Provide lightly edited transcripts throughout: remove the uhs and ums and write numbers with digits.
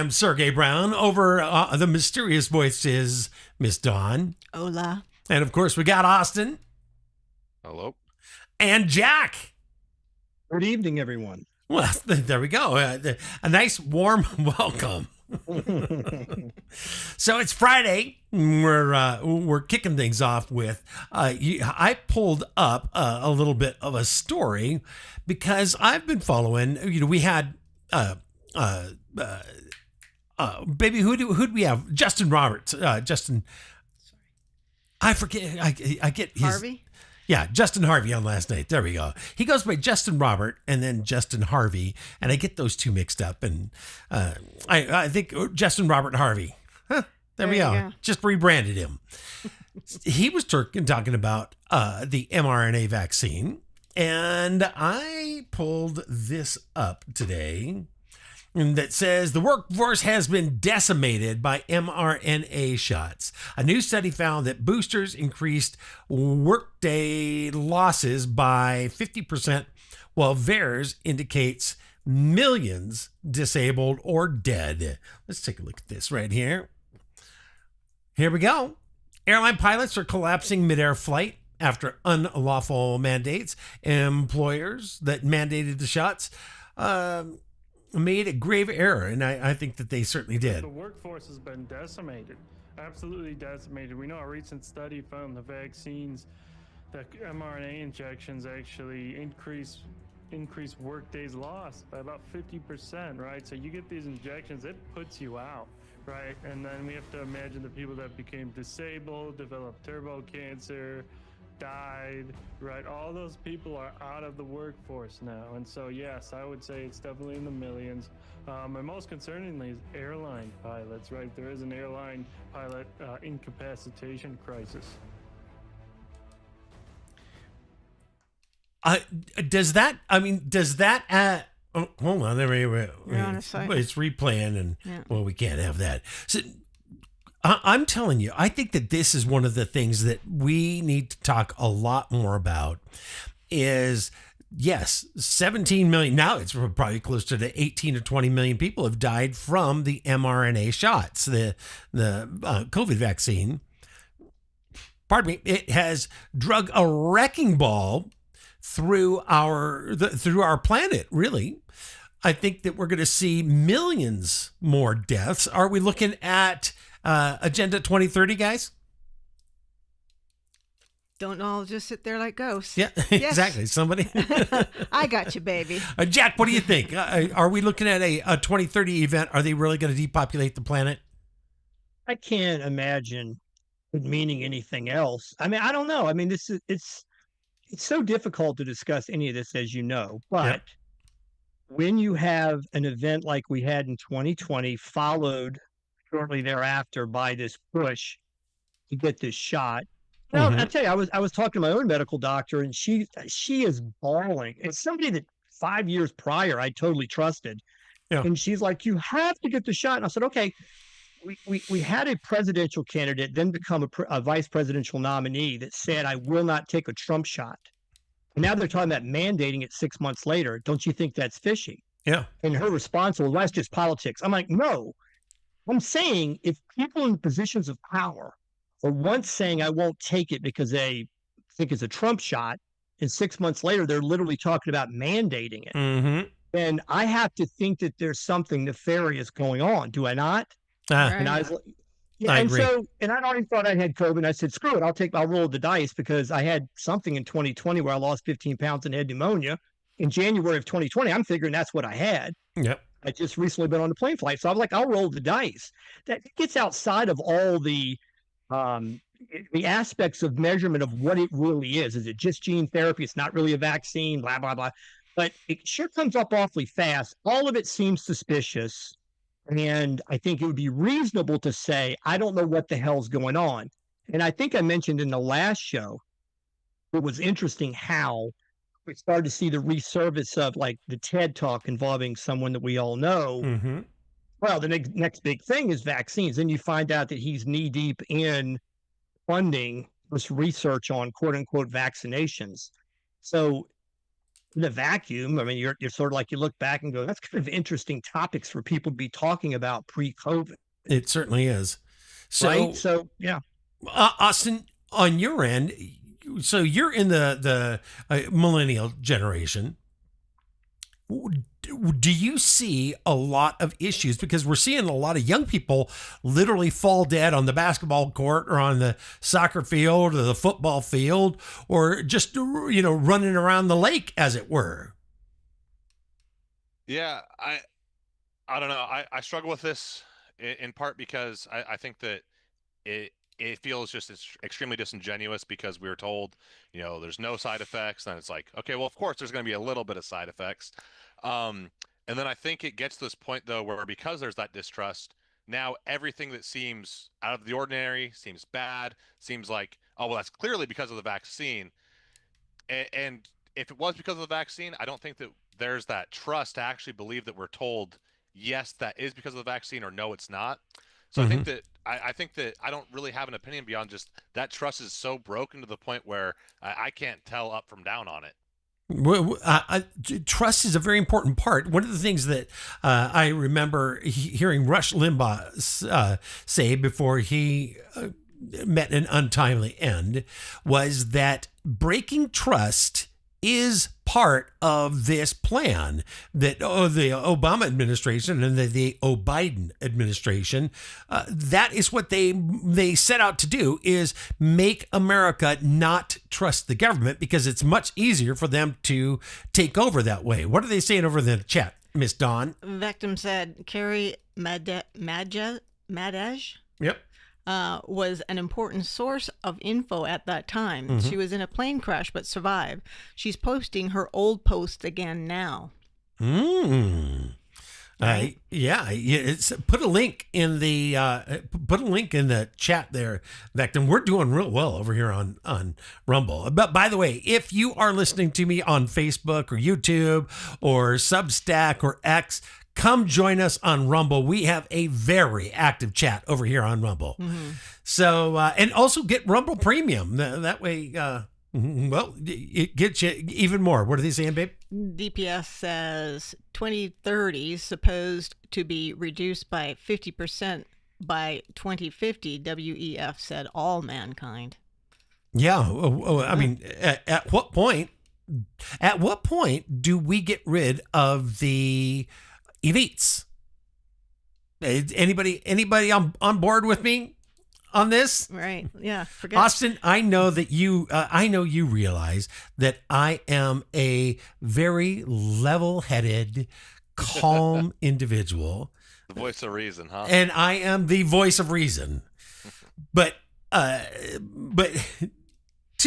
I'm Sergey Brown. Over the mysterious voice is Miss Dawn. Hola. And of course, we got Austin Hello. and Jack. Good evening, everyone. Well, there we go. A nice warm welcome. So it's Friday. We're kicking things off with. I pulled up a little bit of a story because I've been following. We had baby, who'd we have? Justin Roberts. Justin. I forget. I get his. Harvey? Yeah, Justin Harvey on last night. There we go. He goes by Justin Robert and then Justin Harvey, and I get those two mixed up. And I think Justin Robert Harvey. Huh, there we go. Just rebranded him. He was talking about the mRNA vaccine, and I pulled this up today. And that says the workforce has been decimated by mRNA shots. A new study found that boosters increased workday losses by 50%, while VAERS indicates millions disabled or dead. Let's take a look at this right here. Here we go. Airline pilots are collapsing midair flight after unlawful mandates. Employers that mandated the shots made a grave error, and I think that they certainly did. The workforce has been decimated, absolutely decimated. We know a recent study found the vaccines, the mRNA injections actually increase work days lost by about 50%, right? So you get these injections, it puts you out, right? And then we have to imagine the people that became disabled, developed turbo cancer, died, right? All those people are out of the workforce now. And so, yes, I would say it's definitely in the millions. And most concerningly is airline pilots, right? There is an airline pilot incapacitation crisis. Does that oh, hold on, there we go. You're on a site. It's replaying, and well, we can't have that. So I'm telling you, I think that this is one of the things that we need to talk a lot more about is, yes, 17 million. Now it's probably closer to 18 or 20 million people have died from the mRNA shots, the COVID vaccine. Pardon me. It has drug a wrecking ball through our planet, really. I think that we're going to see millions more deaths. Are we looking at Agenda 2030, guys? Don't all just sit there like ghosts. Yeah, Yes. Exactly. Somebody. I got you, baby. Jack, what do you think? Are we looking at a 2030 event? Are they really going to depopulate the planet? I can't imagine it meaning anything else. I mean, I don't know. I mean, it's so difficult to discuss any of this, as you know, but when you have an event like we had in 2020, followed shortly thereafter by this push to get this shot. Now, I'll tell you, I was talking to my own medical doctor, and she is bawling. It's somebody that 5 years prior I totally trusted, and she's like, "You have to get the shot." And I said, "Okay." We had a presidential candidate then become a vice presidential nominee that said, "I will not take a Trump shot." And now they're talking about mandating it 6 months later. Don't you think that's fishy? Yeah. And her response was, "Well, that's just politics." I'm like, no. I'm saying if people in positions of power are once saying I won't take it because they think it's a Trump shot, and 6 months later they're literally talking about mandating it, then I have to think that there's something nefarious going on. Do I not? And I was like, yeah, I and agree. so, and I'd already thought I had COVID. And I said, screw it, I'll roll the dice because I had something in 2020 where I lost 15 pounds and had pneumonia. In January of 2020, I'm figuring that's what I had. Yep. I just recently been on the plane flight. So I'm like, I'll roll the dice. That gets outside of all the aspects of measurement of what it really is. Is it just gene therapy? It's not really a vaccine, blah, blah, blah. But it sure comes up awfully fast. All of it seems suspicious. And I think it would be reasonable to say, I don't know what the hell's going on. And I think I mentioned in the last show, it was interesting how we started to see the resurface of like the TED Talk involving someone that we all know. Well, the next big thing is vaccines. And you find out that he's knee deep in funding this research on quote unquote vaccinations. So in a vacuum, I mean, you're sort of like you look back and go, that's kind of interesting topics for people to be talking about pre-COVID, It certainly is. right? So, So yeah, Austin, on your end, so you're in the millennial generation. Do you see a lot of issues? Because we're seeing a lot of young people literally fall dead on the basketball court or on the soccer field or the football field or just, running around the lake, as it were. Yeah, I don't know. I struggle with this in part because I think that it feels just extremely disingenuous because we were told, there's no side effects. And it's like, okay, well, of course there's going to be a little bit of side effects. And then I think it gets to this point though, where because there's that distrust, now everything that seems out of the ordinary seems bad, seems like, oh, well, that's clearly because of the vaccine. And if it was because of the vaccine, I don't think that there's that trust to actually believe that we're told, yes, that is because of the vaccine, or no, it's not. So I think that I think that I don't really have an opinion beyond just that trust is so broken to the point where I can't tell up from down on it. Trust is a very important part. One of the things that I remember hearing Rush Limbaugh say before he met an untimely end was that breaking trust is part of this plan that the Obama administration and the Biden administration, that is what they set out to do, is make America not trust the government because it's much easier for them to take over that way. What are they saying over in the chat, Miss Dawn? Victim said Carrie Madej Yep. was an important source of info at that time. She was in a plane crash but survived. She's posting her old post again now. Right? It's put a link in the chat there, Vectum. We're doing real well over here on Rumble. But by the way, if you are listening to me on Facebook or YouTube or Substack or X, come join us on Rumble. We have a very active chat over here on Rumble. So, and also get Rumble Premium. That way, it gets you even more. What are they saying, babe? DPS says 2030 is supposed to be reduced by 50% by 2050. WEF said all mankind. Yeah. I mean, at what point do we get rid of the elites? Anybody on board with me on this? Right. Yeah. Forget Austin, I know that you realize that I am a very level-headed, calm individual. The voice of reason, huh? And I am the voice of reason. But to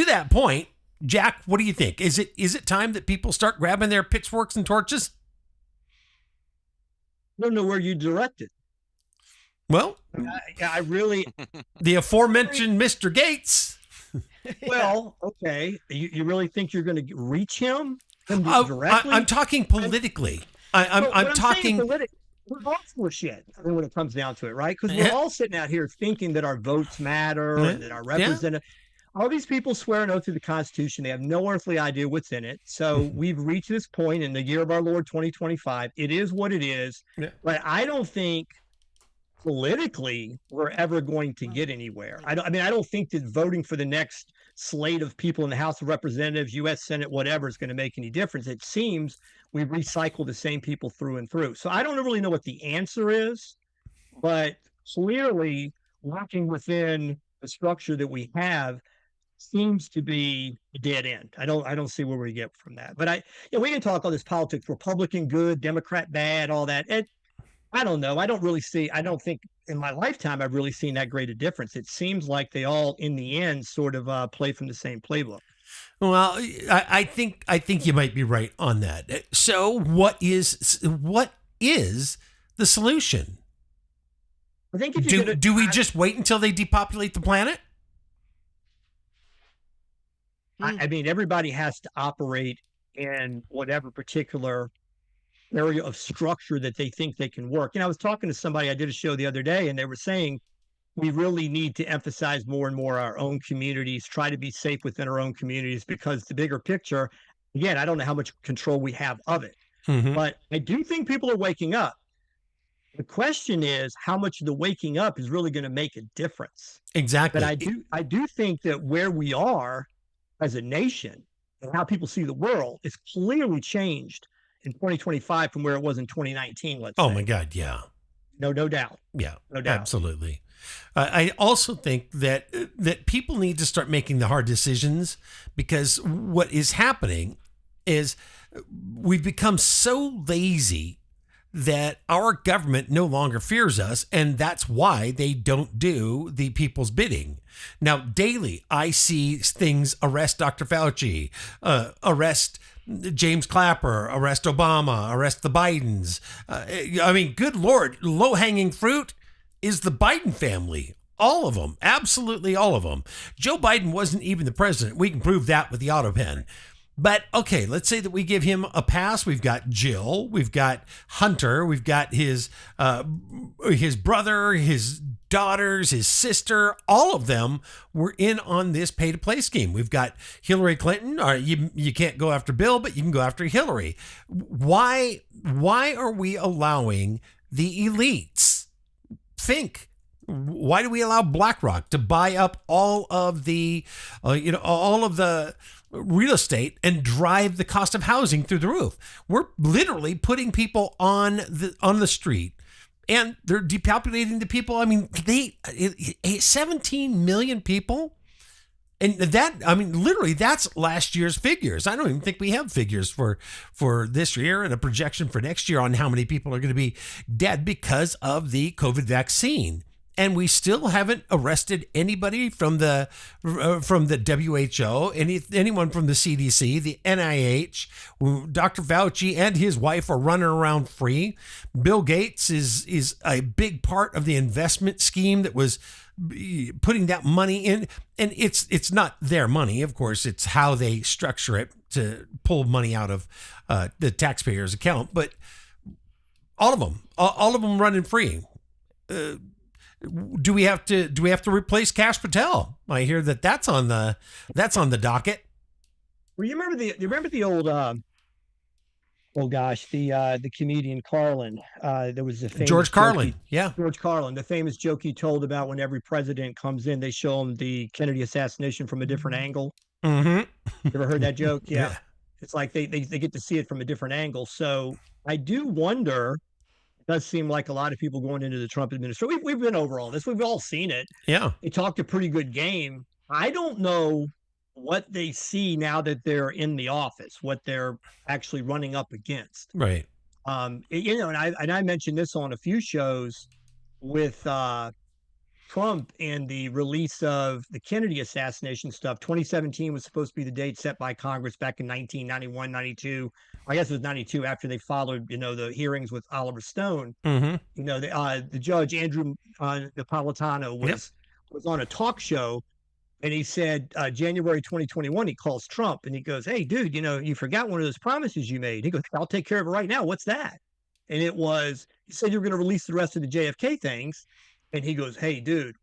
that point, Jack, what do you think? Is it time that people start grabbing their pitchforks and torches? I don't know where you direct it. Well, I really. The aforementioned Mr. Gates. Well, okay. You really think you're going to reach him directly? I'm talking politically. I'm talking. We're all full of shit. I mean, when it comes down to it, right? Because we're all sitting out here thinking that our votes matter and that our representative. All these people swear an oath to the Constitution. They have no earthly idea what's in it. So we've reached this point in the year of our Lord 2025. It is what it is. Yeah. But I don't think politically we're ever going to get anywhere. I don't think that voting for the next slate of people in the House of Representatives, U.S. Senate, whatever, is going to make any difference. It seems we recycle the same people through and through. So I don't really know what the answer is, but clearly working within the structure that we have seems to be a dead end. I don't see where we get from that. But we can talk all this politics, Republican good, Democrat bad, all that. I don't know. I don't think in my lifetime I've really seen that great a difference. It seems like they all, in the end, sort of play from the same playbook. Well, I think you might be right on that. So what is the solution? I think if do we just wait until they depopulate the planet? I mean, everybody has to operate in whatever particular area of structure that they think they can work. And I was talking to somebody, I did a show the other day, and they were saying we really need to emphasize more and more our own communities, try to be safe within our own communities, because the bigger picture, Again, I don't know how much control we have of it, Mhm. but I do think people are waking up. The question is how much of the waking up is really going to make a difference. But Exactly. I do think that where we are as a nation and how people see the world is clearly changed in 2025 from where it was in 2019, let's Oh say. my God. Yeah. No doubt. Yeah. No doubt. Absolutely. I also think that people need to start making the hard decisions, because what is happening is we've become so lazy that our government no longer fears us, and that's why they don't do the people's bidding. Now, daily, I see things: arrest Dr. Fauci, arrest James Clapper, arrest Obama, arrest the Bidens. I mean, good Lord, low-hanging fruit is the Biden family. All of them, absolutely all of them. Joe Biden wasn't even the president. We can prove that with the auto pen. But okay, let's say that we give him a pass. We've got Jill, we've got Hunter, we've got his brother, his daughters, his sister. All of them were in on this pay-to-play scheme. We've got Hillary Clinton. Or you can't go after Bill, but you can go after Hillary. Why are we allowing the elites? Think. Why do we allow BlackRock to buy up all of the, all of the real estate and drive the cost of housing through the roof? We're literally putting people on the street, and they're depopulating the people. I mean, 17 million people. And that, I mean, literally, that's last year's figures. I don't even think we have figures for this year and a projection for next year on how many people are going to be dead because of the COVID vaccine. And we still haven't arrested anybody from the WHO, anyone from the CDC, the NIH. Dr. Fauci and his wife are running around free. Bill Gates is a big part of the investment scheme that was putting that money in, and it's not their money, of course. It's how they structure it to pull money out of the taxpayer's account. But all of them running free. Do we have to replace Kash Patel? I hear that's on the docket. Well, you remember the old the comedian Carlin. There was a famous George Carlin. George Carlin, the famous joke he told about when every president comes in, they show him the Kennedy assassination from a different angle. Mm-hmm. You ever heard that joke? Yeah. It's like they get to see it from a different angle. So I do wonder. It does seem like a lot of people going into the Trump administration. We've been over all this. We've all seen it. Yeah. They talked a pretty good game. I don't know what they see now that they're in the office, what they're actually running up against. Right. And I mentioned this on a few shows with Trump and the release of the Kennedy assassination stuff. 2017 was supposed to be the date set by Congress back in 1991, 92. I guess it was 92 after they followed, the hearings with Oliver Stone. Mm-hmm. The judge, Andrew Napolitano, was on a talk show, and he said, January 2021, he calls Trump and he goes, "Hey, dude, you forgot one of those promises you made." He goes, "I'll take care of it right now. What's that?" And it was, he said, "You're going to release the rest of the JFK things." And he goes, "Hey, dude,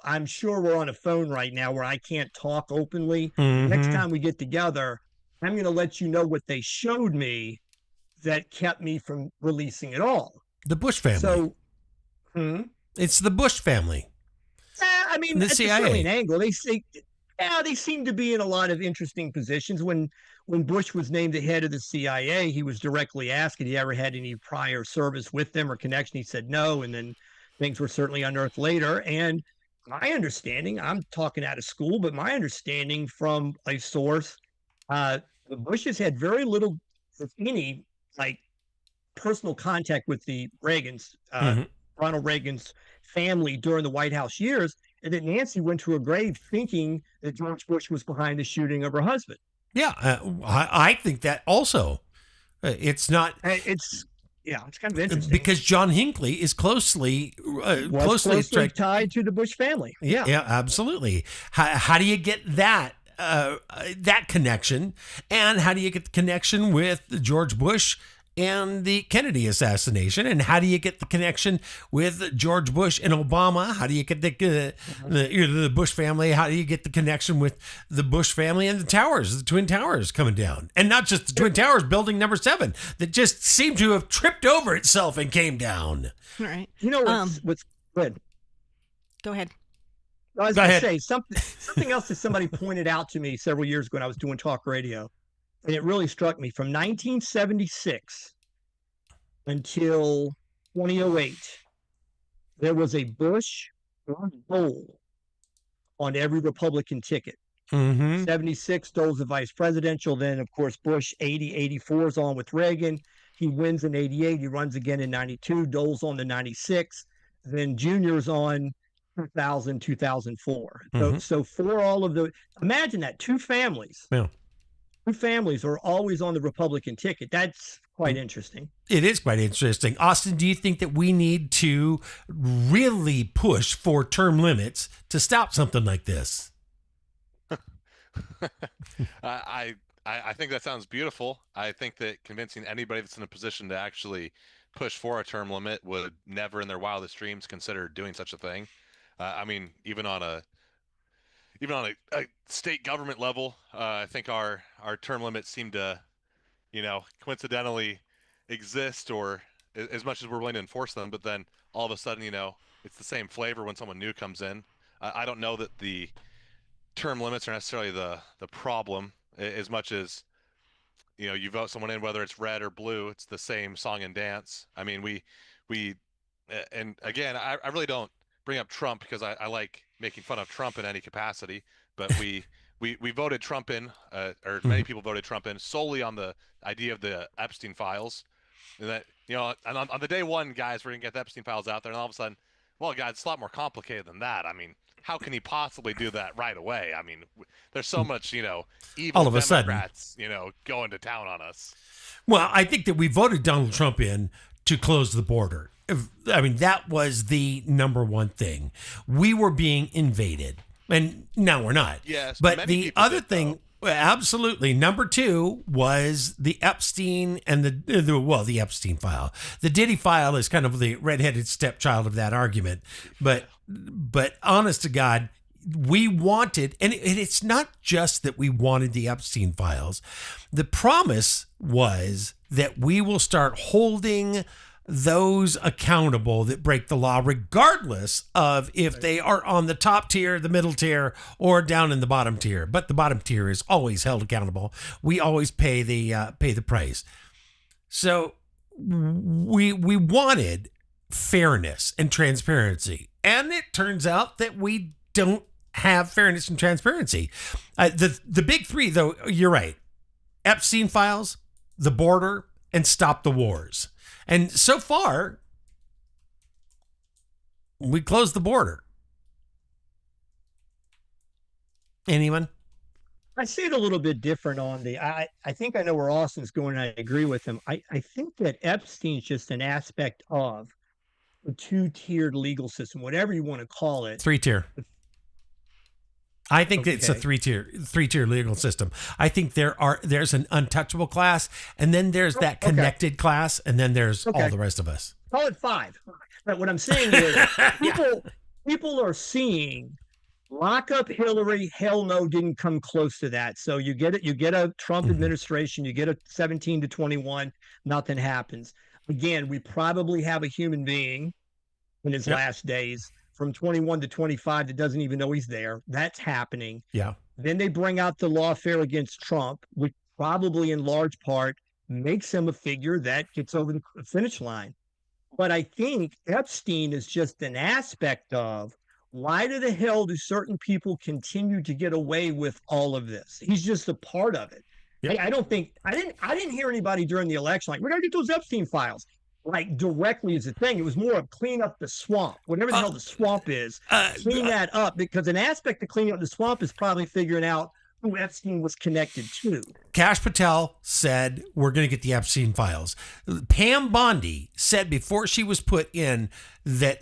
I'm sure we're on a phone right now where I can't talk openly. Mm-hmm. Next time we get together, I'm going to let you know what they showed me that kept me from releasing it all." The Bush family. So, it's the Bush family. I mean, the CIA. An angle. They seem to be in a lot of interesting positions. When Bush was named the head of the CIA, he was directly asked if he ever had any prior service with them or connection. He said no, and then things were certainly unearthed later. And my understanding, I'm talking out of school, but my understanding from a source, the Bushes had very little, if any, like personal contact with the Reagans, Ronald Reagan's family during the White House years, and that Nancy went to her grave thinking that George Bush was behind the shooting of her husband. Yeah, I think that also. It's not. It's kind of interesting because John Hinckley is closely tied to the Bush family. Yeah, absolutely. How do you get that connection, and how do you get the connection with George Bush and the Kennedy assassination? And how do you get the connection with George Bush and Obama? How do you get the Bush family? How do you get the connection with the Bush family and the towers, the Twin Towers coming down? And not just the Twin Towers, building number 7, that just seemed to have tripped over itself and came down. Right. You know what's good? Go ahead. I was Go going to ahead. say something else that somebody pointed out to me several years ago when I was doing talk radio, and it really struck me. From 1976 until 2008, there was a Bush or Dole on every Republican ticket. Mm-hmm. 76, Dole's the vice presidential. Then, of course, Bush 80, 84 is on with Reagan. He wins in 88. He runs again in 92. Dole's on the 96. Then Junior's on 2000, 2004. So for all of the, imagine that, two families are always on the Republican ticket. That's quite interesting. It is quite interesting. Austin, do you think that we need to really push for term limits to stop something like this? I think that sounds beautiful. I think that convincing anybody that's in a position to actually push for a term limit would never in their wildest dreams consider doing such a thing. I mean, even on a state government level, I think our term limits seem to, coincidentally exist, or as much as we're willing to enforce them, but then all of a sudden, it's the same flavor when someone new comes in. I don't know that the term limits are necessarily the problem, as much as, you vote someone in, whether it's red or blue, it's the same song and dance. I mean, and again, I really don't bring up Trump because I like making fun of Trump in any capacity, but we voted Trump in, or many people voted Trump in solely on the idea of the Epstein files, and that, and on the day one, guys, we're gonna get the Epstein files out there, and all of a sudden, well, God, it's a lot more complicated than that. I mean, how can he possibly do that right away? I mean, there's so much, evil all of a sudden, Democrats, going to town on us. Well, I think that we voted Donald Trump in to close the border. I mean, that was the number one thing. We were being invaded, and now we're not. Yes, but many the people other did, thing, absolutely, number 2 was the Epstein and the Epstein file. The Diddy file is kind of the redheaded stepchild of that argument. But honest to God, we wanted, and it's not just that we wanted the Epstein files. The promise was that we will start holding those accountable that break the law, regardless of if they are on the top tier, the middle tier, or down in the bottom tier. But the bottom tier is always held accountable. We always pay the price. So we wanted fairness and transparency, and it turns out that we don't have fairness and transparency. The big 3, though, you're right: Epstein files, the border, and stop the wars. And so far, we closed the border. Anyone? I see it a little bit different on I think I know where Austin's going, and I agree with him. I think that Epstein's just an aspect of the 2-tiered legal system, whatever you want to call it. 3-tier. I think it's a 3-tier legal system. I think there's an untouchable class, and then there's that connected class, and then there's all the rest of us. Call it 5. But what I'm saying is people are seeing lock up Hillary. Hell no, didn't come close to that. So you get a Trump administration, you get a 17 to 21, nothing happens. Again, we probably have a human being in his last days from 21 to 25 that doesn't even know he's there. That's happening. Yeah. Then they bring out the lawfare against Trump, which probably in large part makes him a figure that gets over the finish line. But I think Epstein is just an aspect of why the hell do certain people continue to get away with all of this? He's just a part of it. Yep. I didn't hear anybody during the election like, we're going to get those Epstein files. Like directly as a thing. It was more of clean up the swamp, whatever the hell the swamp is, clean that up, because an aspect of cleaning up the swamp is probably figuring out who Epstein was connected to. Kash Patel said, we're going to get the Epstein files. Pam Bondi said before she was put in that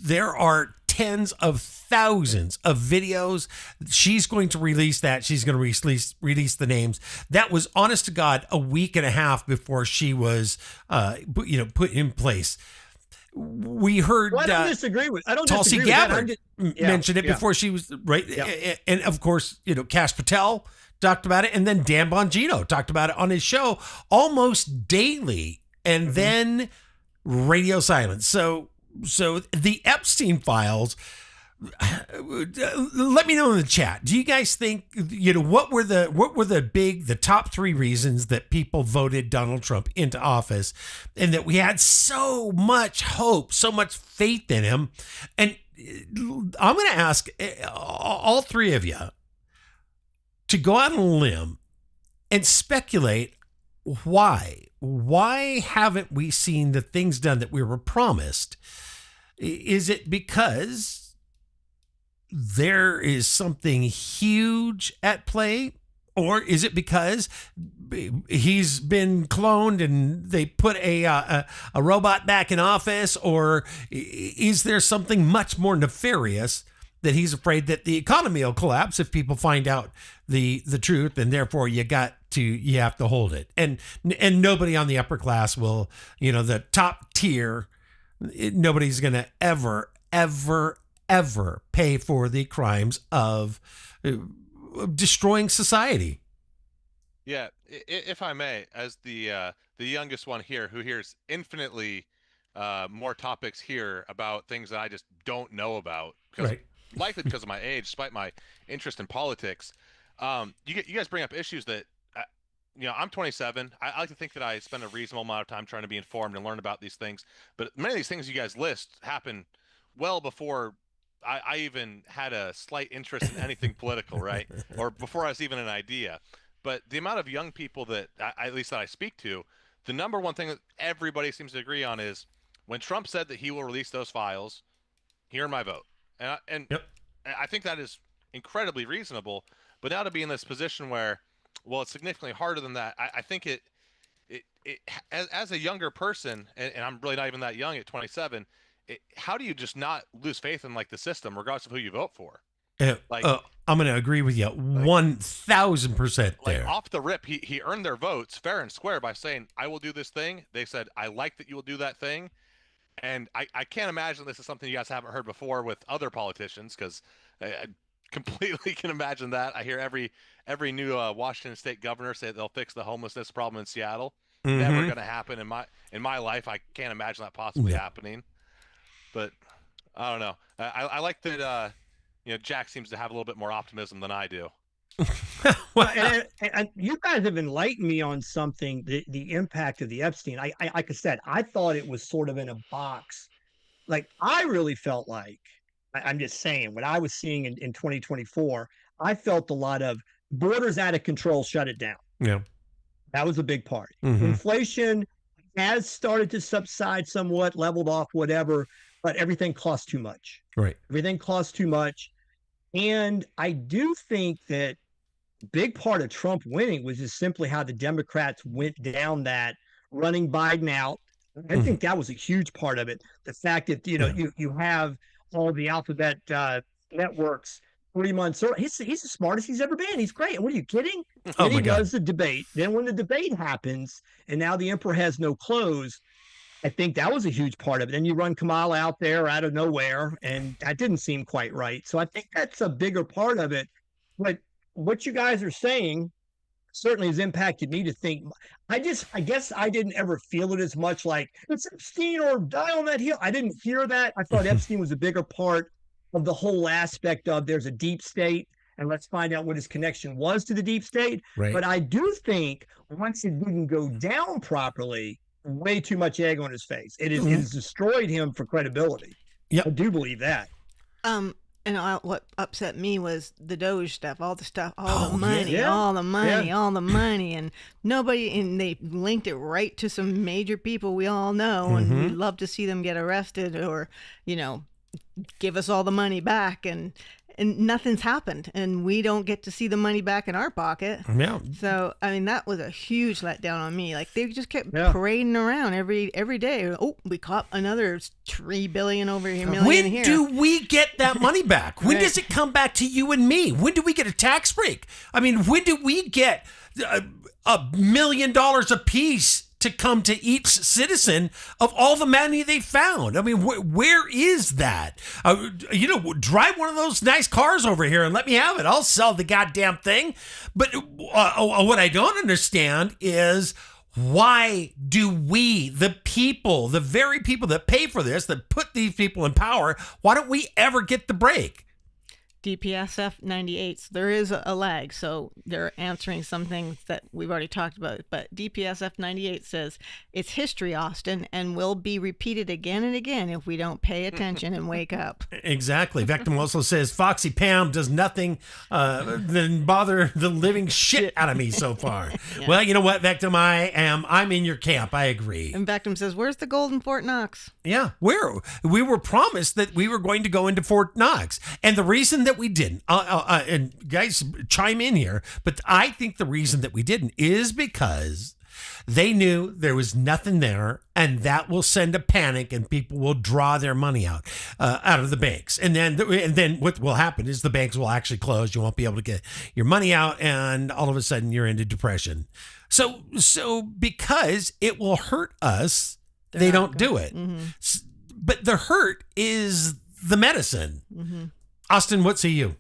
there are tens of thousands of videos. She's going to release that. She's going to release the names. That was, honest to God, a week and a half before she was, put in place. We heard I don't disagree with. I don't Tulsi disagree Gabbard with that. mentioned it before she was right, and of course, Kash Patel talked about it, and then Dan Bongino talked about it on his show almost daily, and then radio silence. So the Epstein files. Let me know in the chat. Do you guys think, what were the top 3 reasons that people voted Donald Trump into office, and that we had so much hope, so much faith in him? And I'm going to ask all 3 of you to go out on a limb and speculate why haven't we seen the things done that we were promised? Is it because there is something huge at play, or is it because he's been cloned and they put a robot back in office, or is there something much more nefarious that he's afraid that the economy will collapse if people find out the truth, and therefore you have to hold it, and nobody on the upper class will, the top tier, nobody's gonna ever pay for the crimes of destroying society. Yeah, if I may, as the youngest one here, who hears infinitely more topics here about things that I just don't know about, likely because of my age, despite my interest in politics. You guys bring up issues that, I'm 27. I like to think that I spend a reasonable amount of time trying to be informed and learn about these things. But many of these things you guys list happen well before I even had a slight interest in anything political, right? Or before I was even an idea. But the amount of young people that, at least that I speak to, the number one thing that everybody seems to agree on is when Trump said that he will release those files, he earned my vote. And I think that is incredibly reasonable. But now to be in this position where, well, it's significantly harder than that, I think it as a younger person, and I'm really not even that young at 27, how do you just not lose faith in the system, regardless of who you vote for? I'm going to agree with you 1,000% there. Off the rip, he earned their votes fair and square by saying, I will do this thing. They said, I like that you will do that thing. And I can't imagine this is something you guys haven't heard before with other politicians, because I completely can imagine that. I hear every new Washington state governor say they'll fix the homelessness problem in Seattle. Mm-hmm. Never going to happen in my life. I can't imagine that possibly happening. But I don't know. I like that. Jack seems to have a little bit more optimism than I do. and you guys have enlightened me on something. The impact of the Epstein. Like I said, I thought it was sort of in a box. I really felt like, I'm just saying, what I was seeing in 2024, I felt a lot of borders out of control, shut it down. Yeah, that was a big part. Mm-hmm. Inflation has started to subside somewhat, leveled off, whatever. But everything costs too much. Right. Everything costs too much. And I do think that a big part of Trump winning was just simply how the Democrats went down that, running Biden out. I think that was a huge part of it. The fact that, you have all the alphabet networks 3 months early. He's the smartest he's ever been. He's great. What are you kidding? Then he does the debate. Then when the debate happens, and now the emperor has no clothes, I think that was a huge part of it. Then you run Kamala out there out of nowhere, and that didn't seem quite right. So I think that's a bigger part of it. But what you guys are saying certainly has impacted me to think. I guess I didn't ever feel it as much like it's Epstein or die on that hill. I didn't hear that. I thought Epstein was a bigger part of the whole aspect of there's a deep state, and let's find out what his connection was to the deep state. Right. But I do think once it didn't go down properly, way too much egg on his face. It has destroyed him for credibility. Yep. I do believe that. What upset me was the Doge stuff, all the stuff, all the money, and nobody, and they linked it right to some major people we all know, and we'd love to see them get arrested or, give us all the money back. And and nothing's happened, and we don't get to see the money back in our pocket. Yeah. So I mean, that was a huge letdown on me. Like, they just kept parading around every day. Oh, we caught another $3 billion over here, million When here. do we get that money back? When Right. does it come back to you and me? When do we get a tax break? I mean, when do we get $1 million a piece to come to each citizen of all the money they found? I mean, where is that? Drive one of those nice cars over here and let me have it. I'll sell the goddamn thing. But what I don't understand is, why do we, the people, the very people that pay for this, that put these people in power, why don't we ever get the break? DPSF 98. So there is a lag, so they're answering some things that we've already talked about. But DPSF 98 says it's history, Austin, and will be repeated again and again if we don't pay attention and wake up. Exactly. Vectum also says Foxy Pam does nothing than bother the living shit out of me so far. Yeah. Well, you know what, Vectum, I'm in your camp. I agree. And Vectum says, where's the gold in Fort Knox? Yeah, we were promised that we were going to go into Fort Knox, and the reason that we didn't, and guys chime in here, but I think the reason that we didn't is because they knew there was nothing there, and that will send a panic, and people will draw their money out of the banks, and then what will happen is the banks will actually close. You won't be able to get your money out, and all of a sudden you're into depression. So because it will hurt us, they don't do it. Mm-hmm. But the hurt is the medicine. Mm-hmm. Austin, what say you?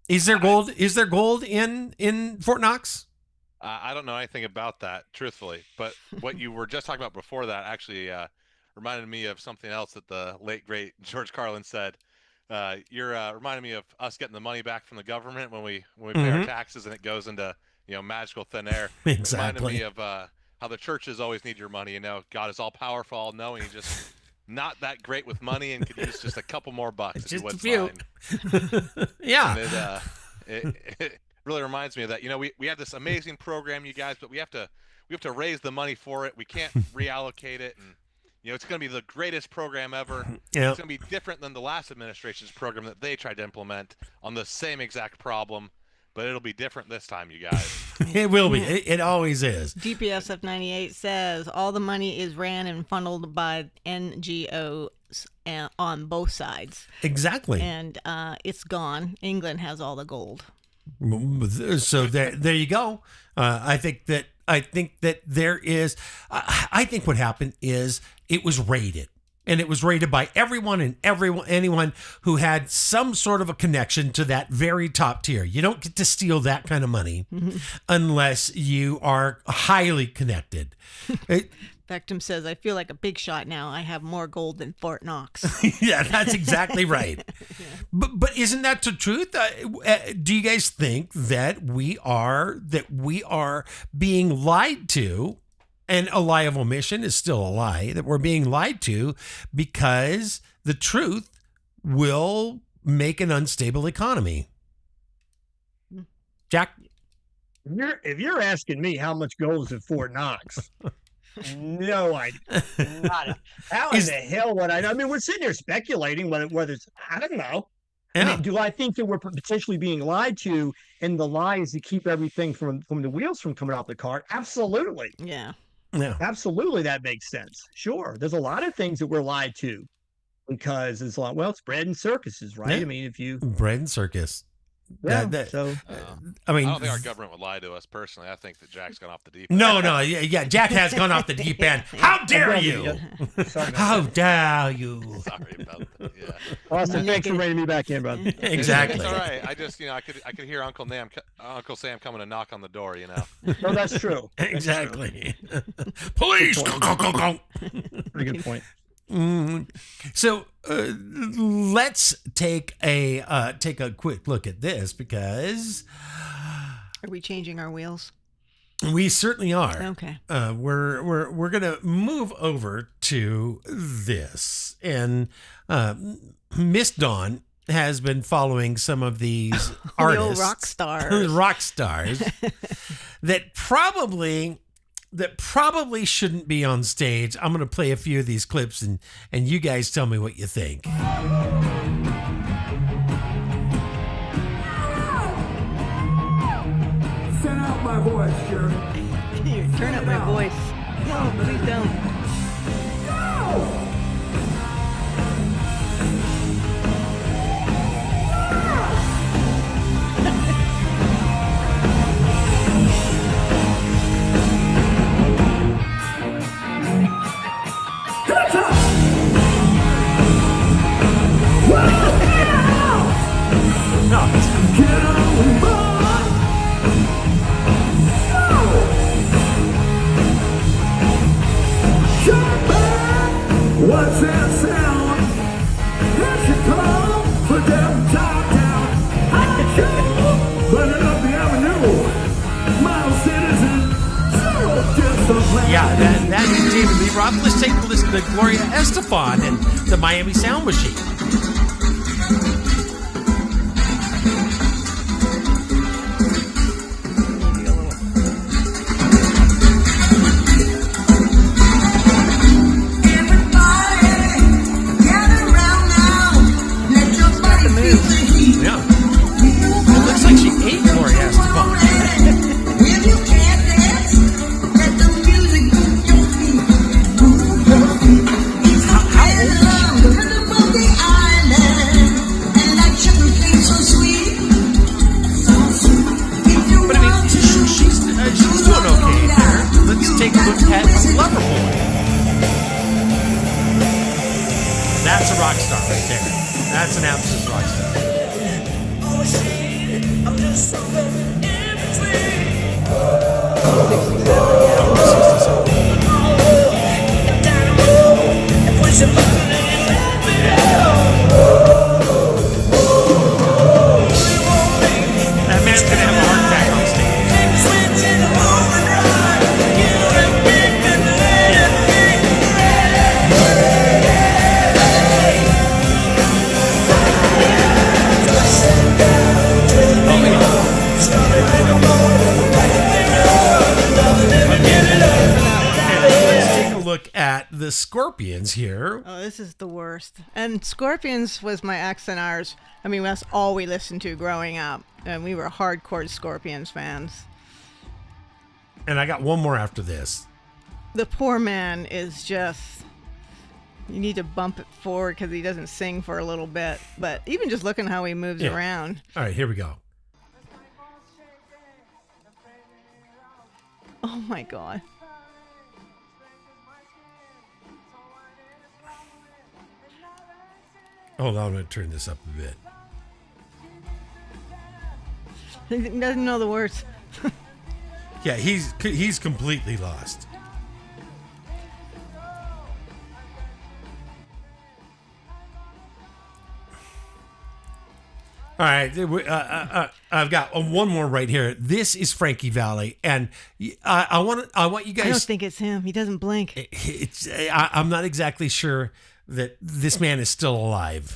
Is there gold? Is there gold in Fort Knox? I don't know anything about that, truthfully. But what you were just talking about before that actually reminded me of something else that the late great George Carlin said. You're reminding me of us getting the money back from the government when we pay our taxes, and it goes into magical thin air. Exactly. Reminded me of how the churches always need your money. God is all powerful, all knowing. He's just not that great with money and could use just a couple more bucks. Just a few. Yeah. And it really reminds me of that. We have this amazing program, you guys, but we have to raise the money for it. We can't reallocate it, and it's going to be the greatest program ever. Yeah. It's going to be different than the last administration's program that they tried to implement on the same exact problem. But it'll be different this time, you guys. It will be. It always is. DPSF 98 says all the money is ran and funneled by NGOs on both sides. Exactly. And it's gone. England has all the gold. So there you go. I think that there is. I think what happened is it was raided. And it was raided by anyone who had some sort of a connection to that very top tier. You don't get to steal that kind of money unless you are highly connected. Vectum says, I feel like a big shot now. I have more gold than Fort Knox. Yeah, that's exactly right. Yeah. But isn't that the truth? Do you guys think that we are being lied to? And a lie of omission is still a lie, that we're being lied to because the truth will make an unstable economy. Jack? If you're asking me how much gold is in Fort Knox, no idea. How in the hell would I know? I mean, we're sitting here speculating whether it's, I don't know. Yeah. I mean, do I think that we're potentially being lied to, and the lie is to keep everything from the wheels from coming off the cart? Absolutely. Yeah. Yeah, absolutely. That makes sense. Sure. There's a lot of things that we're lied to because it's like, well, it's bread and circuses, right? Yeah. I mean, bread and circus. Yeah. So, I don't think our government would lie to us personally. I think that Jack's gone off the deep end. No. Yeah. Jack has gone off the deep end. How dare you? How dare you? Sorry about that. Yeah. Austin, thanks for reining me back in, brother. Exactly. It's all right. I just, I could hear Uncle Sam coming to knock on the door. No, that's true. Exactly. Police. Pretty good point. So let's take a quick look at this, because are we changing our wheels? We certainly are. Okay. We're gonna move over to this, and Miss Dawn has been following some of these artists, rock stars that probably shouldn't be on stage. I'm going to play a few of these clips, and you guys tell me what you think. Turn up my voice. No, please don't. What's that sound? Here she comes for them top down. Running up the avenue. Model citizen, zero discipline. Yeah, that is David Lee Roth. Let's take a listen to Gloria Estefan and the Miami Sound Machine. That's a rock star right there. That's an absolute rock star. That man's gonna have a heart attack on stage. At the Scorpions here. Oh, this is the worst. And Scorpions was my ex and ours. I mean, that's all we listened to growing up. And we were hardcore Scorpions fans. And I got one more after this. The poor man is just... You need to bump it forward because he doesn't sing for a little bit. But even just looking how he moves around. All right, here we go. Oh, my God. Hold on, I'm going to turn this up a bit. He doesn't know the words. Yeah, he's completely lost. All right, I've got one more right here. This is Frankie Valli, and I want you guys. I don't think it's him. He doesn't blink. I'm not exactly sure that this man is still alive.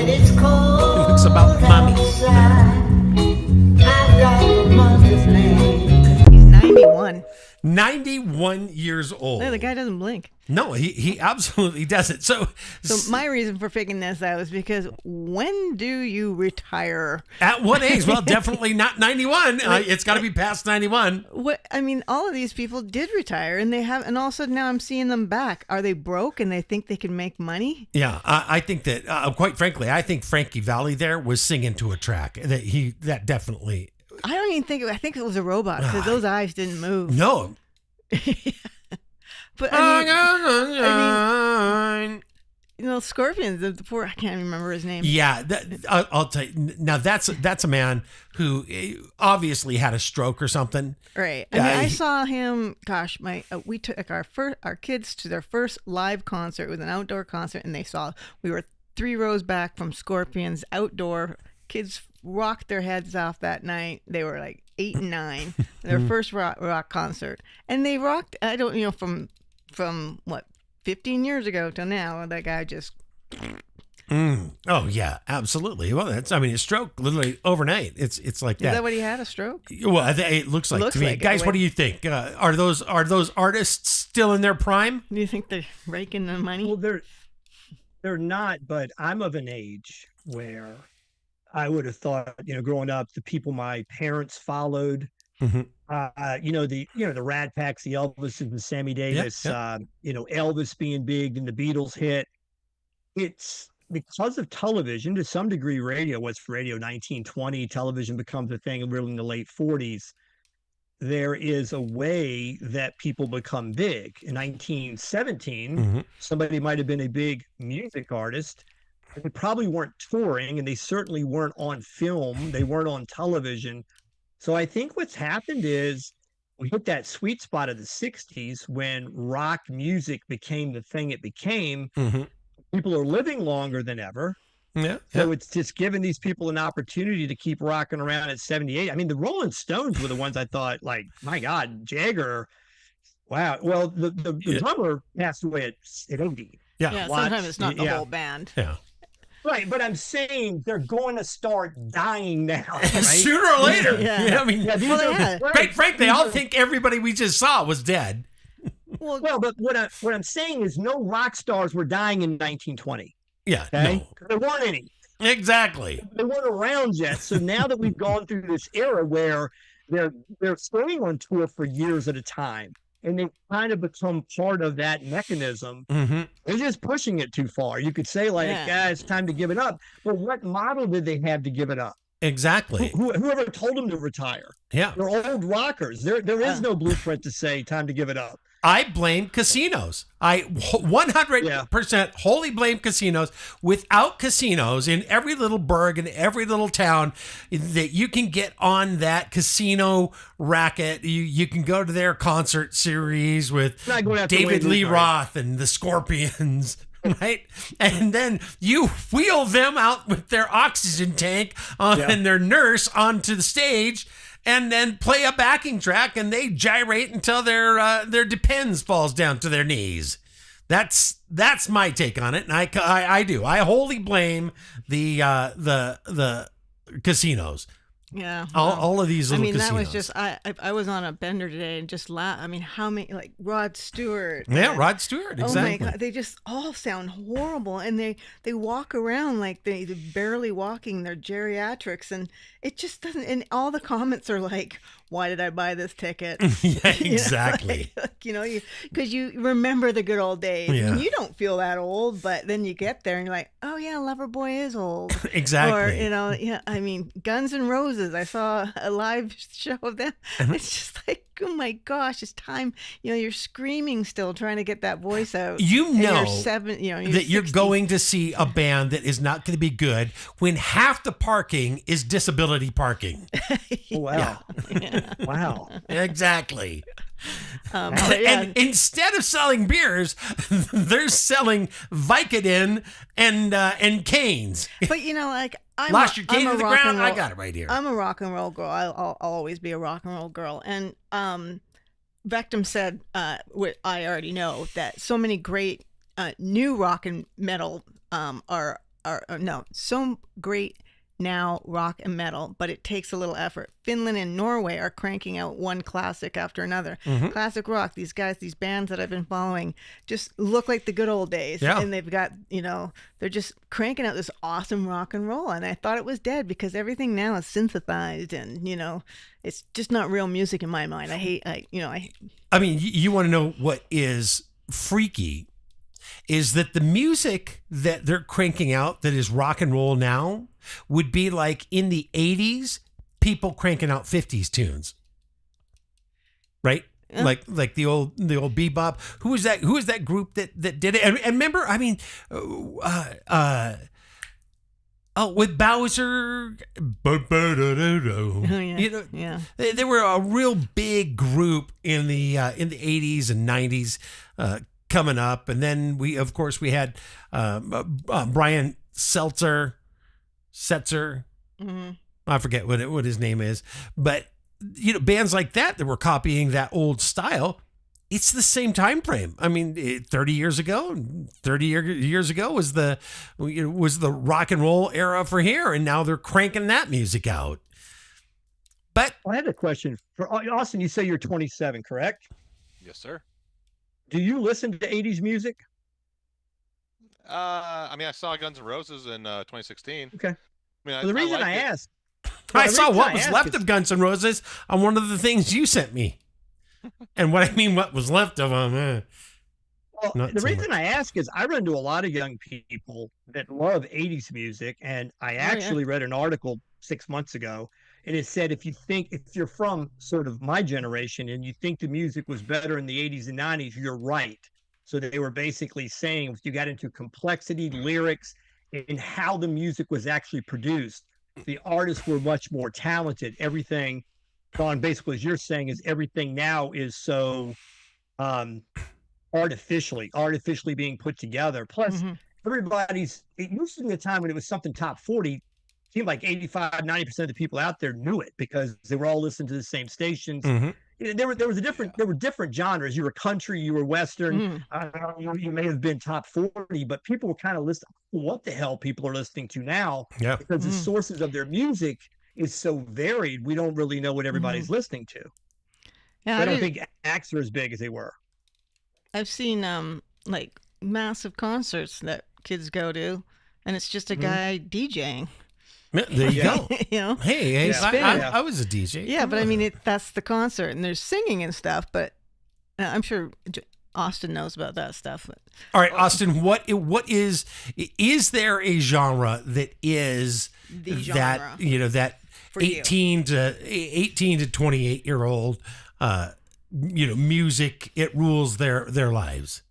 It looks about mommy. He's 91. 91 years old. No, the guy doesn't blink. No, he absolutely doesn't. So my reason for picking this out is because when do you retire? At what age? Well, definitely not 91. It's got to be past 91. What I mean, all of these people did retire, and they have, and all of a sudden now I'm seeing them back. Are they broke and they think they can make money? Yeah, I think that, quite frankly, I think Frankie Valli there was singing to a track. That definitely. I don't even think I think it was a robot because those eyes didn't move. No. But I mean, you know, Scorpions, the poor, I can't remember his name. Yeah, I'll tell you. Now, that's a man who obviously had a stroke or something. Right. I mean, I saw him, gosh, we took our kids to their first live concert. It was an outdoor concert, and we were 3 rows back from Scorpions outdoor. Kids rocked their heads off that night. They were like 8 and 9, their first rock concert. And they rocked, from what, 15 years ago till now, that guy just, Oh yeah, absolutely. Well, a stroke literally overnight. It's like Is that. that what he had, a stroke? Well, it looks like to me. like it, Guys, the what do way- you think? Are those artists still in their prime? Do you think they're raking the money? Well, they're not, but I'm of an age where I would have thought, growing up, the people my parents followed, Mhm. the Rat Packs, the Elvises and Sammy Davis, Elvis being big, and the Beatles hit. It's because of television, to some degree. Radio was for radio 1920. Television becomes a thing, and we're in the late 40s. There is a way that people become big. In 1917, somebody might have been a big music artist. They probably weren't touring, and they certainly weren't on film. They weren't on television. So I think what's happened is we hit that sweet spot of the 60s when rock music became the thing it became. People are living longer than ever. Yeah. So it's just giving these people an opportunity to keep rocking around at 78. I mean, the Rolling Stones were the ones I thought, like, my God, Jagger. Wow. Well, the drummer passed away at 80. Yeah, sometimes it's not the Yeah. whole band. Yeah. Right, but I'm saying they're going to start dying now, right? Sooner or later. Yeah. I mean, these Well, are- they had- quite frankly, I'll think everybody we just saw was dead. Well, Well, but what I'm saying is no rock stars were dying in 1920. Yeah. Okay, No. there weren't any. Exactly. They weren't around yet. So now that we've gone through this era where they're staying on tour for years at a time, and they've kind of become part of that mechanism, they're just pushing it too far. You could say, like, it's time to give it up. But what model did they have to give it up? Exactly. Whoever told them to retire? Yeah. They're old rockers. There is no blueprint to say time to give it up. I blame casinos. I 100% wholly blame casinos. Without casinos in every little burg and every little town that you can get on that casino racket, you can go to their concert series with Not going after David Wayne Lee Root, Roth and the Scorpions. Right, and then you wheel them out with their oxygen tank and their nurse onto the stage, and then play a backing track, and they gyrate until their depends falls down to their knees. That's my take on it, and I do. I wholly blame the casinos. yeah. All of these I little mean, casinos. that was just I was on a bender today and just laugh. I mean, how many, like Rod Stewart? Yeah, and- Rod Stewart. Exactly. Oh my God, they just all sound horrible, and they walk around like they're barely walking. They're geriatrics, and it just doesn't. And all the comments are like, "Why did I buy this ticket?" Yeah, exactly. Because you remember the good old days. Yeah. And you don't feel that old, but then you get there and you're like, "Oh yeah, Loverboy is old." Exactly. Or I mean, Guns N' Roses. I saw a live show of them. It's just like, oh my gosh, it's time. You're screaming still, trying to get that voice out. You And know you're seven. You're that you're 60. going to see a band that is not going to be good when half the parking is disability parking. Oh, wow. Yeah. Wow. Exactly. But yeah, And instead of selling beers, they're selling Vicodin and canes. but like I'm Lost your cane I'm in the a rock ground? and roll- I got it right here. I'm a rock and roll girl. I'll always be a rock and roll girl. And Vectum said, what I already know, that so many great new rock and metal so great now rock and metal, but it takes a little effort. Finland and Norway are cranking out one classic after another. Classic rock. These guys, these bands that I've been following, just look like the good old days. Yeah. And they've got, they're just cranking out this awesome rock and roll. And I thought it was dead because everything now is synthesized, and it's just not real music in my mind. I mean, you want to know what is freaky is that the music that they're cranking out that is rock and roll now would be like in the 80s, people cranking out 50s tunes. Right? Yeah. Like the old bebop. Who was that group that did it? And remember, I mean, with Bowser, yeah. Yeah. they were a real big group in the 80s and 90s coming up, and then we had Brian Setzer. Mm-hmm. I forget what his name is, but bands like that were copying that old style. it's the same time frame. I mean, 30 years ago was the rock and roll era for here, and now they're cranking that music out. But I had a question for Austin. You say you're 27, correct? Yes, sir. Do you listen to 80s music? I mean, I saw Guns N' Roses in 2016. Okay. I mean, Well, the reason I asked, I saw what was left of Guns N' Roses on one of the things you sent me. And what I mean, what was left of them. Well, the reason I ask is I run into a lot of young people that love 80s music. And I actually read an article 6 months ago, and it said if you're from sort of my generation and you think the music was better in the 80s and 90s, you're right. So they were basically saying if you got into complexity, lyrics, and how the music was actually produced, the artists were much more talented. Everything, Don, basically, as you're saying, is everything now is so artificially being put together. Plus, it used to be a time when it was something top 40, seemed like 85-90% of the people out there knew it because they were all listening to the same stations. There were different genres. You were country, you were western. You may have been top 40, but people were kind of listening. What the hell people are listening to now? Yeah, because the sources of their music is so varied. We don't really know what everybody's listening to. Yeah, I don't think acts are as big as they were. I've seen like massive concerts that kids go to, and it's just a guy DJing. There you go. You know, hey, I was a DJ. Yeah, but I mean, that's the concert, and there's singing and stuff. But I'm sure Austin knows about that stuff. But. All right, Austin, what is there a genre that is the that genre that for 18 to 28-year-old music, it rules their lives?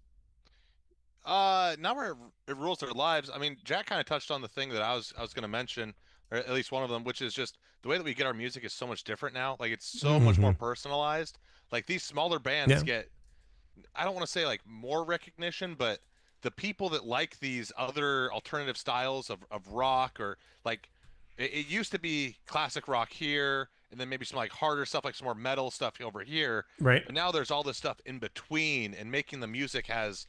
Not where it rules their lives. I mean, Jack kind of touched on the thing that I was going to mention, or at least one of them, which is just the way that we get our music is so much different now. Like it's so much more personalized. Like these smaller bands get, I don't want to say like more recognition, but the people that like these other alternative styles of rock, or like it used to be classic rock here, and then maybe some like harder stuff, like some more metal stuff over here. Right. But now there's all this stuff in between, and making the music has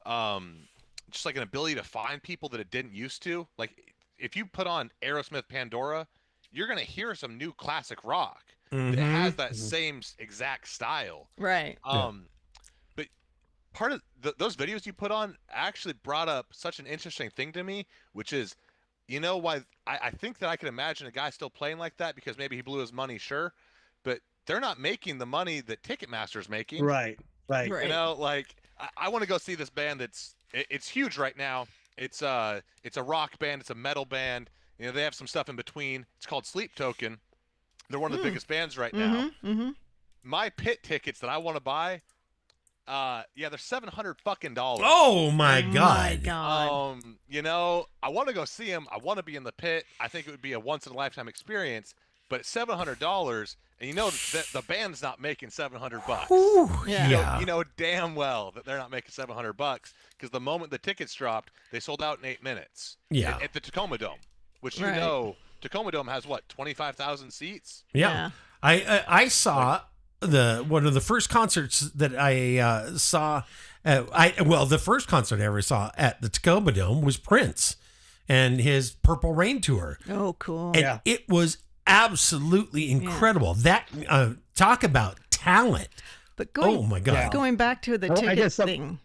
just like an ability to find people that it didn't used to. Like if you put on Aerosmith Pandora, you're going to hear some new classic rock that has that same exact style. Right. But part of those videos you put on actually brought up such an interesting thing to me, which is, you know, why I think that I can imagine a guy still playing like that because maybe he blew his money, sure, but they're not making the money that Ticketmaster's making. Right. You know, like I want to go see this band it's huge right now. It's a rock band, it's a metal band. You know, they have some stuff in between. It's called Sleep Token. They're one of the biggest bands right now. My pit tickets that I want to buy, they're $700 fucking dollars. Oh my god. You know, I want to go see them. I want to be in the pit. I think it would be a once in a lifetime experience. But it's $700, and you know that the band's not making $700. Ooh, You know damn well that they're not making $700 because the moment the tickets dropped, they sold out in 8 minutes. Yeah. At the Tacoma Dome, which you know, Tacoma Dome has what, 25,000 seats? Yeah. I saw one of the first concerts that I saw. The first concert I ever saw at the Tacoma Dome was Prince and his Purple Rain tour. Oh, cool. And it was absolutely incredible. That talk about talent. But my god. Going back to the ticket thing.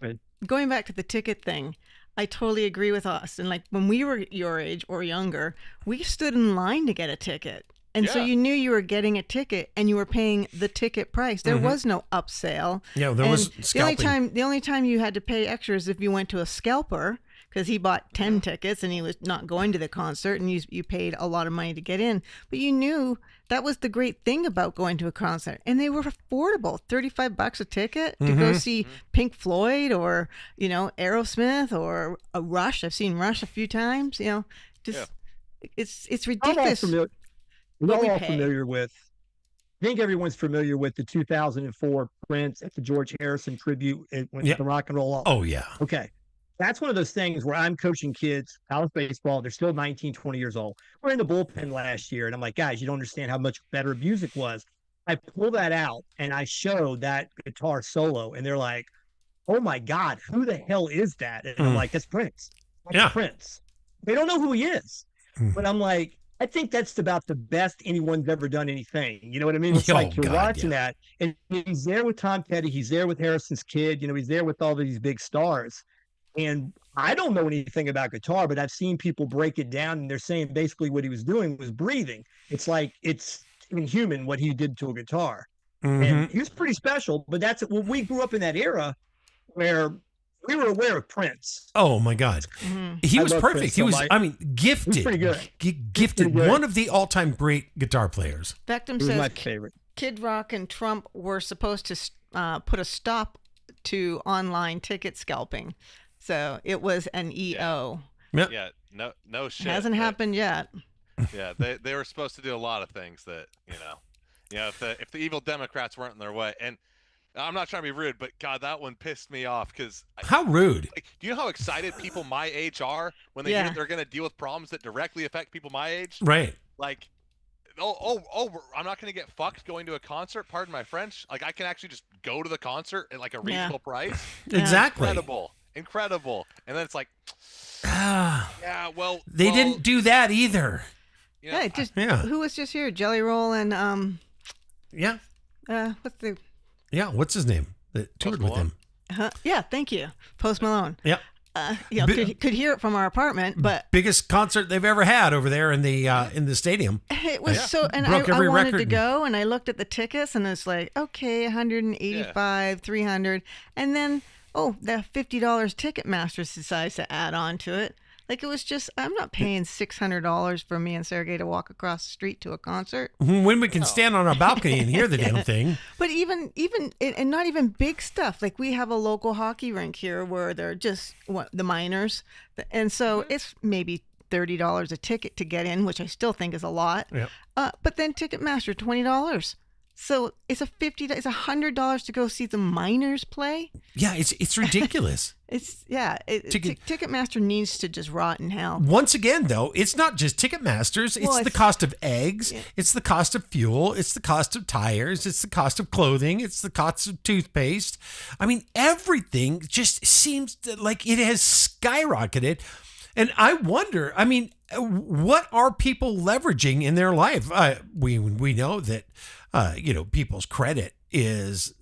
Going back to the ticket thing, I totally agree with Austin. Like when we were your age or younger, we stood in line to get a ticket. And so you knew you were getting a ticket and you were paying the ticket price. There was no upsell. Yeah, there was scalping. The only time you had to pay extra is if you went to a scalper, because he bought 10 tickets and he was not going to the concert, and you paid a lot of money to get in. But you knew that was the great thing about going to a concert. And they were affordable. $35 a ticket to go see Pink Floyd or, you know, Aerosmith or a Rush. I've seen Rush a few times, you know. It's ridiculous. We're all familiar with, I think everyone's familiar with the 2004 Prince at the George Harrison tribute when the Rock and Roll. Oh, yeah. Okay. That's one of those things where I'm coaching kids, college baseball. They're still 19, 20 years old. We're in the bullpen last year, and I'm like, guys, you don't understand how much better music was. I pull that out and I show that guitar solo, and they're like, "Oh my God, who the hell is that?" And I'm like, "That's Prince. That's Yeah. Prince." They don't know who he is, Mm. but I'm like, I think that's about the best anyone's ever done anything. You know what I mean? It's Oh, like you're God, watching yeah. that, and he's there with Tom Petty, he's there with Harrison's kid, he's there with all these big stars. And I don't know anything about guitar, but I've seen people break it down, and they're saying basically what he was doing was breathing. It's like it's inhuman what he did to a guitar. And he was pretty special, but that's when we grew up in that era where we were aware of Prince. Oh my God, he I was love perfect. Prince He so was, much. I mean, gifted, pretty good. gifted, pretty good. one of the all-time great guitar players. Beckham He was my says favorite. Kid Rock and Trump were supposed to put a stop to online ticket scalping. So it was an EO. Yep. Yeah, no shit. Hasn't happened yet. Yeah, they were supposed to do a lot of things that if the evil Democrats weren't in their way. And I'm not trying to be rude, but God, that one pissed me off because How rude. like, do you know how excited people my age are when they hear they're going to deal with problems that directly affect people my age? Right. Like, I'm not going to get fucked going to a concert. Pardon my French. Like, I can actually just go to the concert at like a reasonable price. Exactly. Incredible. And then it's like, Ah, yeah, well, they didn't do that either. You know, Yeah, who was just here? Jelly Roll and Yeah. what's the Yeah. What's his name that toured with him? yeah, thank you. Post Malone. Yep. Could hear it from our apartment, but Biggest concert they've ever had over there in the stadium. it was so, and Broke I every wanted record. to go, and I looked at the tickets, and it's like, okay, 185, 300, and then the $50 Ticketmaster decides to add on to it. Like, it was just, I'm not paying $600 for me and Sergey to walk across the street to a concert. When we can stand on our balcony and hear the damn thing. But even and not even big stuff. Like, we have a local hockey rink here where they're just the minors, and so it's maybe $30 a ticket to get in, which I still think is a lot. Yep. But then Ticketmaster $20. So it's $100 to go see the minors play. Yeah, it's ridiculous. Ticketmaster needs to just rot in hell. Once again, though, it's not just Ticketmasters. It's the cost of eggs. Yeah. It's the cost of fuel. It's the cost of tires. It's the cost of clothing. It's the cost of toothpaste. I mean, everything just seems like it has skyrocketed. And I wonder, I mean, what are people leveraging in their life? We know that, people's credit is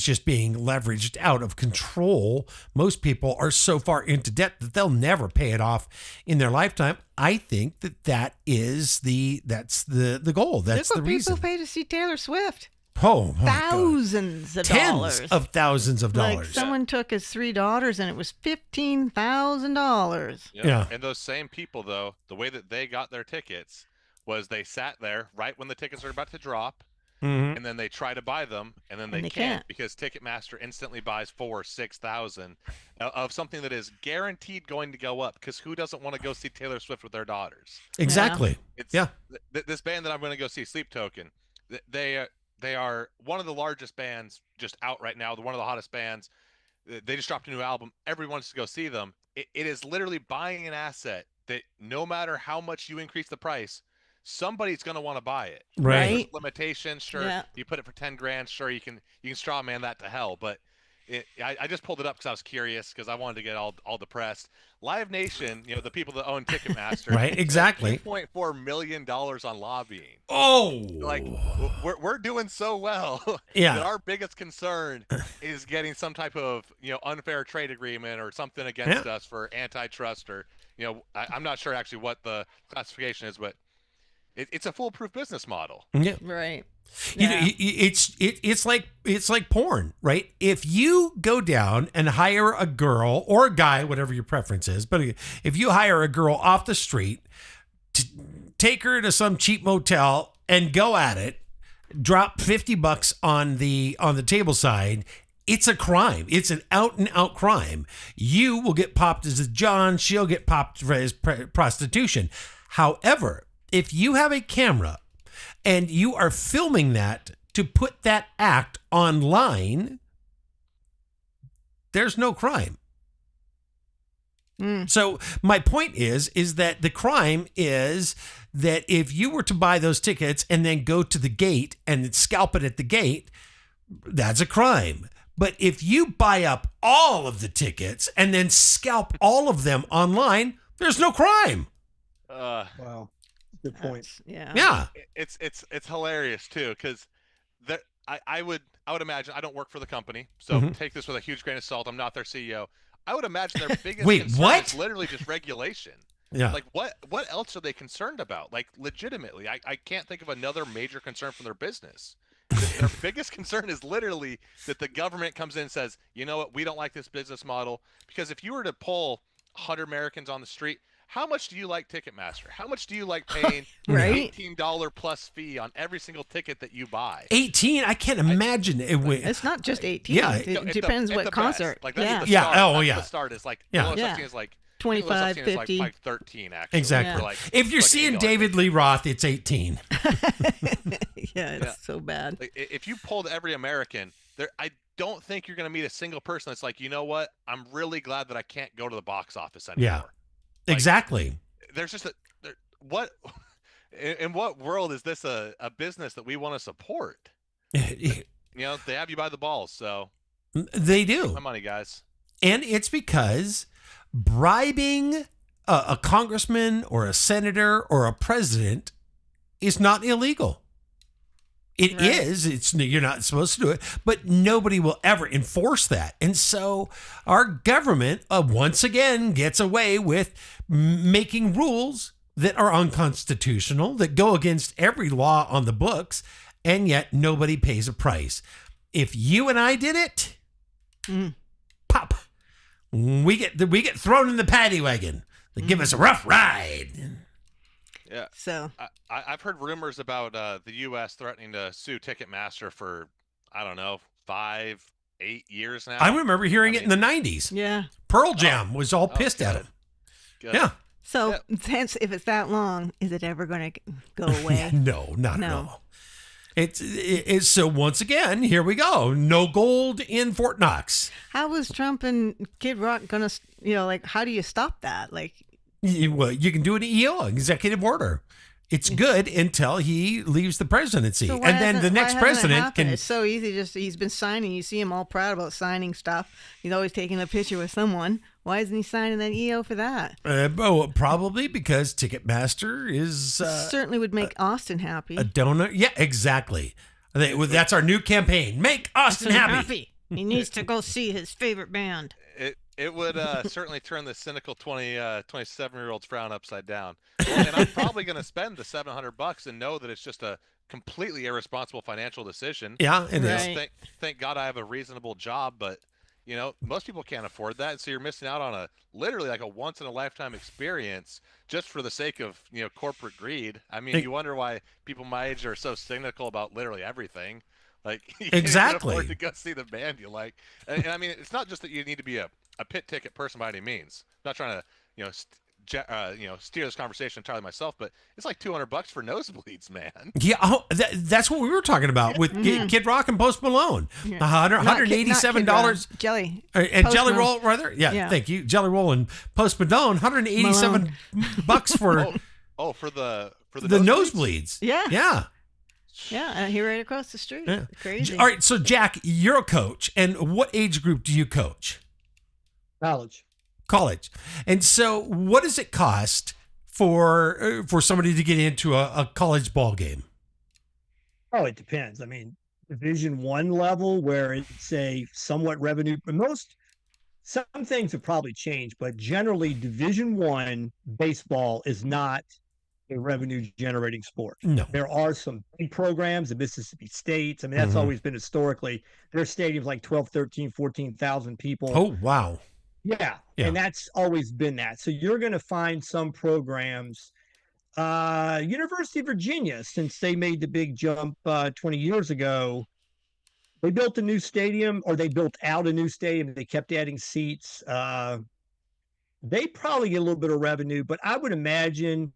just being leveraged out of control. Most people are so far into debt that they'll never pay it off in their lifetime. I think that's the goal. That's the reason. People pay to see Taylor Swift. Oh, thousands of dollars. Tens of thousands of dollars. Like, someone took his 3 daughters and it was $15,000. Yeah. And those same people, though, the way that they got their tickets was they sat there right when the tickets are about to drop, and then they try to buy them, and then they can't because Ticketmaster instantly buys 4,000 or 6,000 of something that is guaranteed going to go up. Because who doesn't want to go see Taylor Swift with their daughters? Exactly. This band that I'm going to go see, Sleep Token, they are one of the largest bands just out right now. They're one of the hottest bands. They just dropped a new album. Everyone wants to go see them. It is literally buying an asset that no matter how much you increase the price, somebody's going to want to buy it. Right. There's limitations. Sure. Yeah. You put it for 10 grand. Sure. You can straw man that to hell. But I just pulled it up because I was curious because I wanted to get all depressed. Live Nation, the people that own Ticketmaster, right? Exactly. $2.4 million on lobbying. Oh, like we're doing so well. Yeah. That our biggest concern is getting some type of unfair trade agreement or something against us for antitrust or I'm not sure actually what the classification is, but it's a foolproof business model. Yeah. Right. Yeah. It's like porn, right? If you go down and hire a girl or a guy, whatever your preference is, but if you hire a girl off the street to take her to some cheap motel and go at it, drop $50 on the table side, it's a crime. It's an out and out crime. You will get popped as a John. She'll get popped for his prostitution. However, if you have a camera and you are filming that to put that act online, there's no crime. So my point is that the crime is that if you were to buy those tickets and then go to the gate and scalp it at the gate, that's a crime. But if you buy up all of the tickets and then scalp all of them online, there's no crime. Wow. Good point. Yeah. It's hilarious too, because I would imagine, I don't work for the company, so take this with a huge grain of salt. I'm not their CEO. I would imagine their biggest concern is literally just regulation. Yeah. Like what else are they concerned about? Like legitimately, I can't think of another major concern for their business. Their biggest concern is literally that the government comes in and says, you know what, we don't like this business model. Because if you were to poll 100 Americans on the street, how much do you like Ticketmaster? How much do you like paying Right? an $18 plus fee on every single ticket that you buy? 18? I can't imagine. It's not just 18. Yeah. It depends at what the concert. best. Like, that's Yeah. the start. Oh, That's yeah. the start is like, Yeah. the lowest I've Yeah. seen is like 25, 50. like 13 actually. Exactly. For, like, If you're like seeing $8. David Lee Roth, it's 18. Yeah, it's so bad. Like, if you polled every American, I don't think you're going to meet a single person that's like, you know what, I'm really glad that I can't go to the box office anymore. Yeah. Exactly. There's just what in what world is this a business that we want to support? You know, they have you by the balls, so They do. take my money, guys. And it's because bribing a congressman or a senator or a president is not illegal. It Right. is. You're not supposed to do it, but nobody will ever enforce that. And so our government once again gets away with making rules that are unconstitutional, that go against every law on the books, and yet nobody pays a price. If you and I did it, pop, we get thrown in the paddy wagon. They give us a rough ride. Yeah. So I've heard rumors about the U.S. threatening to sue Ticketmaster for, I don't know, 5-8 years now. I remember hearing it in the 90s. yeah. Pearl Jam was all pissed at it. Good. Yeah. So since if it's that long, is it ever going to go away? No, not at No. all. It's so once again, here we go. No gold in Fort Knox. How was Trump and Kid Rock going to, like, how do you stop that? Like, Well, you can do an EO, executive order. It's good until he leaves the presidency. so why And then hasn't- the why next hasn't it president happened? can. It's so easy. Just he's been signing. You see him all proud about signing stuff. He's always taking a picture with someone. Why isn't he signing that EO for that? Probably because Ticketmaster is Certainly would make Austin happy. a donor. Yeah, exactly. That's our new campaign. Make Austin happy. He needs to go see his favorite band. It would certainly turn the cynical 27-year-old's frown upside down. Well, and I'm probably going to spend the $700 and know that it's just a completely irresponsible financial decision. Yeah, it is. Right. Thank God I have a reasonable job, but most people can't afford that, so you're missing out on literally like a once in a lifetime experience just for the sake of corporate greed. I mean, you wonder why people my age are so cynical about literally everything. Like you can't Exactly. afford to go see the band you like, and I mean, it's not just that you need to be a pit ticket person by any means. I'm not trying to steer this conversation entirely myself, but it's like $200 for nosebleeds, man. Yeah, that's what we were talking about with Kid Rock and Post Malone. Yeah. $187. Jelly. And Post Jelly Malone. Roll, rather? Yeah, Yeah. thank you. Jelly Roll and Post Malone, $187 for For the the nosebleeds. Yeah. Yeah. Yeah, here right across the street. Yeah. Crazy. All right, so Jack, you're a coach, and what age group do you coach? College. And so what does it cost for somebody to get into a college ball game? Oh, it depends. I mean, Division I level where it's a somewhat revenue, but some things have probably changed, but generally Division I baseball is not a revenue generating sport. No. There are some big programs in Mississippi State. I mean, that's always been historically, their stadiums like 12, 13, 14,000 people. Oh, wow. Yeah. Yeah. And that's always been that. So you're going to find some programs, University of Virginia, since they made the big jump 20 years ago, they built a new stadium, or they built out a new stadium. They kept adding seats. They probably get a little bit of revenue, but I would imagine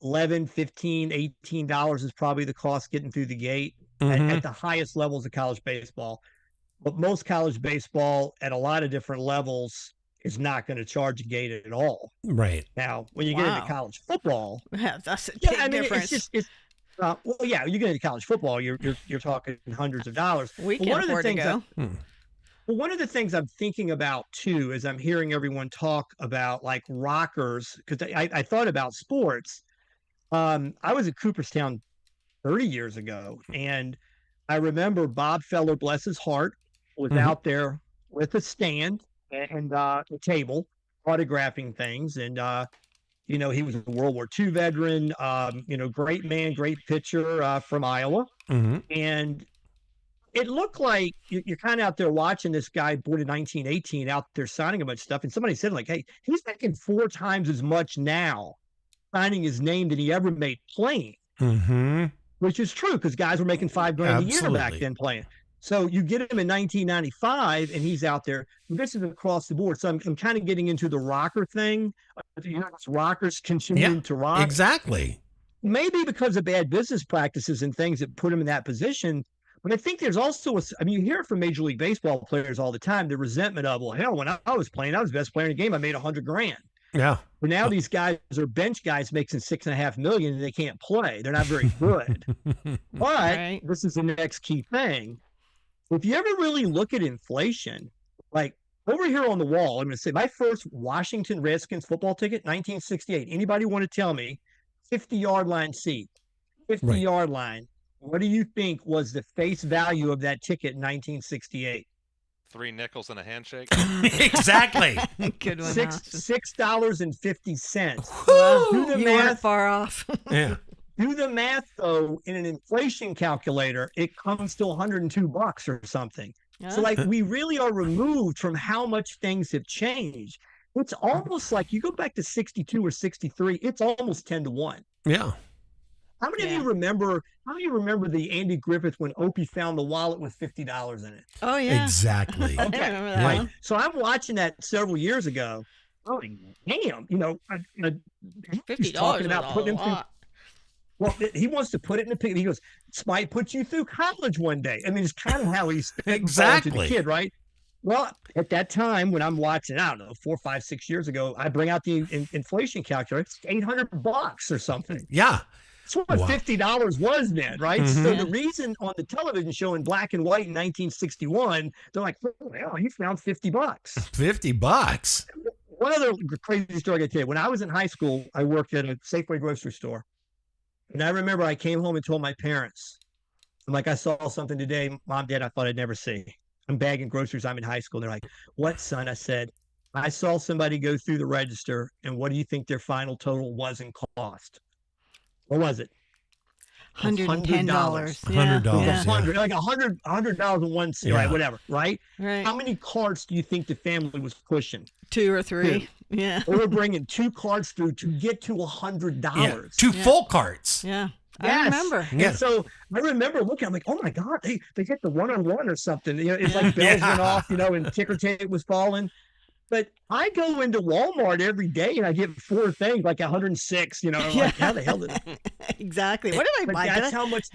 $11, $15, $18 is probably the cost getting through the gate at the highest levels of college baseball. But most college baseball at a lot of different levels is not going to charge a gate at all. Right. Now, when you get into college football, that's a big difference. Well, yeah, you get into college football, you're talking hundreds of dollars. We can afford to go. Well, one of the things I'm thinking about too, is I'm hearing everyone talk about like rockers, because I thought about sports. I was at Cooperstown 30 years ago, and I remember Bob Feller, bless his heart, was out there with a stand and a table autographing things. And, you know, he was a World War II veteran, you know, great man, great pitcher from Iowa. And it looked like you're kind of out there watching this guy born in 1918 out there signing a bunch of stuff. And somebody said, like, hey, he's making 4 times as much now signing his name than he ever made playing. Which is true, because guys were making $5 grand a year back then playing. So you get him in 1995 and he's out there. This is across the board. So I'm kind of getting into the rocker thing. You know, rockers continuing to rock. Exactly. Maybe because of bad business practices and things that put him in that position. But I think there's also, you hear it from Major League Baseball players all the time, the resentment of, well, hell, when I was playing, I was the best player in the game. I made $100 grand. Yeah. But now these guys are bench guys making $6.5 million and they can't play. They're not very good. But this is the next key thing. If you ever really look at inflation, like over here on the wall, I'm going to say my first Washington Redskins football ticket, 1968. Anybody want to tell me 50-yard line seat, 50-yard line? What do you think was the face value of that ticket in 1968? 3 nickels and a handshake. Exactly. Good one. $6.50. You weren't far off. Yeah. Do the math though. In an inflation calculator, it comes to $102 or something. So like we really are removed from how much things have changed. It's almost like you go back to 62 or 63. It's almost 10-1. Yeah. How many of you remember? How do you remember the Andy Griffith when Opie found the wallet with $50 in it? Oh yeah, exactly. Okay, I remember that one. So I'm watching that several years ago. Oh damn! You know, he's talking about putting him through. Well, he wants to put it in the pig. He goes, "This might put you through college one day." I mean, it's kind of how he's exactly to the kid, right? Well, at that time when I'm watching, I don't know, 4, 5, 6 years ago, I bring out the inflation calculator. It's $800 or something. Yeah. That's what $50 was then, right? So the reason on the television show in black and white in 1961, they're like, "Well, he found $50." $50. One other crazy story I got to tell you. When I was in high school, I worked at a Safeway grocery store, and I remember I came home and told my parents, I'm like, I saw something today, Mom, Dad, I thought I'd never see. I'm bagging groceries. I'm in high school. And they're like, "What, son?" I said, "I saw somebody go through the register, and what do you think their final total was in cost?" What was it? $110. $100. Like $100 in one seat, right? Whatever, right? Right. How many carts do you think the family was pushing? 2 or 3. 2. Yeah. They were bringing 2 carts through to get to $100. Yeah. 2 full carts. Yeah. Yes. I remember. And so I remember looking, I'm like, oh my God, they hit the 1-on-1 or something. You know, it's like bells went off, you know, and ticker tape was falling. But I go into Walmart every day and I get 4 things, like 106, you know, like, how the hell did it? Exactly. What did I buy? That's how much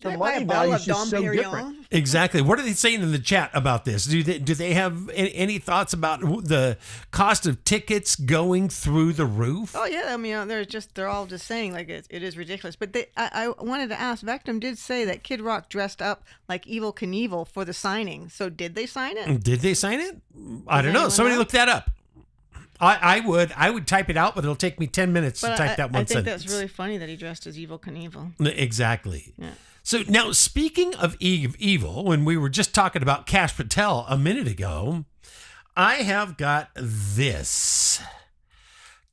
the I buy money a bottle value of is just Dom so Perignon? different. Exactly. What are they saying in the chat about this? Do they have any thoughts about the cost of tickets going through the roof? Oh yeah, I mean they're all just saying like it is ridiculous. But I wanted to ask. Vectum did say that Kid Rock dressed up like Evel Knievel for the signing. So did they sign it? Did they sign it? I don't know. Somebody look that up. I would type it out, but it'll take me 10 minutes to type that one sentence. I think that's really funny that he dressed as Evel Knievel. Exactly. Yeah. So now, speaking of evil, when we were just talking about Kash Patel a minute ago, I have got this.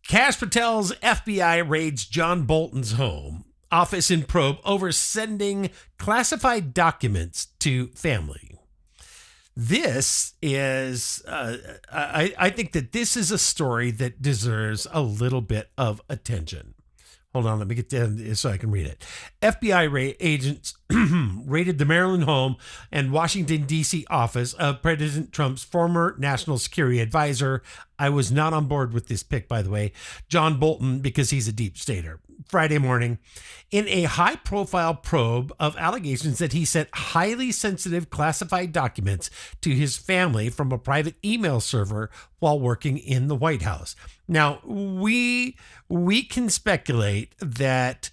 Kash Patel's FBI raids John Bolton's home, office in probe over sending classified documents to family. This is, I think that this is a story that deserves a little bit of attention. Hold on, let me get down so I can read it. FBI agents raided the Maryland home and Washington, D.C. office of President Trump's former national security advisor. I was not on board with this pick, by the way, John Bolton, because he's a deep stater. Friday morning in a high-profile probe of allegations that he sent highly sensitive classified documents to his family from a private email server while working in the White House. Now, we can speculate that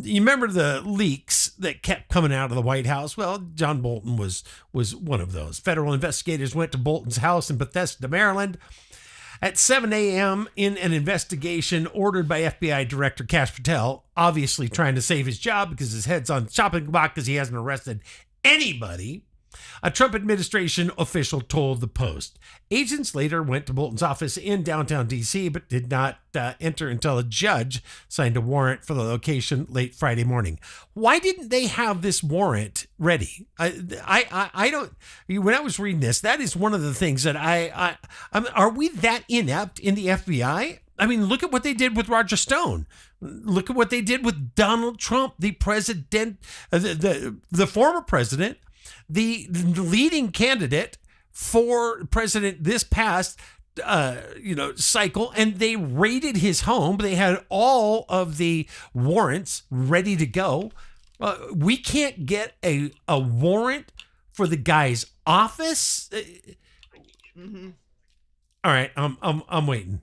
you remember the leaks that kept coming out of the White House? Well, John Bolton was one of those. Federal investigators went to Bolton's house in Bethesda, Maryland, at 7 a.m. in an investigation ordered by FBI Director Kash Patel, obviously trying to save his job because his head's on the chopping block because he hasn't arrested anybody. A Trump administration official told the Post. Agents later went to Bolton's office in downtown D.C., but did not enter until a judge signed a warrant for the location late Friday morning. Why didn't they have this warrant ready? I don't. When I was reading this, that is one of the things that are we that inept in the FBI? I mean, look at what they did with Roger Stone. Look at what they did with Donald Trump, the president, the former president. The leading candidate for president this past cycle, and they raided his home. They had all of the warrants ready to go. We can't get a warrant for the guy's office. Mm-hmm. All right, I'm waiting.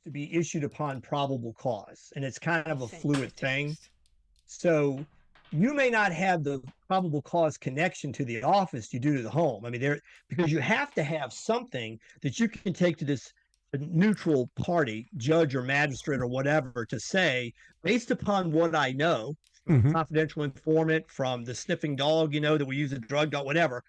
To be issued upon probable cause, and it's kind of a fluid thing. So you may not have the probable cause connection to the office you do to the home. I mean, because you have to have something that you can take to this neutral party, judge or magistrate or whatever, to say, based upon what I know, confidential informant, from the sniffing dog, that we use a drug dog, whatever,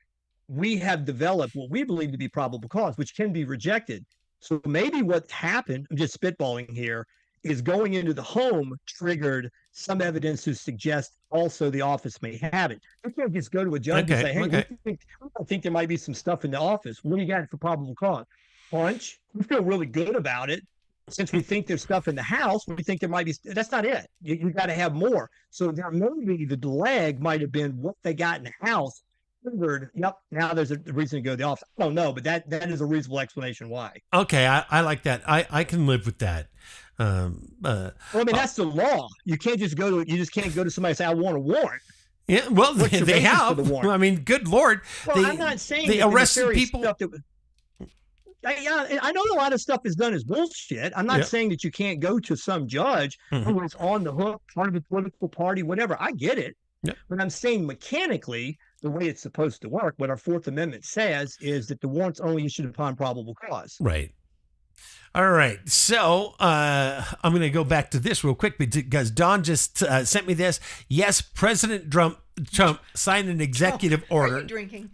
we have developed what we believe to be probable cause, which can be rejected. So maybe what happened, I'm just spitballing here, is going into the home triggered some evidence to suggest also the office may have it. You can't just go to a judge and say, hey, I think there might be some stuff in the office. What do you got for probable cause? Punch. We feel really good about it. Since we think there's stuff in the house, we think there might be. That's not it. You got to have more. So there maybe the lag might have been what they got in the house. Triggered. Yep. Now there's a reason to go to the office. I don't know, but that is a reasonable explanation why. Okay, I like that. I can live with that. Well, I mean, that's the law. You can't just go to. You just can't go to somebody and say, "I want a warrant." Yeah, well, they have. I mean, good Lord. Well, I'm not saying they arrested people. I know a lot of stuff is done as bullshit. I'm not saying that you can't go to some judge who is on the hook, part of a political party, whatever. I get it. Yeah. But I'm saying mechanically, the way it's supposed to work, what our Fourth Amendment says is that the warrant's only issued upon probable cause. Right. All right. So I'm going to go back to this real quick because Don just sent me this. Yes, President Trump signed an executive order. Are you drinking?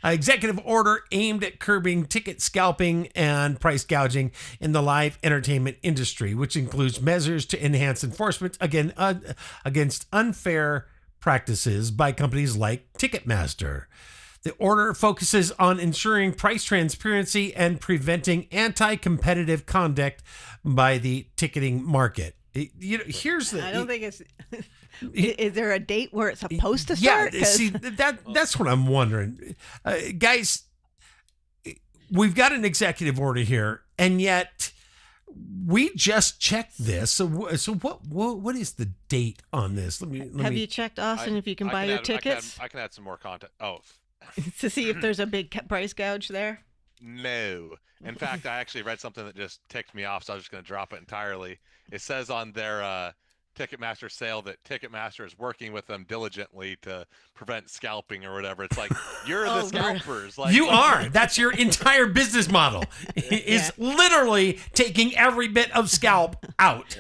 Executive order aimed at curbing ticket scalping and price gouging in the live entertainment industry, which includes measures to enhance enforcement against unfair practices by companies like Ticketmaster. The order focuses on ensuring price transparency and preventing anti-competitive conduct by the ticketing market. Here's the. I don't think it's. Is there a date where it's supposed to start? Yeah, see, that's what I'm wondering. Guys, we've got an executive order here, and yet we just checked this. So what is the date on this? Have you checked, Austin, if you can buy your tickets? I can add some more content. Oh. To see if there's a big price gouge there? No. In fact, I actually read something that just ticked me off, so I was just going to drop it entirely. It says on their Ticketmaster sale that Ticketmaster is working with them diligently to prevent scalping or whatever. It's like, you're the scalpers. Like, you are. That's your entire business model. Is literally taking every bit of scalp out.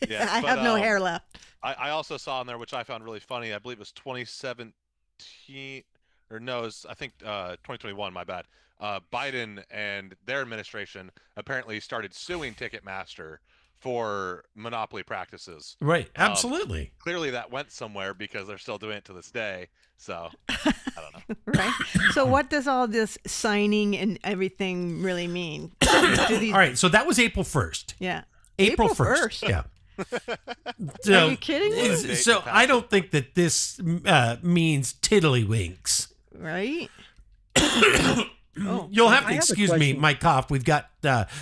Yeah, I have no hair left. I also saw in there, which I found really funny, I believe it was 2017, or no, I think 2021, my bad. Biden and their administration apparently started suing Ticketmaster for monopoly practices. Right, absolutely. Clearly that went somewhere because they're still doing it to this day. So, I don't know. Right. So what does all this signing and everything really mean? All right, so that was April 1st. Yeah. April 1st. Yeah. So, are you kidding me? So I don't think that this means tiddlywinks. Right. Oh, You'll have I to have a excuse me, question. my cough. We've got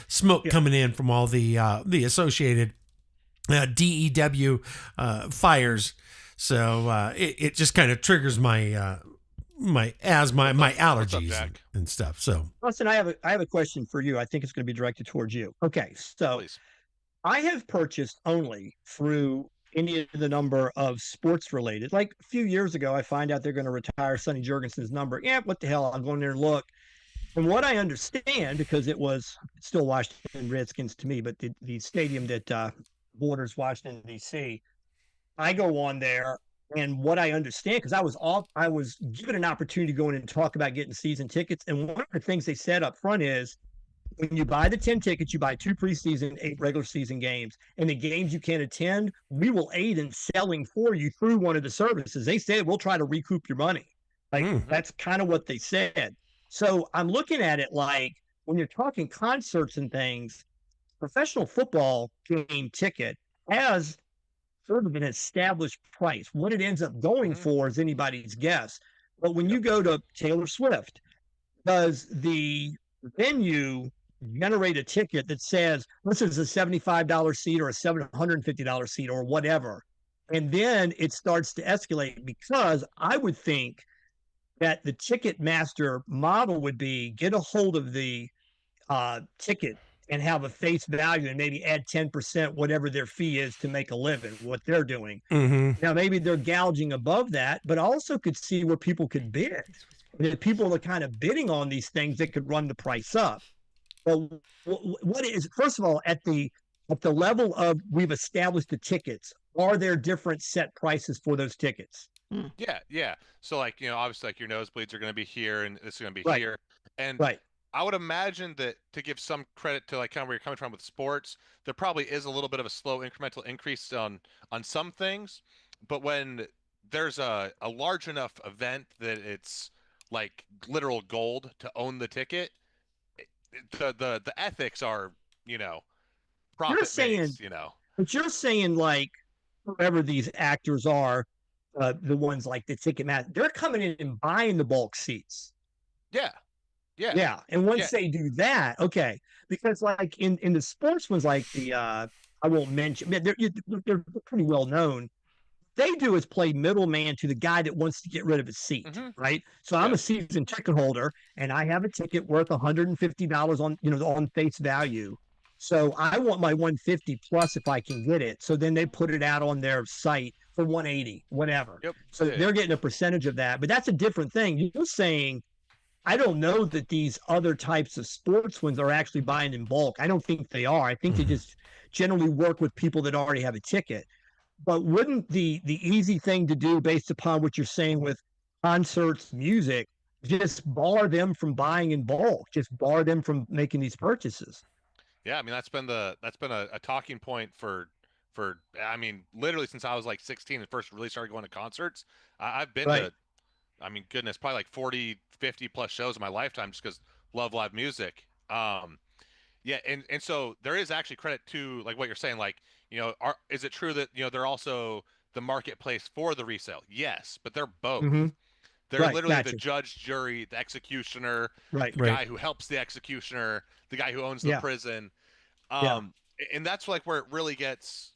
smoke coming in from all the associated DEW fires, so it just kind of triggers my asthma, my What's up, allergies Jack? and stuff. So Listen, I have a question for you. I think it's going to be directed towards you. Okay, so Please. I have purchased only through any of the number of sports related. Like a few years ago, I find out they're going to retire Sonny Jurgensen's number. Yeah, what the hell? I'm going there and look. And what I understand, because it was still Washington Redskins to me, but the stadium that borders Washington D.C., I go on there, and what I understand, because I was given an opportunity to go in and talk about getting season tickets, and one of the things they said up front is when you buy the 10 tickets, you buy 2 preseason, 8 regular season games, and the games you can't attend, we will aid in selling for you through one of the services. They said we'll try to recoup your money. Like that's kind of what they said. So I'm looking at it like when you're talking concerts and things, professional football game ticket has sort of an established price. What it ends up going for is anybody's guess. But when you go to Taylor Swift, does the venue generate a ticket that says this is a $75 seat or a $750 seat or whatever? And then it starts to escalate because I would think that the ticket master model would be get a hold of the ticket and have a face value and maybe add 10% whatever their fee is to make a living, what they're doing. Now, maybe they're gouging above that, but I also could see where people could bid. And if people are kind of bidding on these things, that could run the price up. Well, what is, first of all, at the level of we've established the tickets, are there different set prices for those tickets? Yeah. So like, obviously like your nosebleeds are going to be here and this is going to be Right. here. And Right. I would imagine that to give some credit to like kind of where you're coming from with sports, there probably is a little bit of a slow incremental increase on some things. But when there's a large enough event that it's like literal gold to own the ticket, the ethics are, profit saying- based, But you're saying like whoever these actors are, the ones like the Ticketmaster, they're coming in and buying the bulk seats. Yeah. Yeah. And once Yeah. they do that, okay, because like in the sports ones, like the I won't mention, they're pretty well known. They do is play middleman to the guy that wants to get rid of his seat, right? So I'm a season ticket holder, and I have a ticket worth $150 on face value. So I want my 150 plus if I can get it. So then they put it out on their site for 180, whatever. Yep. So they're getting a percentage of that. But that's a different thing. You're saying, I don't know that these other types of sports ones are actually buying in bulk. I don't think they are. I think they just generally work with people that already have a ticket. But wouldn't the easy thing to do based upon what you're saying with concerts, music, just bar them from buying in bulk, just bar them from making these purchases? Yeah, I mean that's been a talking point for I mean literally since I was like 16 and first really started going to concerts. I've been to, I mean goodness, probably like 40, 50 plus shows in my lifetime just because love live music. Yeah, and so there is actually credit to like what you're saying, like, is it true that, they're also the marketplace for the resale? Yes, but they're both. They're literally the judge, jury, the executioner, the guy who helps the executioner, the guy who owns the prison. And that's like where it really gets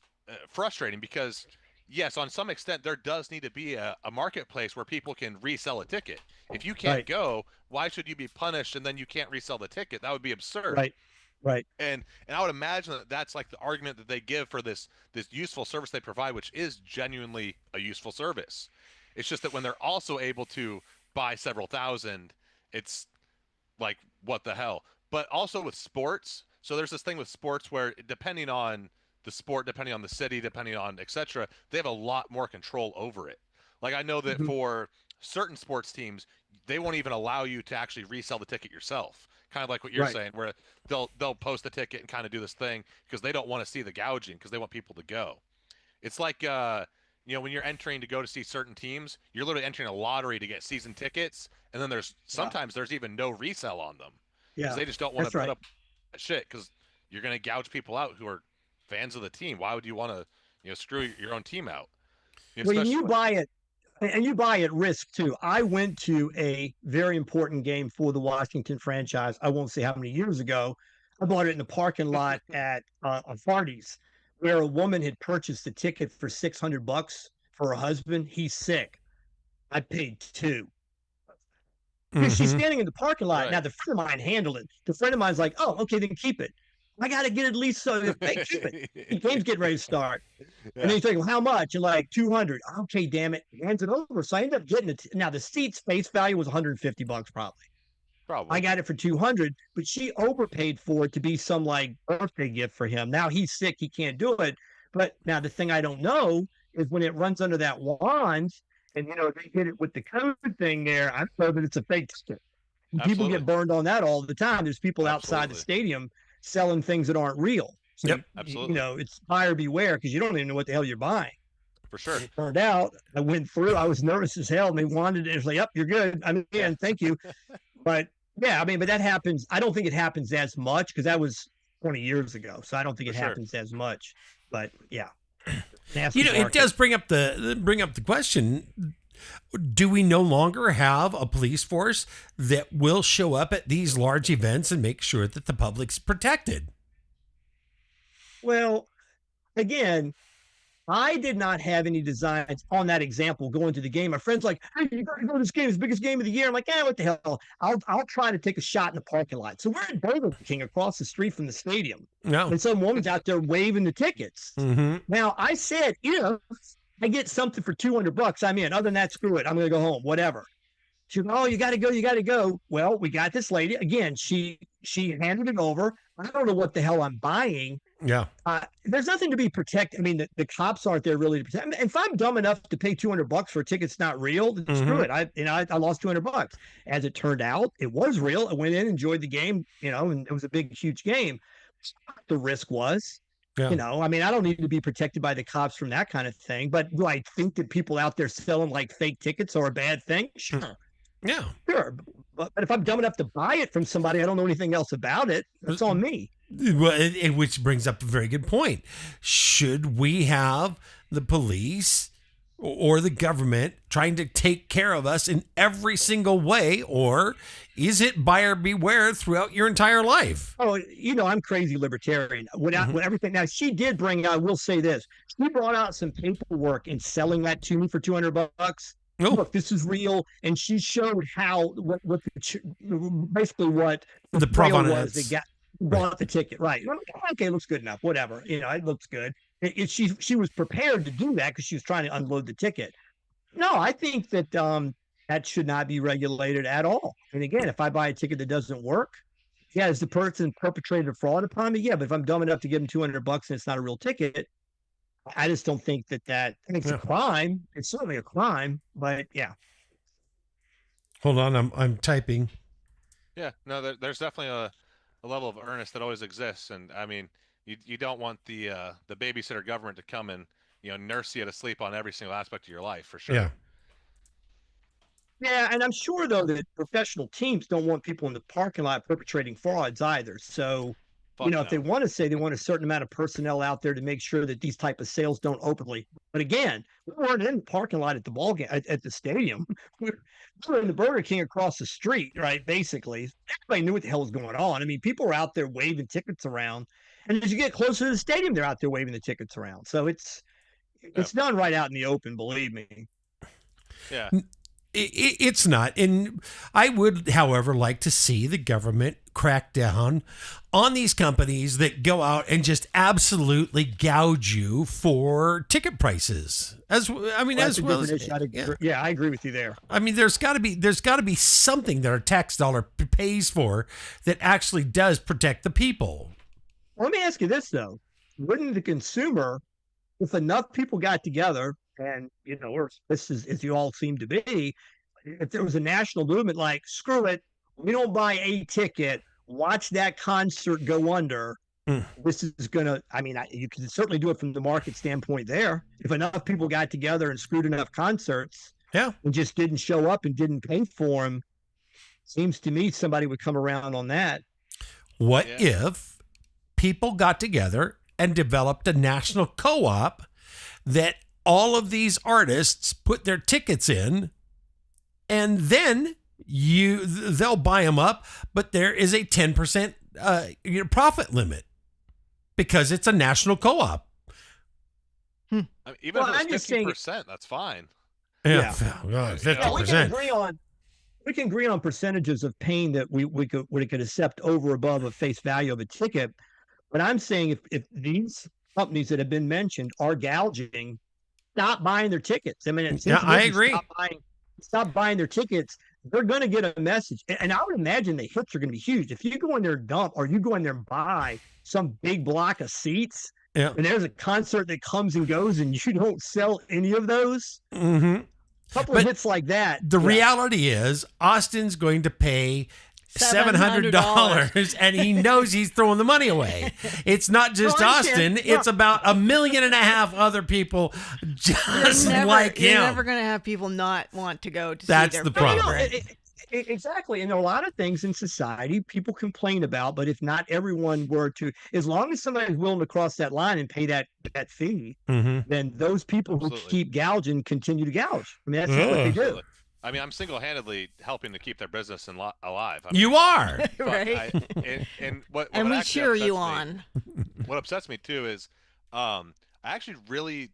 frustrating because, yes, on some extent, there does need to be a marketplace where people can resell a ticket. If you can't go, why should you be punished and then you can't resell the ticket? That would be absurd. Right. And I would imagine that that's like the argument that they give for this useful service they provide, which is genuinely a useful service. It's just that when they're also able to buy several thousand, it's like, what the hell? But also with sports, so there's this thing with sports where depending on the sport, depending on the city, depending on etc., they have a lot more control over it. Like I know that for certain sports teams, they won't even allow you to actually resell the ticket yourself. Kind of like what you're saying, where they'll post the ticket and kind of do this thing because they don't want to see the gouging because they want people to go. It's like when you're entering to go to see certain teams, you're literally entering a lottery to get season tickets, and then there's sometimes there's even no resale on them because they just don't want to put up that shit because you're going to gouge people out who are fans of the team. Why would you want to screw your own team out? When you buy it, And you buy at risk too. I went to a very important game for the Washington franchise. I won't say how many years ago. I bought it in the parking lot at a Hardee's, where a woman had purchased a ticket for $600 for her husband. He's sick. I paid $2. Because she's standing in the parking lot. Right. Now, the friend of mine handled it. The friend of mine's like, oh, okay, then keep it. I got to get at least so hey, keep it. The game's getting ready to start. Yeah. And then he's like, well, how much? And like, 200. Okay, damn it. Hands it over. So I ended up getting it. Now, the seat's face value was $150 probably. Probably. I got it for 200, but she overpaid for it to be some like birthday gift for him. Now he's sick. He can't do it. But now the thing I don't know is when it runs under that wand, and they hit it with the code thing there, I know that it's a fake ticket. And people Absolutely. get burned on that all the time. There's people outside the Absolutely. stadium selling things that aren't real. So, Yep. Absolutely. It's buyer beware because you don't even know what the hell you're buying. For sure. It turned out I went through. I was nervous as hell, and they wanted it. It was like, "Yep, you're good." I mean, Yeah. thank you. But yeah, I mean, but that happens. I don't think it happens as much because that was 20 years ago. So I don't think For it sure. happens as much. But yeah, It does bring up the question. Do we no longer have a police force that will show up at these large events and make sure that the public's protected? Well, again, I did not have any designs on that example going to the game. My friend's like, "Hey, you got to go to this game. It's the biggest game of the year." I'm like, what the hell? I'll try to take a shot in the parking lot. So we're at Burger King across the street from the stadium, No. and some woman's out there waving the tickets. Mm-hmm. Now I said, I get something for $200, I'm in. Other than that, screw it. I'm going to go home. Whatever. She goes, "Oh, you got to go. You got to go." Well, we got this lady again. She handed it over. I don't know what the hell I'm buying. Yeah. There's nothing to be protected. I mean, the cops aren't there really to protect. I mean, if I'm dumb enough to pay $200 for a ticket that's not real, then screw it. I lost $200. As it turned out, it was real. I went in, enjoyed the game, and it was a big, huge game. The risk was, Yeah. I mean, I don't need to be protected by the cops from that kind of thing. But do I think that people out there selling like fake tickets are a bad thing? Sure. Yeah. Sure. But if I'm dumb enough to buy it from somebody, I don't know anything else about it. That's on me. Well, which brings up a very good point. Should we have the police or the government trying to take care of us in every single way, or is it buyer beware throughout your entire life? Oh, I'm crazy libertarian. When everything now, she did bring out. I will say this: she brought out some paperwork and selling that to me for $200. Oh. Look, this is real, and she showed how basically what The braille provenance. was. They bought the ticket, right? Okay, looks good enough. Whatever, it looks good. She was prepared to do that because she was trying to unload the ticket. No, I think that that should not be regulated at all. And again, if I buy a ticket that doesn't work, yeah, is the person perpetrated a fraud upon me? Yeah, but if I'm dumb enough to give them $200 and it's not a real ticket, I just don't think that I think it's a crime. It's certainly a crime, but yeah. Hold on, I'm typing. Yeah. No, there's definitely a level of earnest that always exists, and I mean, you don't want the babysitter government to come and nurse you to sleep on every single aspect of your life, for sure. Yeah. Yeah, and I'm sure though that professional teams don't want people in the parking lot perpetrating frauds either. So, if they want to say they want a certain amount of personnel out there to make sure that these type of sales don't openly. But again, we weren't in the parking lot at the ball game at the stadium. We were in the Burger King across the street, right? Basically, everybody knew what the hell was going on. I mean, people were out there waving tickets around, and as you get closer to the stadium, they're out there waving the tickets around. So it's done right out in the open, believe me. Yeah. It's not. And I would, however, like to see the government crack down on these companies that go out and just absolutely gouge you for ticket prices. I agree with you there. I mean, there's got to be something that our tax dollar pays for that actually does protect the people. Well, let me ask you this though: wouldn't the consumer, if enough people got together, and or this is as you all seem to be, if there was a national movement like, screw it, we don't buy a ticket, watch that concert go under. This is gonna. I mean, you can certainly do it from the market standpoint. There, if enough people got together and screwed enough concerts, yeah, and just didn't show up and didn't pay for them, seems to me somebody would come around on that. What if people got together and developed a national co-op that all of these artists put their tickets in, and then they'll buy them up, but there is a 10% profit limit because it's a national co-op. I mean, even Well, if I'm it was just saying- 50%, that's fine. Yeah, Yeah, 50%. we can agree on percentages of pain that we could accept over above a face value of a ticket. But I'm saying if these companies that have been mentioned are gouging, stop buying their tickets. I mean, it seems to me I if you agree. Stop buying their tickets. They're going to get a message, and I would imagine the hits are going to be huge. If you go in there and dump, or you go in there and buy some big block of seats, Yeah. and there's a concert that comes and goes, and you don't sell any of those, Mm-hmm. couple But of hits like that. The yeah. reality is Austin's going to pay $700, and he knows he's throwing the money away. It's not just No, I Austin. understand. It's about 1.5 million other people just You're like you're him. never going to have people not want to go to That's see their the No, problem. favorite. Exactly. And there are a lot of things in society people complain about, but if not everyone were to, as long as somebody's willing to cross that line and pay that fee, Mhm. then those people who Absolutely. keep gouging continue to gouge. I mean, that's just what they do. Absolutely. I mean, I'm single-handedly helping to keep their business alive. I mean, You are. but Right. and what And we actually cheer you upsets me- on. What upsets me too is, I actually really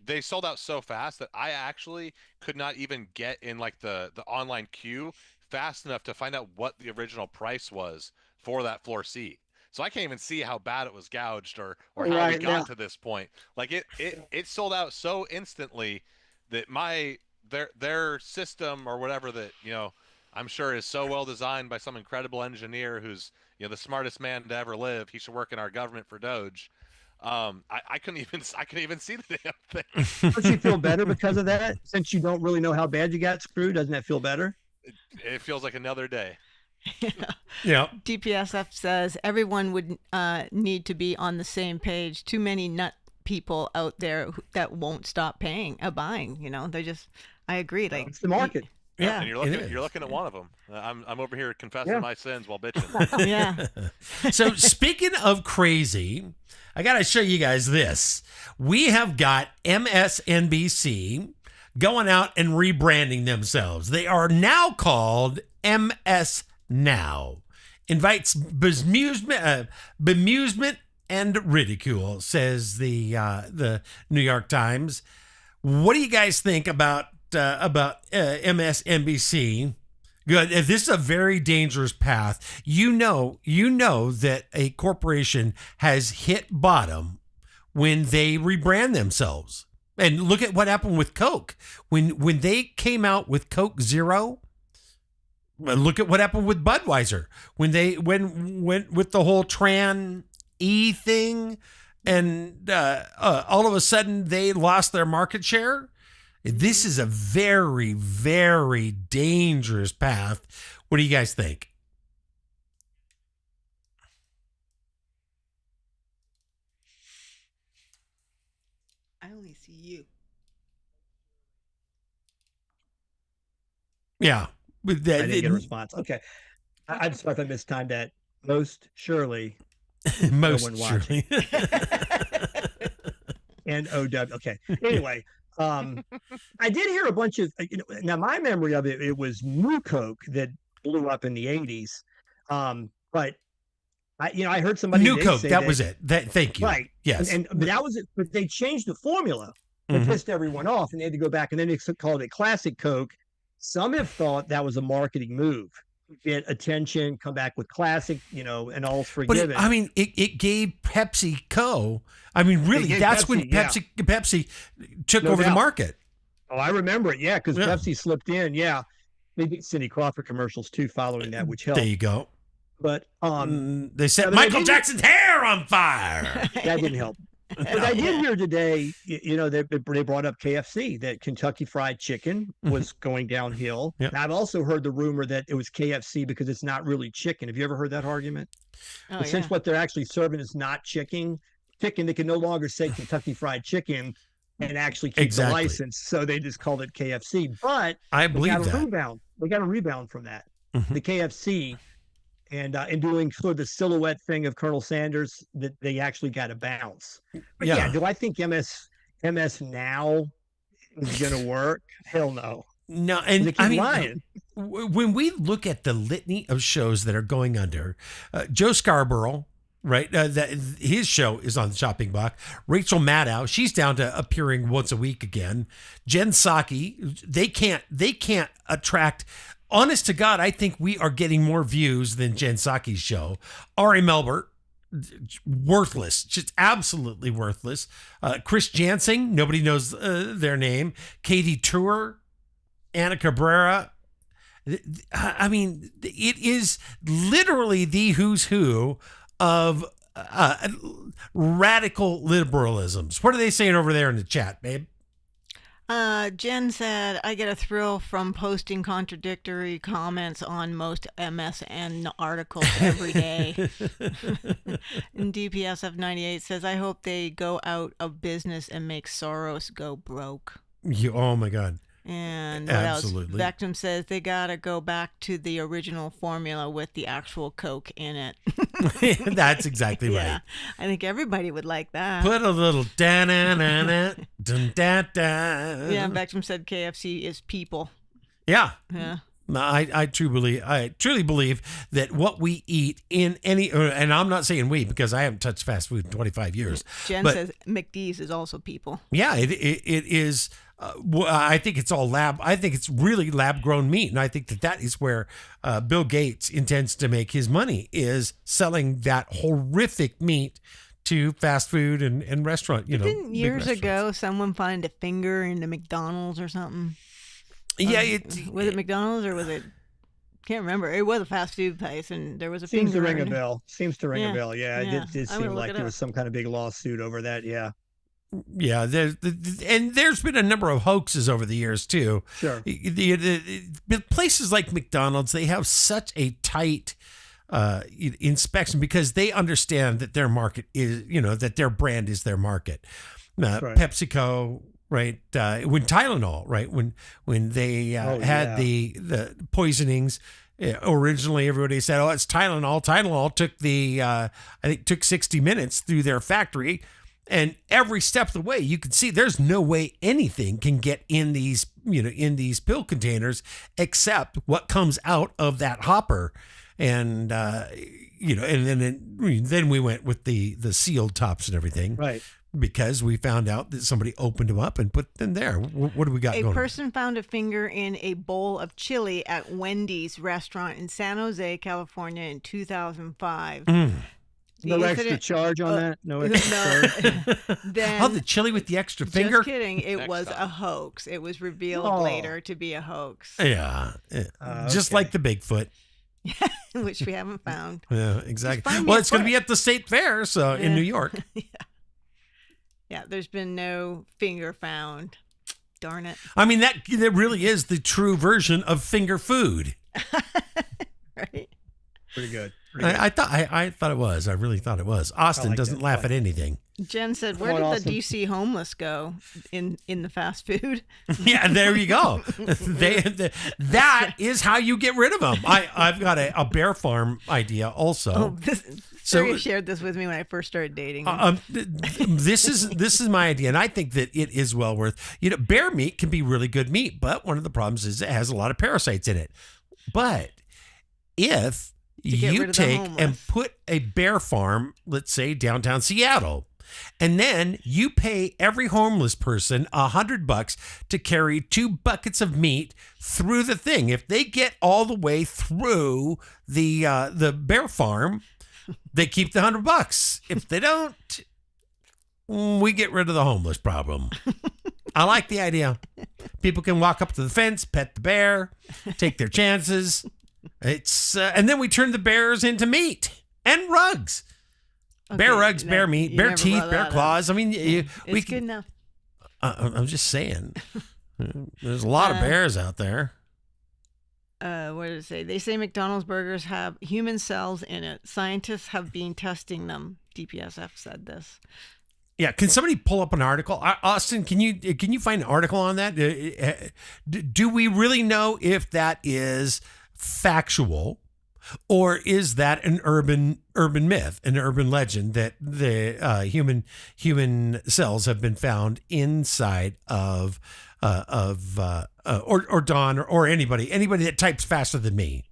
they sold out so fast that I actually could not even get in like the online queue fast enough to find out what the original price was for that floor seat. So I can't even see how bad it was gouged or how we Right, got yeah. to this point. Like it sold out so instantly that their system or whatever that, you know, I'm sure is so well designed by some incredible engineer who's, you know, the smartest man to ever live. He should work in our government for Doge. I couldn't even see the damn thing. Don't you feel better because of that? Since you don't really know how bad you got screwed, doesn't that feel better? It feels like another day. Yeah. DPSF says everyone would need to be on the same page. Too many nut people out there that won't stop buying. You know, they're just. I agree. Like It's the market. Yeah. And you're looking at one of them. I'm over here confessing Yeah. my sins while bitching. Yeah. So speaking of crazy, I got to show you guys this. We have got MSNBC going out and rebranding themselves. They are now called MS Now. Invites bemusement and ridicule, says the New York Times. What do you guys think about MSNBC? Good. This is a very dangerous path. You know that a corporation has hit bottom when they rebrand themselves. And look at what happened with Coke. When they came out with Coke Zero, look at what happened with Budweiser. When they went with the whole Tran E thing, and all of a sudden they lost their market share. This is a very, very dangerous path. What do you guys think? I only see you. Yeah. With I that, didn't get a response. Okay. I'm sorry if I mistimed that. Most surely. most one watching. surely. NOW. Okay. Anyway, I did hear a bunch of, now my memory of it was New Coke that blew up in the 80s. But I heard somebody New today Coke. say That was it. Thank you. Right. Yes. But that was it. But they changed the formula and Mhm. pissed everyone off, and they had to go back, and then they called it Classic Coke. Some have thought that was a marketing move. Get attention, come back with classic, and all's But forgiven. it gave PepsiCo. I mean, really, gave that's Pepsi, when yeah. Pepsi took No over the doubt. market. Oh, I remember it. Yeah, because Yeah. Pepsi slipped in. Yeah, maybe Cindy Crawford commercials too, following that, which helped. There you go. But They set but I Michael didn't- Jackson's hair on fire. that didn't help. But I did hear today, they brought up KFC, that Kentucky Fried Chicken was going downhill. Yep. And I've also heard the rumor that it was KFC because it's not really chicken. Have you ever heard that argument? Oh, But since yeah. what they're actually serving is not chicken, they can no longer say Kentucky Fried Chicken and actually keep Exactly. the license. So they just called it KFC. But I we believe got a that. rebound. We got a rebound from that. Mhm. The KFC and doing sort of the silhouette thing of Colonel Sanders, that they actually got a bounce. But Yeah. yeah, do I think MS Now is going to work. Hell no. No, and They keep I mean, lying. when we look at the litany of shows that are going under, Joe Scarborough, right? That his show is on the chopping block. Rachel Maddow, she's down to appearing once a week again. Jen Psaki, they can't attract. Honest to God, I think we are getting more views than Jen Psaki's show. Ari Melbert, worthless, just absolutely worthless. Chris Jansing, nobody knows their name. Katie Tour, Anna Cabrera. I mean, it is literally the who's who of radical liberalisms. What are they saying over there in the chat, babe? Jen said, I get a thrill from posting contradictory comments on most MSN articles every day. And DPSF 98 says, I hope they go out of business and make Soros go broke. Oh, my God. And what Absolutely. else? Vectum says they got to go back to the original formula with the actual Coke in it. That's exactly right. Yeah, I think everybody would like that. Put a little da-na-na-na, dun-da-da. Yeah, Vectum said KFC is people. Yeah. Yeah. I truly believe that what we eat in any, and I'm not saying we because I haven't touched fast food in 25 years. Jen but says McD's is also people. yeah, it is. I think it's all lab. I think it's really lab grown meat, and I think that is where Bill Gates intends to make his money, is selling that horrific meat to fast food and restaurant. Didn't big years restaurants. ago someone find a finger in the McDonald's or something? Yeah, Was it McDonald's or was it? Can't remember. It was a fast food place, and there was a Seems to finger. ring a in it. bell. Seems to ring Yeah. a bell. Yeah, Yeah. it did I'm gonna seem look like it there up. was some kind of big lawsuit over that. Yeah, Yeah, and there's been a number of hoaxes over the years too. sure. The places like McDonald's, they have such a tight inspection because they understand that their market is, that their brand is their market. Right. PepsiCo, right? When Tylenol, right? When they Oh, had yeah. the poisonings. Originally, everybody said, "Oh, it's Tylenol." Tylenol took I think took 60 minutes through their factory. And every step of the way, you can see there's no way anything can get in these, in these pill containers except what comes out of that hopper. And, and then we went with the sealed tops and everything. Right. Because we found out that somebody opened them up and put them there. What do we got A going? person found a finger in a bowl of chili at Wendy's restaurant in San Jose, California in 2005. The No extra incident- charge on that. No extra charge. Then, Oh, the chili with the extra finger? just kidding. It Next was time. a hoax. It was revealed Oh. later to be a hoax, Yeah. Just Okay. like the Bigfoot. which we haven't found. Yeah, exactly. find me Well, a it's going to be foot. at the state fair, so in Yeah. New York. Yeah, there's been no finger found. Darn it. I mean, that really is the true version of finger food. Right? Pretty good. Pretty good. I thought it was. I really thought it was. Austin like doesn't that. laugh at anything. Jen said, Come "Where on, did Austin. the DC homeless go in the fast food?" Yeah, there you go. That is how you get rid of them. I've got a bear farm idea also. Oh, So- Serge shared this with me when I first started dating. him. This is my idea, and I think that it is well worth. Bear meat can be really good meat, but one of the problems is it has a lot of parasites in it. But if get you rid of the take homeless. and put a bear farm, let's say downtown Seattle, and then you pay every homeless person $100 to carry 2 buckets of meat through the thing. If they get all the way through the bear farm, they keep the $100. If they don't, we get rid of the homeless problem. I like the idea. People can walk up to the fence, pet the bear, take their chances. It's and then we turn the bears into meat and rugs. Bear Okay, rugs, no, bear meat, you bear never teeth, brought bear that up. claws. I mean, we It's can. good enough. I'm just saying. There's a lot of bears out there. What did it say? They say McDonald's burgers have human cells in it. Scientists have been testing them. DPSF said this. Yeah, can somebody pull up an article? Austin, can you find an article on that? Do we really know if that is factual? Or is that an urban myth, an urban legend that the human cells have been found inside of or Don or anybody that types faster than me?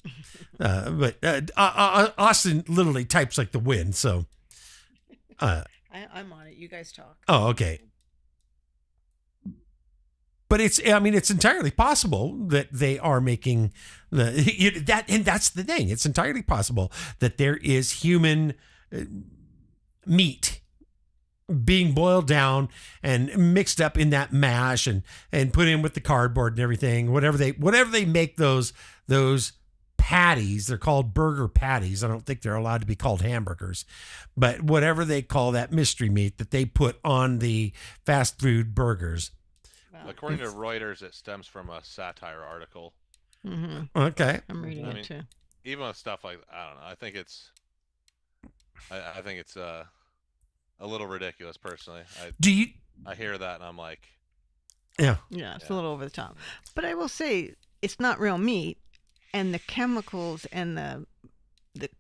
But Austin literally types like the wind. So I'm on it. You guys talk. oh, okay. But it's entirely possible that they are making that, and that's the thing. It's entirely possible that there is human meat being boiled down and mixed up in that mash and put in with the cardboard and everything. Whatever they make those patties, they're called burger patties. I don't think they're allowed to be called hamburgers, but whatever they call that mystery meat that they put on the fast food burgers. According to Reuters, it stems from a satire article. Mm-hmm. Okay. I'm reading it too. Even with stuff like, I don't know, I think it's a little ridiculous personally. I hear that and I'm like, yeah, it's a little over the top. But I will say it's not real meat, and the chemicals and the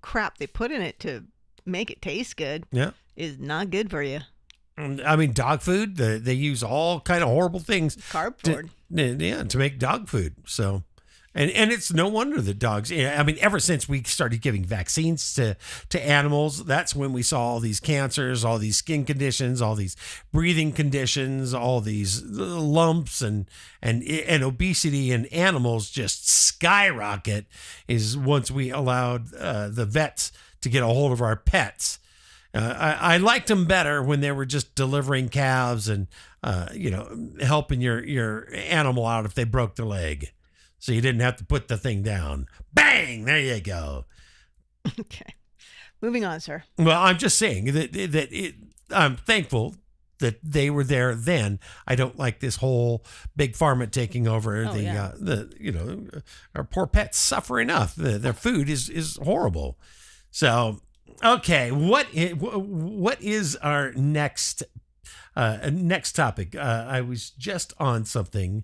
crap they put in it to make it taste good is not good for you. I mean, dog food, they use all kind of horrible things. Cardboard. To make dog food. So, and it's no wonder that dogs, I mean, ever since we started giving vaccines to animals, that's when we saw all these cancers, all these skin conditions, all these breathing conditions, all these lumps and obesity in animals just skyrocket is once we allowed the vets to get a hold of our pets. I liked them better when they were just delivering calves and, helping your animal out if they broke their leg. So you didn't have to put the thing down. Bang! There you go. Okay. Moving on, sir. Well, I'm just saying that I'm thankful that they were there then. I don't like this whole big pharma taking over our poor pets suffer enough. Their food is horrible. So, okay, what is our next topic? I was just on something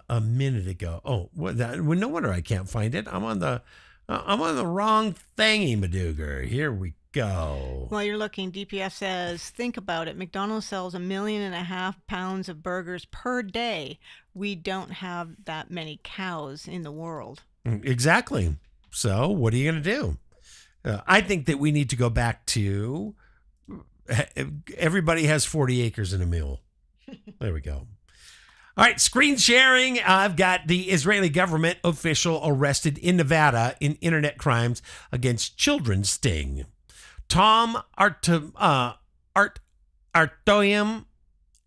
a minute ago. Oh, no wonder I can't find it. I'm on the wrong thingy, Madougar. Here we go. While you're looking, DPS says, think about it. McDonald's sells 1.5 million pounds of burgers per day. We don't have that many cows in the world. Exactly. So what are you going to do? I think that we need to go back to everybody has 40 acres in a mule. There we go. All right, screen sharing. I've got the Israeli government official arrested in Nevada in internet crimes against children sting. Tom Artoyim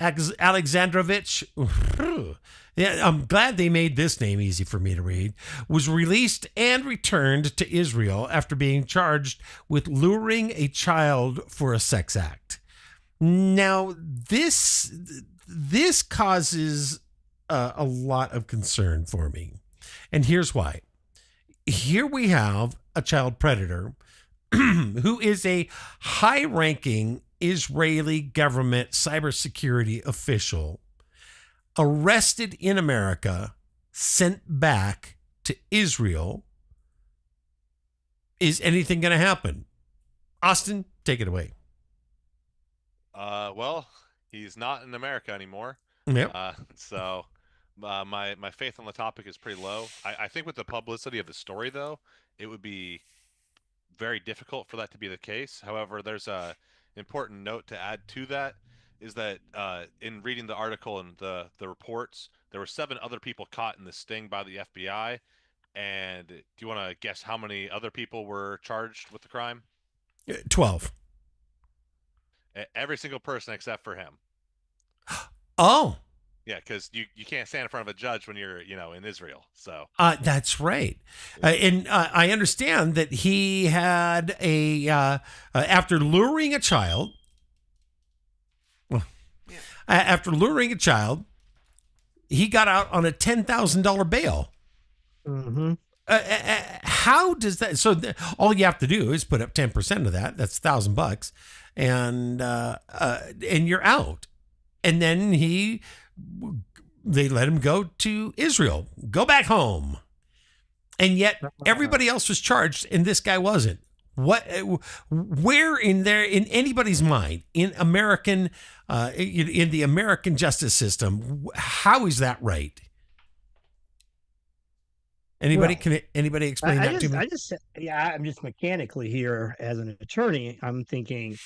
Alexandrovich, I'm glad they made this name easy for me to read, was released and returned to Israel after being charged with luring a child for a sex act. Now, this causes a lot of concern for me. And here's why. Here we have a child predator who is a high-ranking Israeli government cybersecurity official arrested in America, sent back to Israel. Is anything going to happen? Austin, take it away. Well, he's not in America anymore. Yep. So my faith on the topic is pretty low. I think with the publicity of the story, though, it would be very difficult for that to be the case. However, there's a important note to add to that is that in reading the article and the reports, there were 7 other people caught in the sting by the FBI. And do you want to guess how many other people were charged with the crime? 12. Every single person except for him. Oh. Yeah, because you can't stand in front of a judge when you're in Israel. So that's right, and I understand that he had after luring a child. After luring a child, he got out on a $10,000 bail. Mm-hmm. How does that? So all you have to do is put up 10% of that. That's $1,000, and you're out. And then they let him go to Israel, go back home. and yet everybody else was charged and this guy wasn't. What? Where in anybody's mind in American, in the American justice system, how is that right? Anybody explain that to me? I'm just mechanically here as an attorney. I'm thinking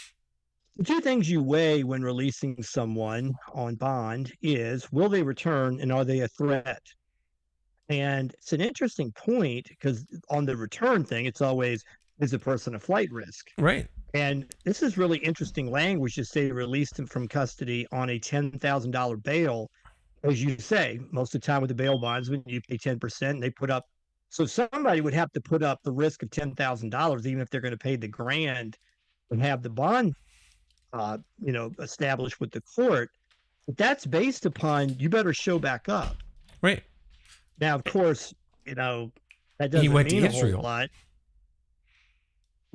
the two things you weigh when releasing someone on bond is, will they return and are they a threat? And it's an interesting point because on the return thing, it's always, is the person a flight risk? Right. And this is really interesting language to say released him from custody on a $10,000 bail. As you say, most of the time with the bail bonds, when you pay 10%, and they put up, so somebody would have to put up the risk of $10,000, even if they're going to pay the grand and have the bond, established with the court. But that's based upon you better show back up. Right. Now, of course, that doesn't mean a whole lot.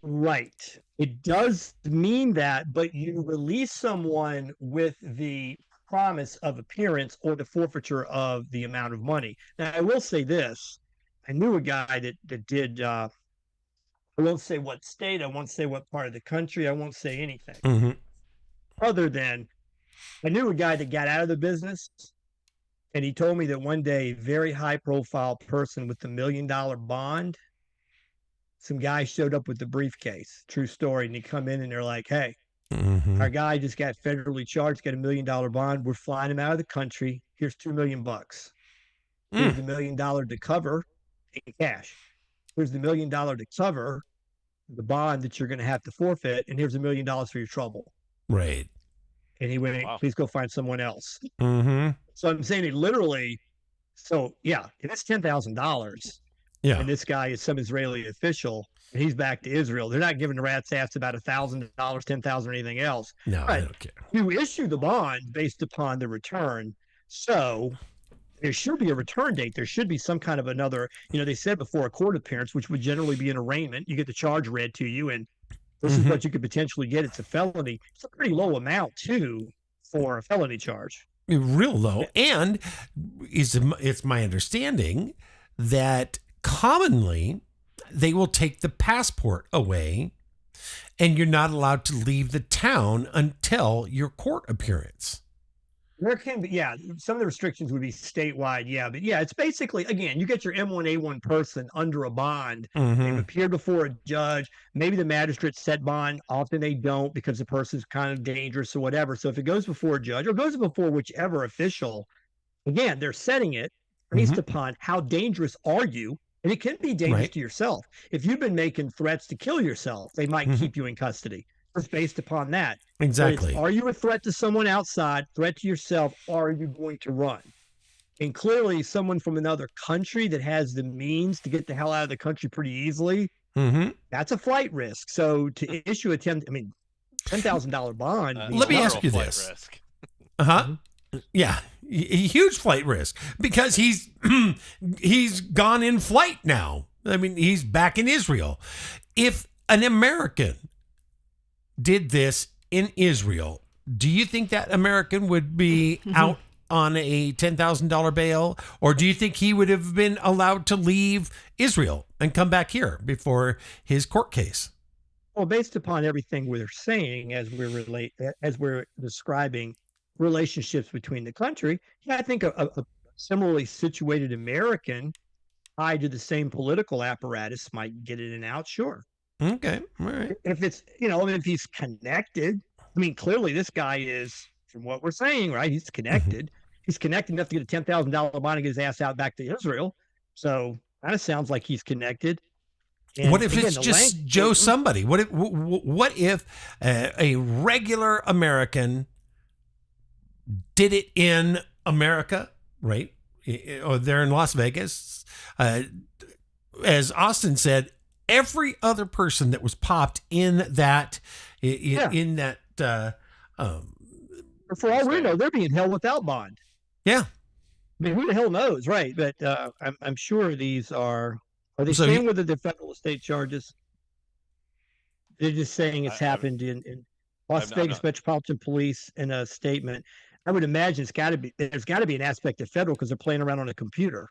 Right. It does mean that, but you release someone with the promise of appearance or the forfeiture of the amount of money. Now, I will say this. I knew a guy that did, I won't say what state, I won't say what part of the country, I won't say anything. Mm-hmm. Other than I knew a guy that got out of the business, and he told me that one day, a very high-profile person with $1 million bond, some guy showed up with the briefcase. True story. And he come in and they're like, hey, our guy just got federally charged, got $1 million bond. We're flying him out of the country. Here's $2 million. Here's the $1 million to cover in cash. Here's the $1 million to cover the bond that you're going to have to forfeit. And here's $1 million for your trouble. Right. And he went, please go find someone else. Mm-hmm. So I'm saying it literally. So yeah, if it's $10,000. Yeah. And this guy is some Israeli official, and he's back to Israel. They're not giving a rat's ass about $1,000, $10,000, or anything else. No, but I don't care. You issue the bond based upon the return. So there should be a return date. There should be some kind of another, they said before a court appearance, which would generally be an arraignment. You get the charge read to you, and this is what you could potentially get. It's a felony. It's a pretty low amount, too, for a felony charge. Real low. And it's my understanding that commonly they will take the passport away and you're not allowed to leave the town until your court appearance. There can be, some of the restrictions would be statewide, but it's basically, again, you get your M1A1 person under a bond. They've appeared before a judge. Maybe the magistrate set bond. Often they don't because the person's kind of dangerous or whatever. So if it goes before a judge or goes before whichever official, again, they're setting it based upon how dangerous are you. And it can be dangerous to yourself. If you've been making threats to kill yourself, they might keep you in custody. It's based upon that. Exactly. Are you a threat to someone outside, threat to yourself, or are you going to run? And clearly someone from another country that has the means to get the hell out of the country pretty easily, that's a flight risk. So to issue a $10,000 bond. Let me ask you this. Yeah, a huge flight risk because he's gone in flight now. I mean, he's back in Israel. If an American did this in Israel, do you think that American would be out on a $10,000 bail, or do you think he would have been allowed to leave Israel and come back here before his court case? Well, based upon everything we're saying as we're describing relationships between the country, I think a similarly situated American tied to the same political apparatus might get in and out. Sure. Okay. All right. If it's, if he's connected, clearly this guy is, from what we're saying, right? He's connected. He's connected enough to get a $10,000 bond and get his ass out back to Israel. So kind of sounds like he's connected. And what if it's just Joe somebody? What if a regular American did it in America, right? Or they're in Las Vegas. As Austin said, every other person that was popped in that, for all we know, they're being held without bond. Yeah. Who the hell knows, right? But I'm sure these are they saying whether they're federal or state charges? They're just saying it's happened in Las Vegas Metropolitan Police in a statement. I would imagine there's got to be an aspect of federal because they're playing around on a computer.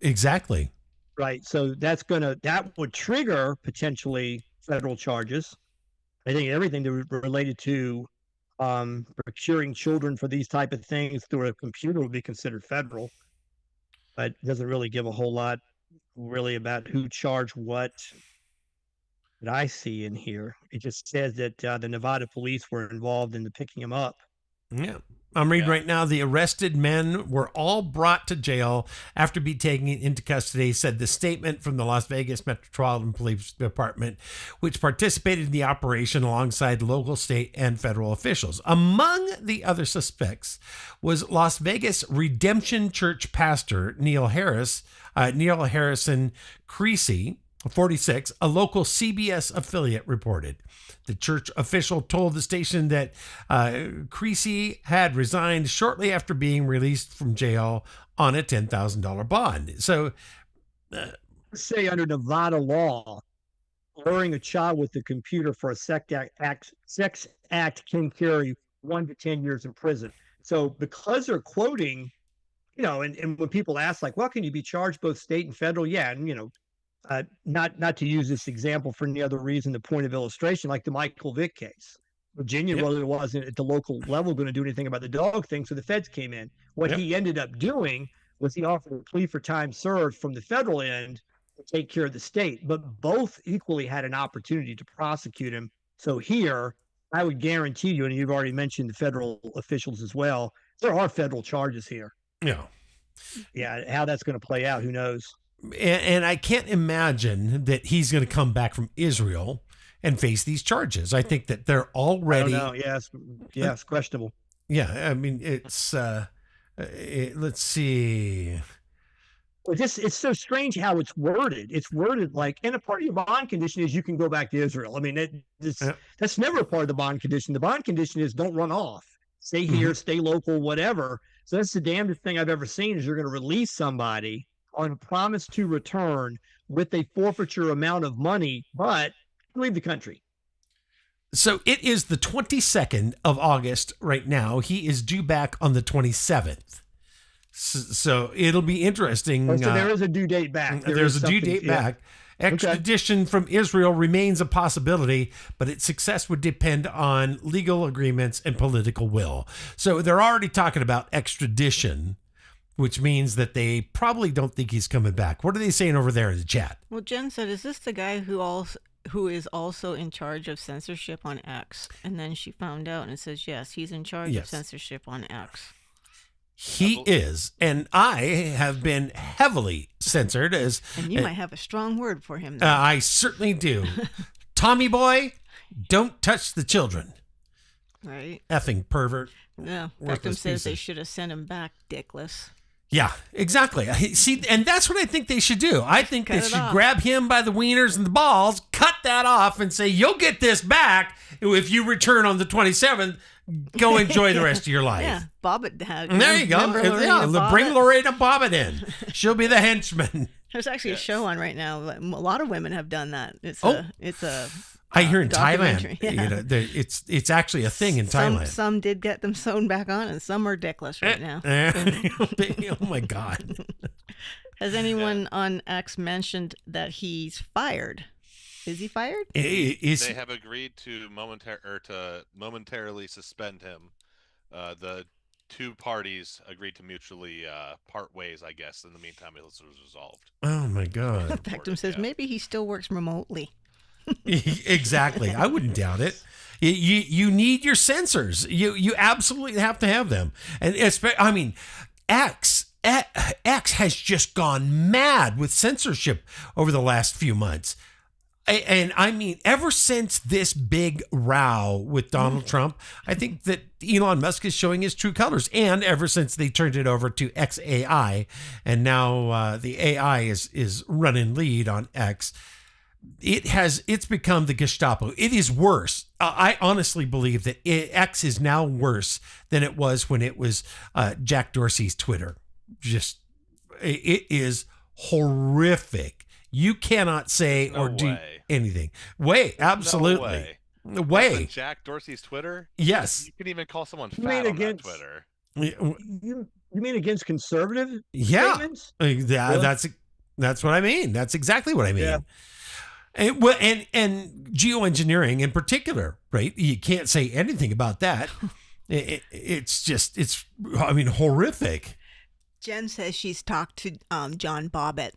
Exactly. right? So that would trigger potentially federal charges. I think everything that related to procuring children for these type of things through a computer would be considered federal, but it doesn't really give a whole lot really about who charged what that I see in here. It just says that the Nevada police were involved in the picking him up. Yeah. I'm reading Yeah. right now, the arrested men were all brought to jail after being taken into custody, said the statement from the Las Vegas Metropolitan Police Department, which participated in the operation alongside local, state, and federal officials. Among the other suspects was Las Vegas Redemption Church pastor Neil Harrison Creasy, 46, a local CBS affiliate reported. The church official told the station that Creasy had resigned shortly after being released from jail on a $10,000 bond. So, Say under Nevada law, luring a child with a computer for a sex act can carry 1 to 10 years in prison. So because they're quoting, and when people ask like, well, can you be charged both state and federal? Yeah, and not to use this example for any other reason, the point of illustration, like the Michael Vick case. Virginia really wasn't at the local level going to do anything about the dog thing, so the feds came in. What he ended up doing was he offered a plea for time served from the federal end to take care of the state, but both equally had an opportunity to prosecute him. So here, I would guarantee you, and you've already mentioned the federal officials as well, there are federal charges here. Yeah, how that's going to play out, who knows? And I can't imagine that he's going to come back from Israel and face these charges. I think that they're already. I don't know. Yes, questionable. Yeah, I mean, it's. Let's see. It's so strange how it's worded. It's worded like, and a part of your bond condition is you can go back to Israel. I mean, that's never a part of the bond condition. The bond condition is don't run off, stay here, stay local, whatever. So that's the damnedest thing I've ever seen is you're going to release somebody on a promise to return with a forfeiture amount of money, but leave the country. So it is the 22nd of August right now. He is due back on the 27th. So it'll be interesting. So there is a due date back. There's a due date back. Extradition from Israel remains a possibility, but its success would depend on legal agreements and political will. So they're already talking about extradition, which means that they probably don't think he's coming back. What are they saying over there in the chat? Well, Jen said, is this the guy who is also in charge of censorship on X? And then she found out and it says, yes, he's in charge of censorship on X. He is, and I have been heavily censored as. And you might have a strong word for him. I certainly do. Tommy boy, don't touch the children. Right. Effing pervert. Yeah. Beckham says they should have sent him back, dickless. Yeah, exactly. See, and that's what I think they should do. I think they should grab him by the wieners and the balls, cut that off, and say, you'll get this back if you return on the 27th. Go enjoy the rest of your life. Yeah, Bobbitt had. There you go. Bring Lorena Bobbitt in. She'll be the henchman. There's actually a show on right now. A lot of women have done that. It's a. I hear in Thailand, it's actually a thing in Thailand. Some did get them sewn back on, and some are dickless right now. Oh my God! Has anyone on X mentioned that he's fired? Is he fired? They have agreed to momentarily suspend him. The two parties agreed to mutually part ways, I guess. In the meantime, it was resolved. Oh my God! Beckham says maybe he still works remotely. Exactly. I wouldn't doubt it. You need your censors. You absolutely have to have them. And I mean, X has just gone mad with censorship over the last few months. And I mean, ever since this big row with Donald Trump, I think that Elon Musk is showing his true colors. And ever since they turned it over to XAI, and now the AI is running lead on X, it's become the Gestapo. It is worse. I honestly believe that X is now worse than it was when it was Jack Dorsey's Twitter. It is horrific. You cannot say or do anything. Absolutely. No way. Jack Dorsey's Twitter? Yes. You can even call someone fat on that Twitter. You mean against conservative statements? Really? That's what I mean. That's exactly what I mean. Yeah. And geoengineering in particular, right? You can't say anything about that. It's horrific. Jen says she's talked to John Bobbitt.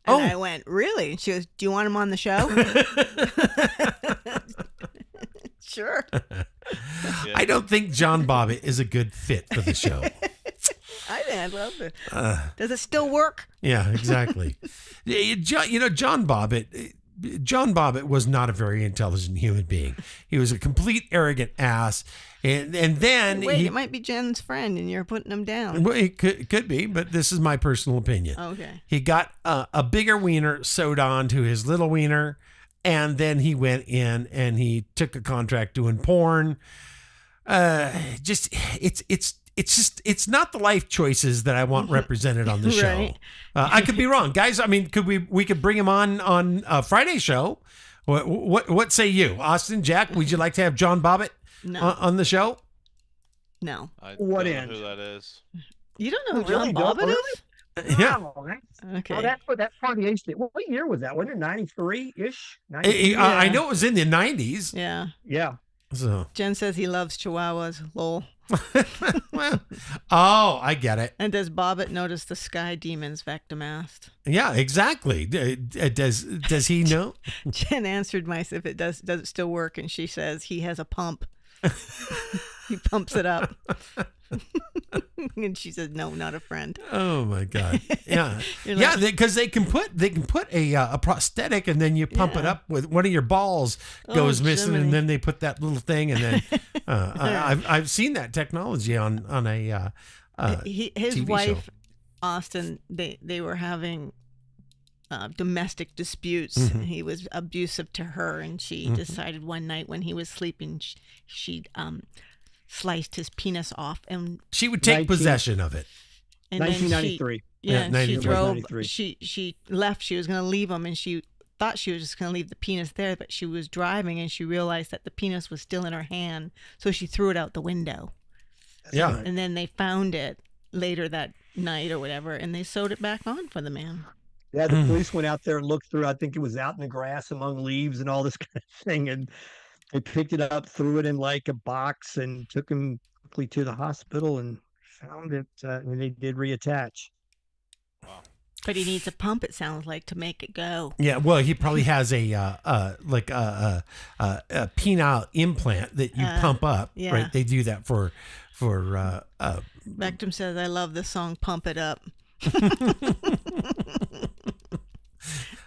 And I went, really? And she goes, do you want him on the show? Sure. Yeah. I don't think John Bobbitt is a good fit for the show. I love it. Does it still work? Yeah, exactly. John Bobbitt was not a very intelligent human being. He was a complete arrogant ass. And then it might be Jen's friend and you're putting him down. Well, it could be, but this is my personal opinion. Okay. He got a bigger wiener sewed on to his little wiener, and then he went in and he took a contract doing porn. It's not the life choices that I want represented on the show. Right. I could be wrong, guys. I mean, we could bring him on a Friday show. What say you, Austin, Jack? Would you like to have John Bobbitt on the show? No. I What don't end? know who that is. You don't know who Really John don't? Bobbitt Really? is? Yeah. Oh, Okay. Oh, that's part of the age. What year was that? Wasn't it 93-ish? I know it was in the 90s. Yeah. Yeah. So, Jen says he loves chihuahuas. Lol. well, I get it. And does Bobbitt notice the sky demons Vectomast? Yeah, exactly. Does he know? Jen answered if it does it still work? And she says he has a pump. He pumps it up. And she says, no, not a friend. Oh my God. Yeah. You're like- Because they can put a prosthetic and then you pump it up with one of your balls goes missing Jiminy. and then they put that little thing and then I've seen that technology on a his TV wife, show. Austin, they were having domestic disputes. Mm-hmm. He was abusive to her, and she decided one night when he was sleeping, she sliced his penis off, and She would take 19 possession of it. then 1993. Yeah, and she 93. drove. 93. She left. She was going to leave him, and she thought she was just going to leave the penis there, but she was driving, and she realized that the penis was still in her hand, so she threw it out the window. Yeah. And then they found it later that night or whatever, and they sewed it back on for the man. Yeah, the police went out there and looked through. I think it was out in the grass among leaves and all this kind of thing. And they picked it up, threw it in like a box, and took him quickly to the hospital and found it. And they did reattach. But he needs a pump, it sounds like, to make it go. Yeah, well, he probably has a penile implant that you pump up, yeah. right? They do that for Beckham says, I love the song Pump It Up.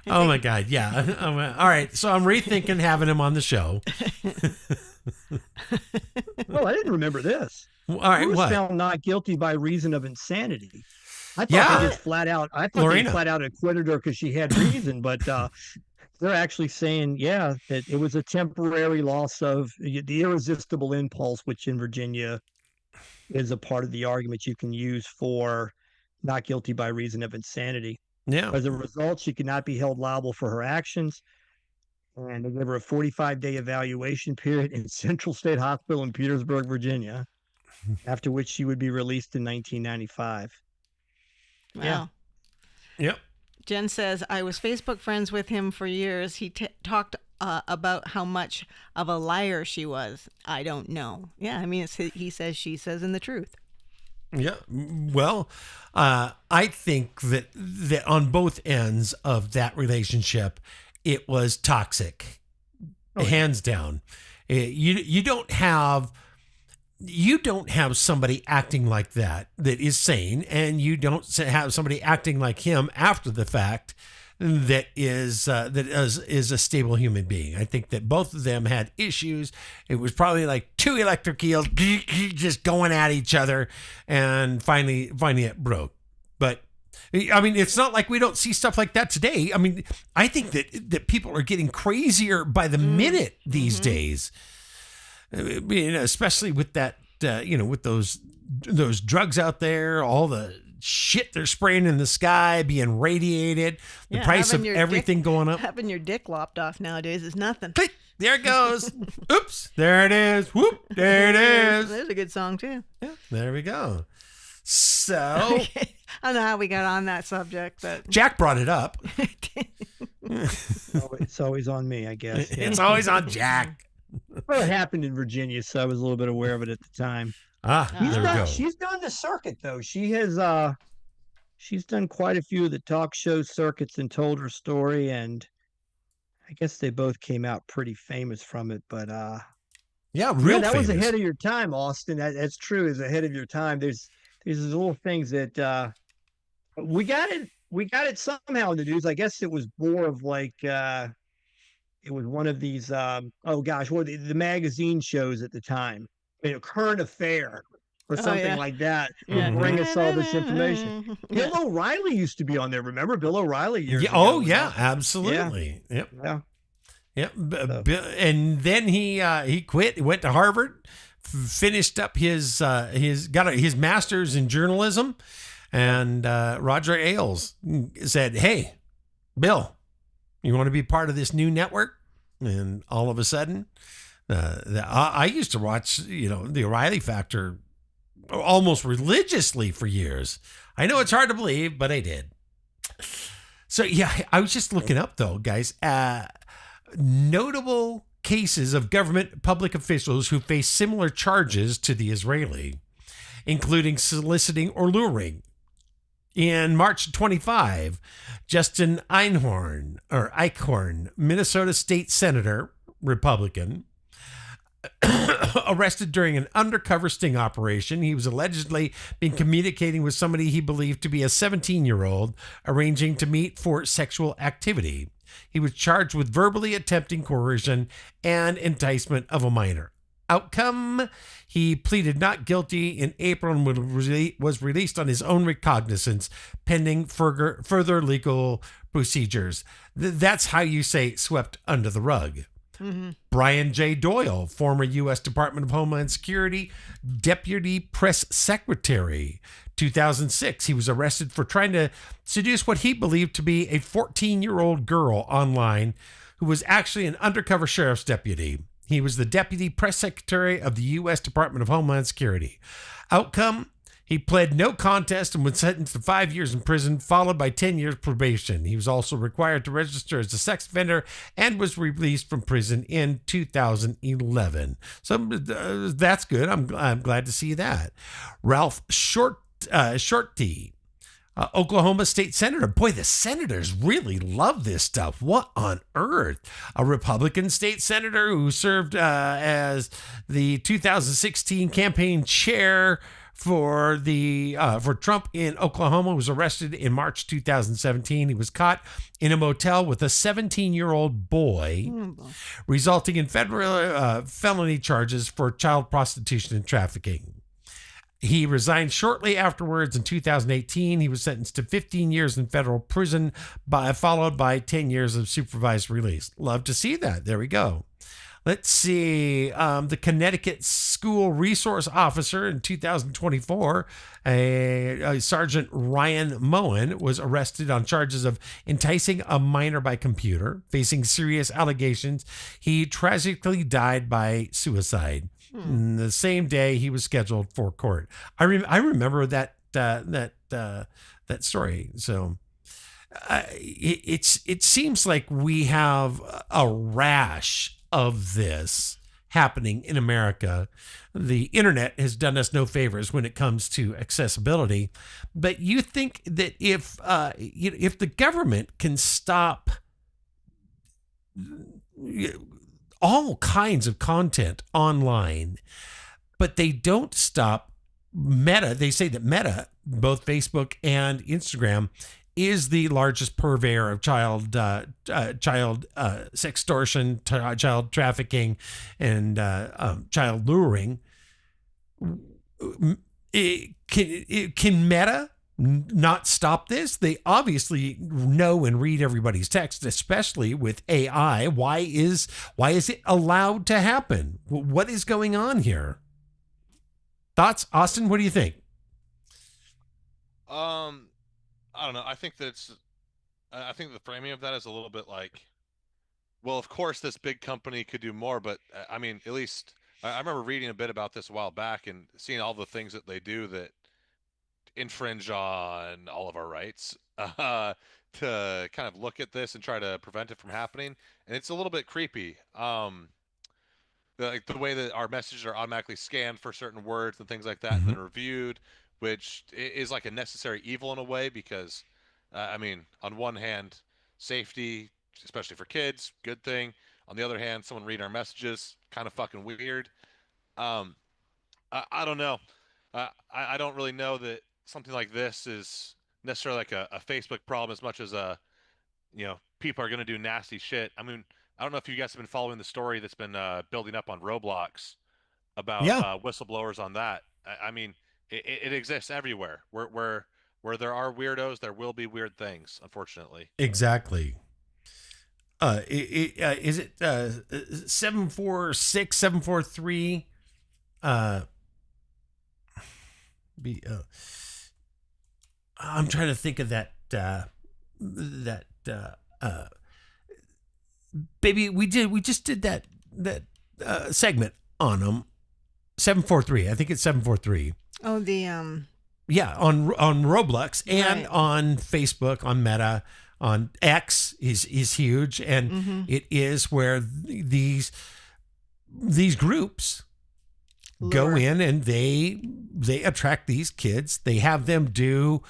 Oh my God, yeah. All right, so I'm rethinking having him on the show. Well, I didn't remember this. All right, He was what? found not guilty by reason of insanity. I thought Yeah. they just flat out. I thought Lorena. they flat out acquitted her because she had reason, but they're actually saying, yeah, that it was a temporary loss of the irresistible impulse, which in Virginia is a part of the argument you can use for not guilty by reason of insanity. Yeah. As a result, she could not be held liable for her actions. And they gave her a 45-day evaluation period in Central State Hospital in Petersburg, Virginia, after which she would be released in 1995. Wow. Yeah. Yep. Jen says, I was Facebook friends with him for years. He talked about how much of a liar she was. I don't know. Yeah, I mean, he says, she says, and the truth. Yeah. Well, I think that on both ends of that relationship, it was toxic, hands down. You don't have somebody acting like that is sane, and you don't have somebody acting like him after the fact that is a stable human being. I think that both of them had issues. It was probably like two electric eels just going at each other, and finally it broke. But I mean, it's not like we don't see stuff like that today. I mean, I think that people are getting crazier by the minute these days. Especially with that, with those drugs out there, all the shit they're spraying in the sky, being radiated, the price of everything going up. Having your dick lopped off nowadays is nothing. Click, there it goes. Oops, there it is. Whoop, there it is. There's a good song, too. Yeah, there we go. So Okay. I don't know how we got on that subject, but Jack brought it up. Oh, it's always on me, I guess. Yeah. It's always on Jack. Well, it happened in Virginia, so I was a little bit aware of it at the time. There we go. She's done the circuit though. She's done quite a few of the talk show circuits and told her story, and I guess they both came out pretty famous from it. But Yeah, real that famous. was ahead of your time, Austin. That's true. Is ahead of your time. There's these little things that we got it. We got it somehow in the news. I guess it was more of like it was one of these oh gosh, what were the magazine shows at the time? Current Affair or something yeah. like that. Yeah. Bring us all this information. Yeah. Bill O'Reilly used to be on there. Remember Bill O'Reilly years Yeah, ago? oh was yeah, on- absolutely. Yep. Yeah. Yep. And then he quit. He went to Harvard, finished up his his master's in journalism, and Roger Ailes said, "Hey, Bill, you want to be part of this new network?" And all of a sudden, I used to watch the O'Reilly Factor almost religiously for years. I know it's hard to believe, but I did. So yeah, I was just looking up though, guys. Notable cases of government public officials who face similar charges to the Israeli, including soliciting or luring. In March 25, Justin Eichhorn, Minnesota State Senator, Republican, arrested during an undercover sting operation. He was allegedly been communicating with somebody he believed to be a 17-year-old, arranging to meet for sexual activity. He was charged with verbally attempting coercion and enticement of a minor. Outcome, he pleaded not guilty in April and was released on his own recognizance, pending further legal procedures. That's how you say swept under the rug. Mm-hmm. Brian J. Doyle, former U.S. Department of Homeland Security Deputy Press Secretary, 2006. He was arrested for trying to seduce what he believed to be a 14-year-old girl online who was actually an undercover sheriff's deputy. He was the Deputy Press Secretary of the U.S. Department of Homeland Security. Outcome, he pled no contest and was sentenced to 5 years in prison, followed by 10 years probation. He was also required to register as a sex offender and was released from prison in 2011. So that's good. I'm glad to see that. Ralph Shorty, Oklahoma State Senator. Boy, the senators really love this stuff. What on earth? A Republican state senator who served as the 2016 campaign chair for Trump in Oklahoma, was arrested in March 2017. He was caught in a motel with a 17-year-old boy, resulting in federal felony charges for child prostitution and trafficking. He resigned shortly afterwards in 2018. He was sentenced to 15 years in federal prison, followed by 10 years of supervised release. Love to see that. There we go. Let's see. The Connecticut School Resource Officer in 2024, Sergeant Ryan Moen, was arrested on charges of enticing a minor by computer, facing serious allegations. He tragically died by suicide. The same day he was scheduled for court. I remember that story. So it seems like we have a rash of this happening in America. The internet has done us no favors when it comes to accessibility. But you think that if the government can stop all kinds of content online, but they don't stop Meta. They say that Meta, both Facebook and Instagram, is the largest purveyor of child sextortion, child trafficking, and child luring. Can Meta not stop this? They obviously know and read everybody's text, especially with AI. Why is it allowed to happen? What is going on here? Thoughts, Austin? What do you think? I don't know. I think that I think the framing of that is a little bit like, well, of course this big company could do more, but I mean, at least I remember reading a bit about this a while back and seeing all the things that they do that infringe on all of our rights to kind of look at this and try to prevent it from happening. And it's a little bit creepy. The way that our messages are automatically scanned for certain words and things like that, and then reviewed, which is like a necessary evil in a way because, I mean, on one hand, safety, especially for kids, good thing. On the other hand, someone reading our messages, kind of fucking weird. I don't know. I don't really know that something like this is necessarily like a Facebook problem as much as people are going to do nasty shit. I mean, I don't know if you guys have been following the story that's been building up on Roblox about whistleblowers on that. I mean, it exists everywhere. Where there are weirdos, there will be weird things, unfortunately. Exactly. Is it 746, 743? I'm trying to think of that. Baby, we just did that segment on them. 743. I think it's 743. Oh, the Yeah, on Roblox and Right. on Facebook, on Meta, on X is huge, and it is where these groups go Lure. in and they attract these kids. They have them do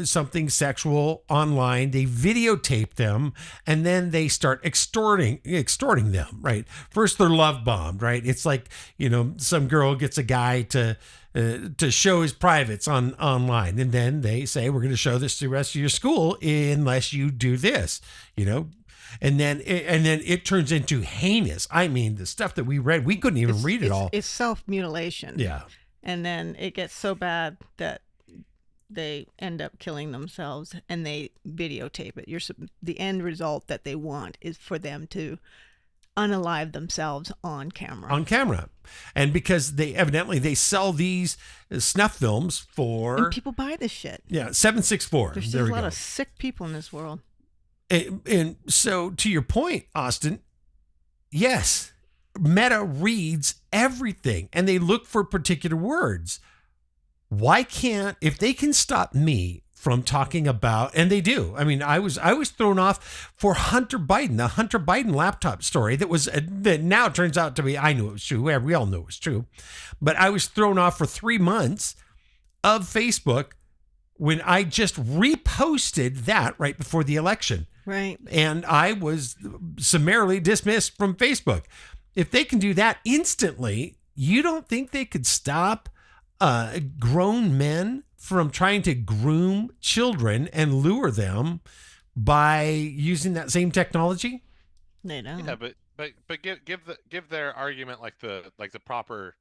something sexual online. They videotape them, and then they start extorting them. Right. First, they're love bombed. Right. It's like some girl gets a guy to show his privates online, and then they say, we're going to show this to the rest of your school unless you do this. And then it turns into heinous. I mean, the stuff that we read, we couldn't even read it all. It's self-mutilation. Yeah. And then it gets so bad that they end up killing themselves, and they videotape it. The end result that they want is for them to unalive themselves on camera. And because they sell these snuff films for... And people buy this shit. Yeah, 764. There's There just we a lot go. of sick people in this world. And so, to your point, Austin, yes, Meta reads everything and they look for particular words. Why can't, if they can stop me from talking about, and they do. I mean, I was thrown off for Hunter Biden, the Hunter Biden laptop story that now turns out to be, I knew it was true. We all knew it was true. But I was thrown off for 3 months of Facebook when I just reposted that right before the election. Right. And I was summarily dismissed from Facebook. If they can do that instantly, you don't think they could stop grown men from trying to groom children and lure them by using that same technology? They don't. Yeah, but give their argument like the proper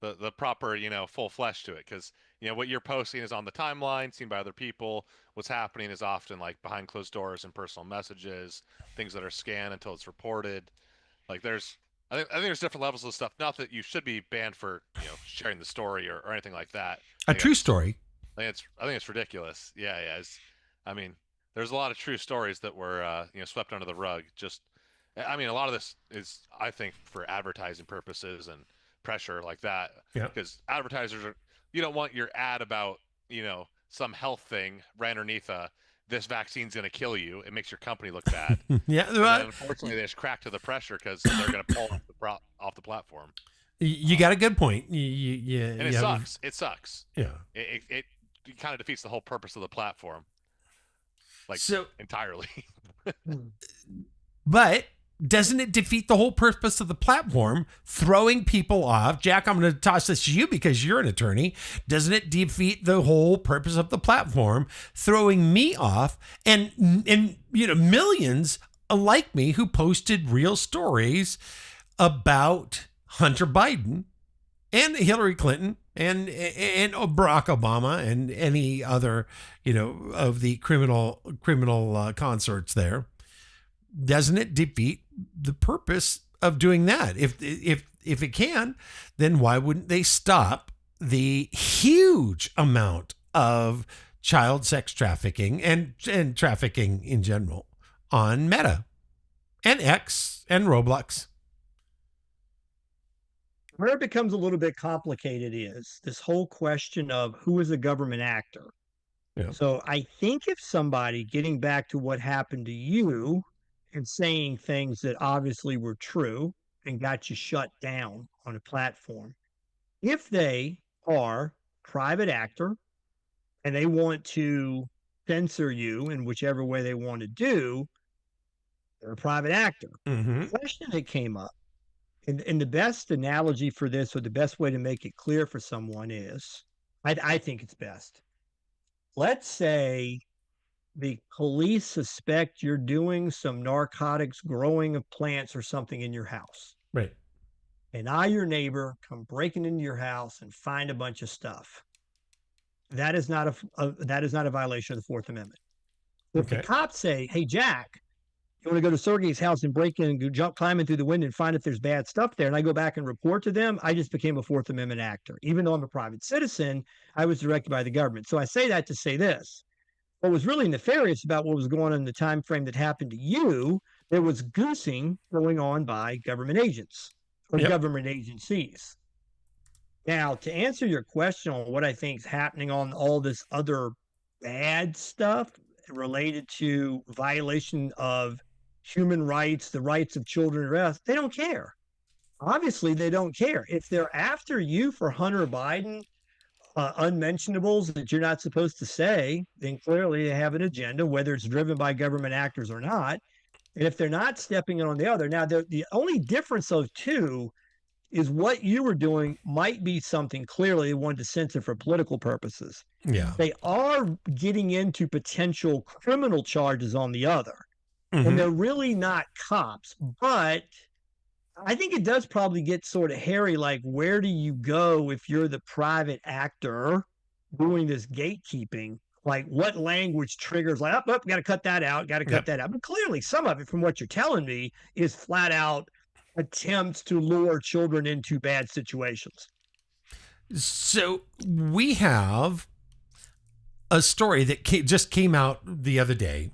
full flesh to it, because what you're posting is on the timeline, seen by other people. What's happening is often like behind closed doors and personal messages, things that are scanned until it's reported. Like I think there's different levels of stuff. Not that you should be banned for sharing the story or anything like that. A true story. I think it's ridiculous. Yeah. I mean, there's a lot of true stories that were swept under the rug. I mean, a lot of this is, I think, for advertising purposes and pressure like that. Yeah. Because advertisers you don't want your ad about some health thing right underneath this vaccine's going to kill you. It makes your company look bad. Yeah. And then, unfortunately, they just crack to the pressure because they're going to pull off the platform. You got a good point. And it sucks. It sucks. Yeah. It kind of defeats the whole purpose of the platform. Entirely. But doesn't it defeat the whole purpose of the platform, throwing people off? Jack, I'm going to toss this to you because you're an attorney. Doesn't it defeat the whole purpose of the platform, throwing me off and millions like me who posted real stories about Hunter Biden and Hillary Clinton and Barack Obama and any other, of the criminal consorts there? Doesn't it defeat the purpose of doing that? If it can, then why wouldn't they stop the huge amount of child sex trafficking and trafficking in general on Meta and X and Roblox? Where it becomes a little bit complicated is this whole question of who is a government actor. Yeah. So I think if somebody, getting back to what happened to you and saying things that obviously were true and got you shut down on a platform, if they are private actor and they want to censor you in whichever way they want to do, they're a private actor. Mm-hmm. The question that came up, and the best analogy for this, or the best way to make it clear for someone is, I think it's best. Let's say the police suspect you're doing some narcotics, growing of plants or something in your house. Right. And I, your neighbor, come breaking into your house and find a bunch of stuff. That is not a violation of the Fourth Amendment. If the Okay. cops say, "Hey, Jack, you want to go to Sergey's house and break in and go climbing through the window and find if there's bad stuff there," and I go back and report to them, I just became a Fourth Amendment actor. Even though I'm a private citizen, I was directed by the government. So I say that to say this. What was really nefarious about what was going on in the time frame that happened to you, there was goosing going on by government agents or Yep. government agencies. Now, to answer your question on what I think is happening on all this other bad stuff related to violation of human rights, the rights of children, and the rest, they don't care. Obviously, they don't care. If they're after you for Hunter Biden, unmentionables that you're not supposed to say, then clearly they have an agenda, whether it's driven by government actors or not. And if they're not stepping in on the other, now the only difference of two is what you were doing might be something clearly they wanted to censor for political purposes. Yeah. They are getting into potential criminal charges on the other. Mhm. And they're really not cops. But I think it does probably get sort of hairy. Like, where do you go if you're the private actor doing this gatekeeping? Like, what language triggers, like, oh, got to cut that out, got to cut that out. But clearly, some of it, from what you're telling me, is flat out attempts to lure children into bad situations. So we have a story that just came out the other day.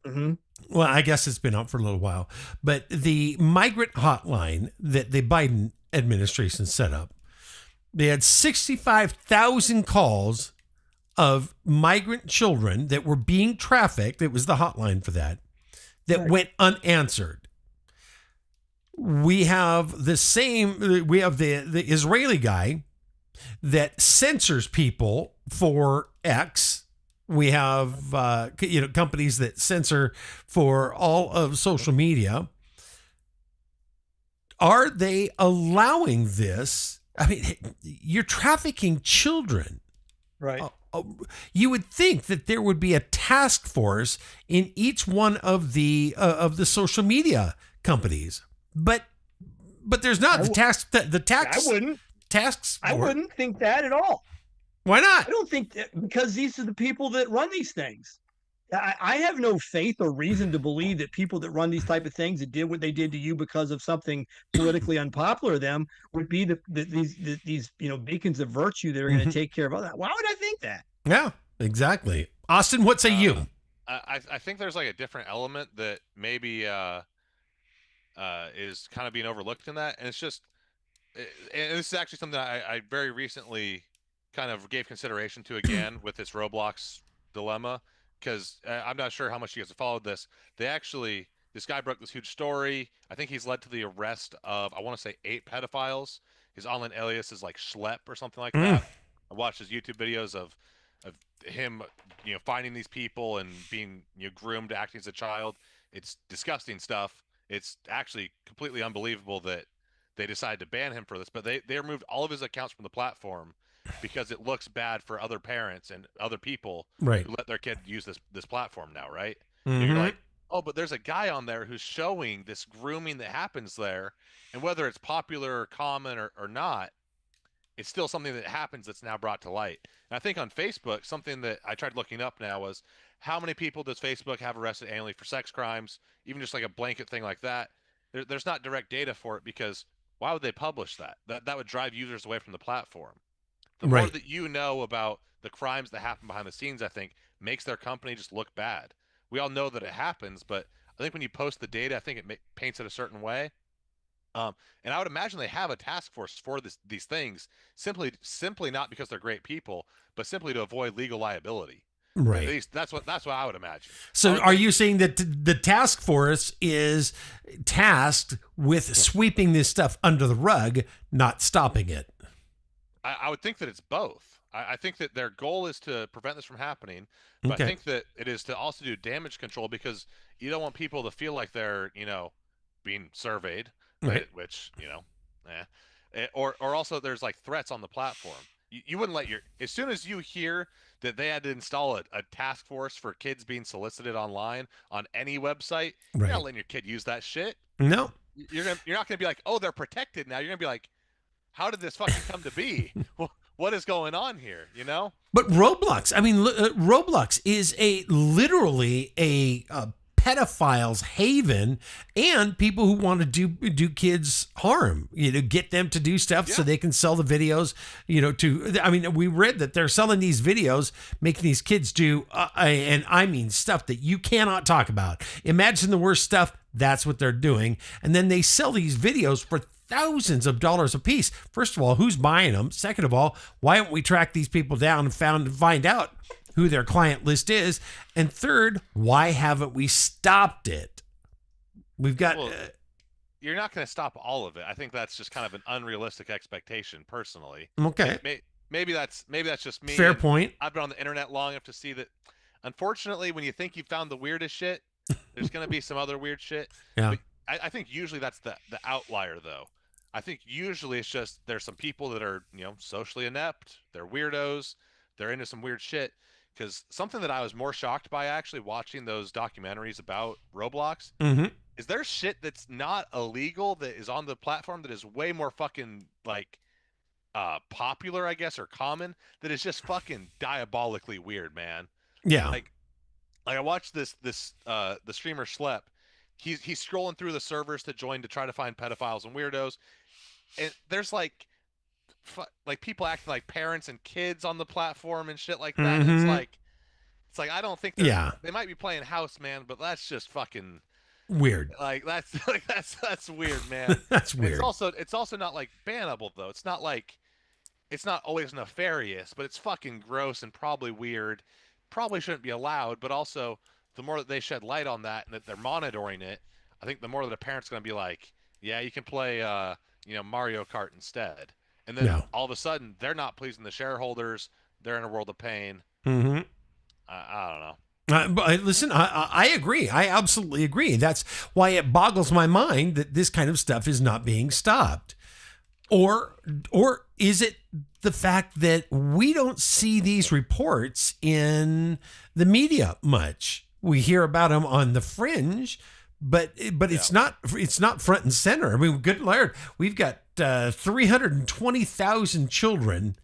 Mm-hmm. Well, I guess it's been out for a little while, but the migrant hotline that the Biden administration set up, they had 65,000 calls of migrant children that were being trafficked. It was the hotline for that Right. went unanswered. We have the Israeli guy that censors people for X. We have companies that censor for all of social media. Are they allowing this? I mean, you're trafficking children. Right. You would think that there would be a task force in each one of the social media companies, but there's not. I wouldn't. Tasks. I wouldn't think that at all. Why not? I don't think that, because these are the people that run these things. I have no faith or reason to believe that people that run these type of things that did what they did to you because of something politically unpopular to them would be these beacons of virtue that are going to take care of all that. Why would I think that? Yeah, exactly. Austin, what say you? I think there's like a different element that maybe is kind of being overlooked in that, and it's just, and this is actually something I very recently kind of gave consideration to again with this Roblox dilemma, because I'm not sure how much you guys have followed this. This guy broke this huge story. I think he's led to the arrest of, I want to say, 8 pedophiles. His online alias is like Schlep or something like that. I watched his YouTube videos of him, finding these people and being, groomed, acting as a child. It's disgusting stuff. It's actually completely unbelievable that they decided to ban him for this, but they removed all of his accounts from the platform because it looks bad for other parents and other people who let their kid use this platform now, right? And you're like, oh, but there's a guy on there who's showing this grooming that happens there, and whether it's popular or common or not, it's still something that happens that's now brought to light. And I think on Facebook, something that I tried looking up now was, how many people does Facebook have arrested annually for sex crimes? Even just like a blanket thing like that. There's not direct data for it, because why would they publish that? That would drive users away from the platform. The more that you know about the crimes that happen behind the scenes, I think, makes their company just look bad. We all know that it happens, but I think when you post the data, I think it paints it a certain way. And I would imagine they have a task force for these things, simply not because they're great people, but simply to avoid legal liability. Right. At least that's what I would imagine. So are you saying that the task force is tasked with sweeping this stuff under the rug, not stopping it? I would think that it's both. I think that their goal is to prevent this from happening, but Okay. I think that it is to also do damage control, because you don't want people to feel like they're, being surveyed, Right. which, or also there's like threats on the platform. You wouldn't let as soon as you hear that they had to install a task force for kids being solicited online on any website, you're Right. not letting your kid use that shit. No. You're not gonna be like, oh, they're protected now. You're gonna be like, how did this fucking come to be? What is going on here? But Roblox, I mean, Roblox is literally a pedophile's haven, and people who want to do kids harm, get them to do stuff so they can sell the videos, we read that they're selling these videos, making these kids do, and I mean stuff that you cannot talk about. Imagine the worst stuff. That's what they're doing. And then they sell these videos for thousands of dollars a piece. First of all, who's buying them? Second of all, why don't we track these people down and find out who their client list is? And third, why haven't we stopped it? We've got... you're not going to stop all of it. I think that's just kind of an unrealistic expectation, personally. Okay. Maybe that's just me. Fair point. I've been on the internet long enough to see that, unfortunately, when you think you found the weirdest shit, there's going to be some other weird shit. Yeah. But I think usually that's the outlier, though. I think usually it's just there's some people that are, socially inept. They're weirdos. They're into some weird shit. Because something that I was more shocked by actually watching those documentaries about Roblox is there shit that's not illegal that is on the platform that is way more fucking like popular, I guess, or common, that is just fucking diabolically weird, man. Yeah. Like I watched the streamer Schlep. He's scrolling through the servers to try to find pedophiles and weirdos, and there's like people acting like parents and kids on the platform and shit like that. Mm-hmm. It's like I don't think they might be playing house, man, but that's just fucking weird. That's weird, man. That's weird. It's also not like bannable, though. It's not always nefarious, but it's fucking gross and probably weird. Probably shouldn't be allowed, but also the more that they shed light on that and that they're monitoring it, I think the more that a parent's going to be like, yeah, you can play Mario Kart instead. And then all of a sudden they're not pleasing the shareholders. They're in a world of pain. Mm-hmm. I don't know. But listen, I agree. I absolutely agree. That's why it boggles my mind that this kind of stuff is not being stopped. Or is it the fact that we don't see these reports in the media much? We hear about them on the fringe, but it's not front and center. I mean, good Lord, we've got 320,000 children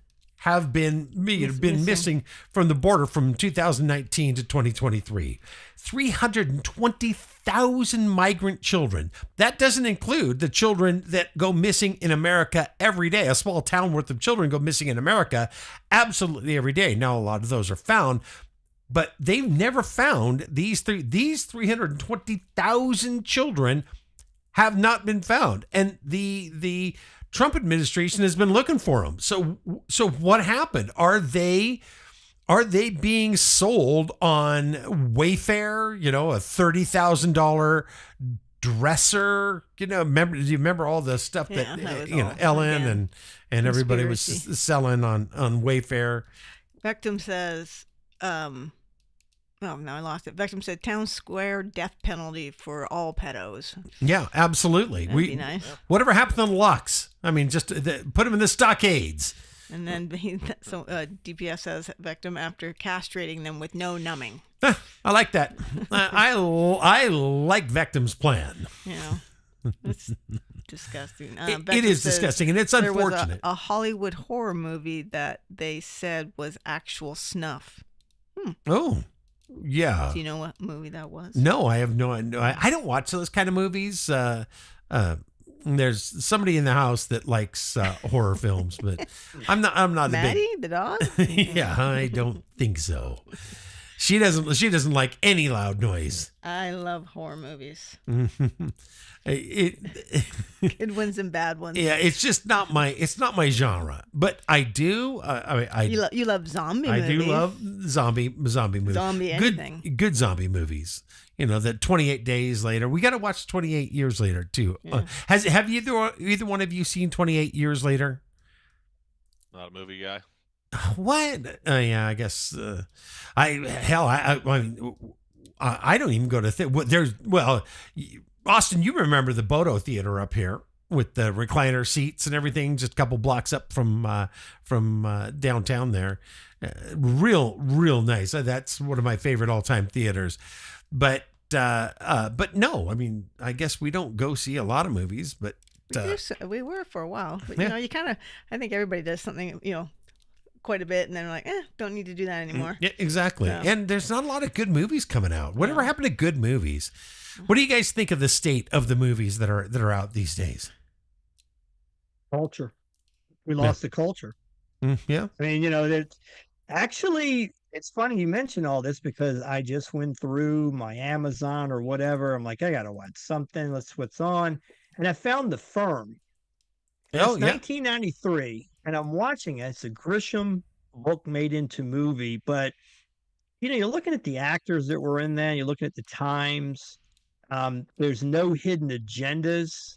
have been missing from the border from 2019 to 2023. 320,000 migrant children. That doesn't include the children that go missing in America every day. A small town worth of children go missing in America absolutely every day. Now, a lot of those are found, but they've never found these 320,000 children have not been found. And the Trump administration has been looking for them. So what happened? Are they being sold on Wayfair? A $30,000 dresser? Do you remember all the stuff that Ellen and everybody was selling on Wayfair? Vectum says, oh, no, I lost it. Vectum said town square death penalty for all pedos. Yeah, absolutely. That'd be nice. Whatever happened to Lux? I mean, just put them in the stockades. And then DPS says Vectum after castrating them with no numbing. I like that. I like Vectum's plan. It's disgusting. It is disgusting, and it's unfortunate. There was a Hollywood horror movie that they said was actual snuff. Oh. Yeah. Do you know what movie that was? No, I have no idea. I don't watch those kind of movies. There's somebody in the house that likes horror films, but I'm not Maddie, the dog? yeah, I don't think so. She doesn't like any loud noise. I love horror movies. It, Good ones and bad ones. yeah, it's just not my genre. But I do. You love zombie I movies. do love zombie movies. Zombie anything. Good zombie movies. You know, that 28 Days Later. We got to watch 28 Years Later too. Yeah. Have either one of you seen 28 Years Later? Not a movie guy. What? Yeah, I guess. I mean, I don't even go to Austin, you remember the Bodo Theater up here with the recliner seats and everything, just a couple blocks up from downtown there. Real nice. That's one of my favorite all time theaters. But no, I mean, I guess we don't go see a lot of movies, but we were for a while. But Yeah. you kind of, I think everybody does something, quite a bit, and then we're like, don't need to do that anymore. Yeah, exactly. So. And there's not a lot of good movies coming out. Whatever happened to good movies? What do you guys think of the state of the movies that are out these days? Culture. We lost the culture. Yeah. I mean, that actually, it's funny you mention all this because I just went through my Amazon or whatever. I'm like, I gotta watch something. Let's what's on, and I found The Firm. And Oh, it's yeah. 1993, and I'm watching it. It's a Grisham book made into movie, but you're looking at the actors that were in there. You're looking at the times. There's no hidden agendas.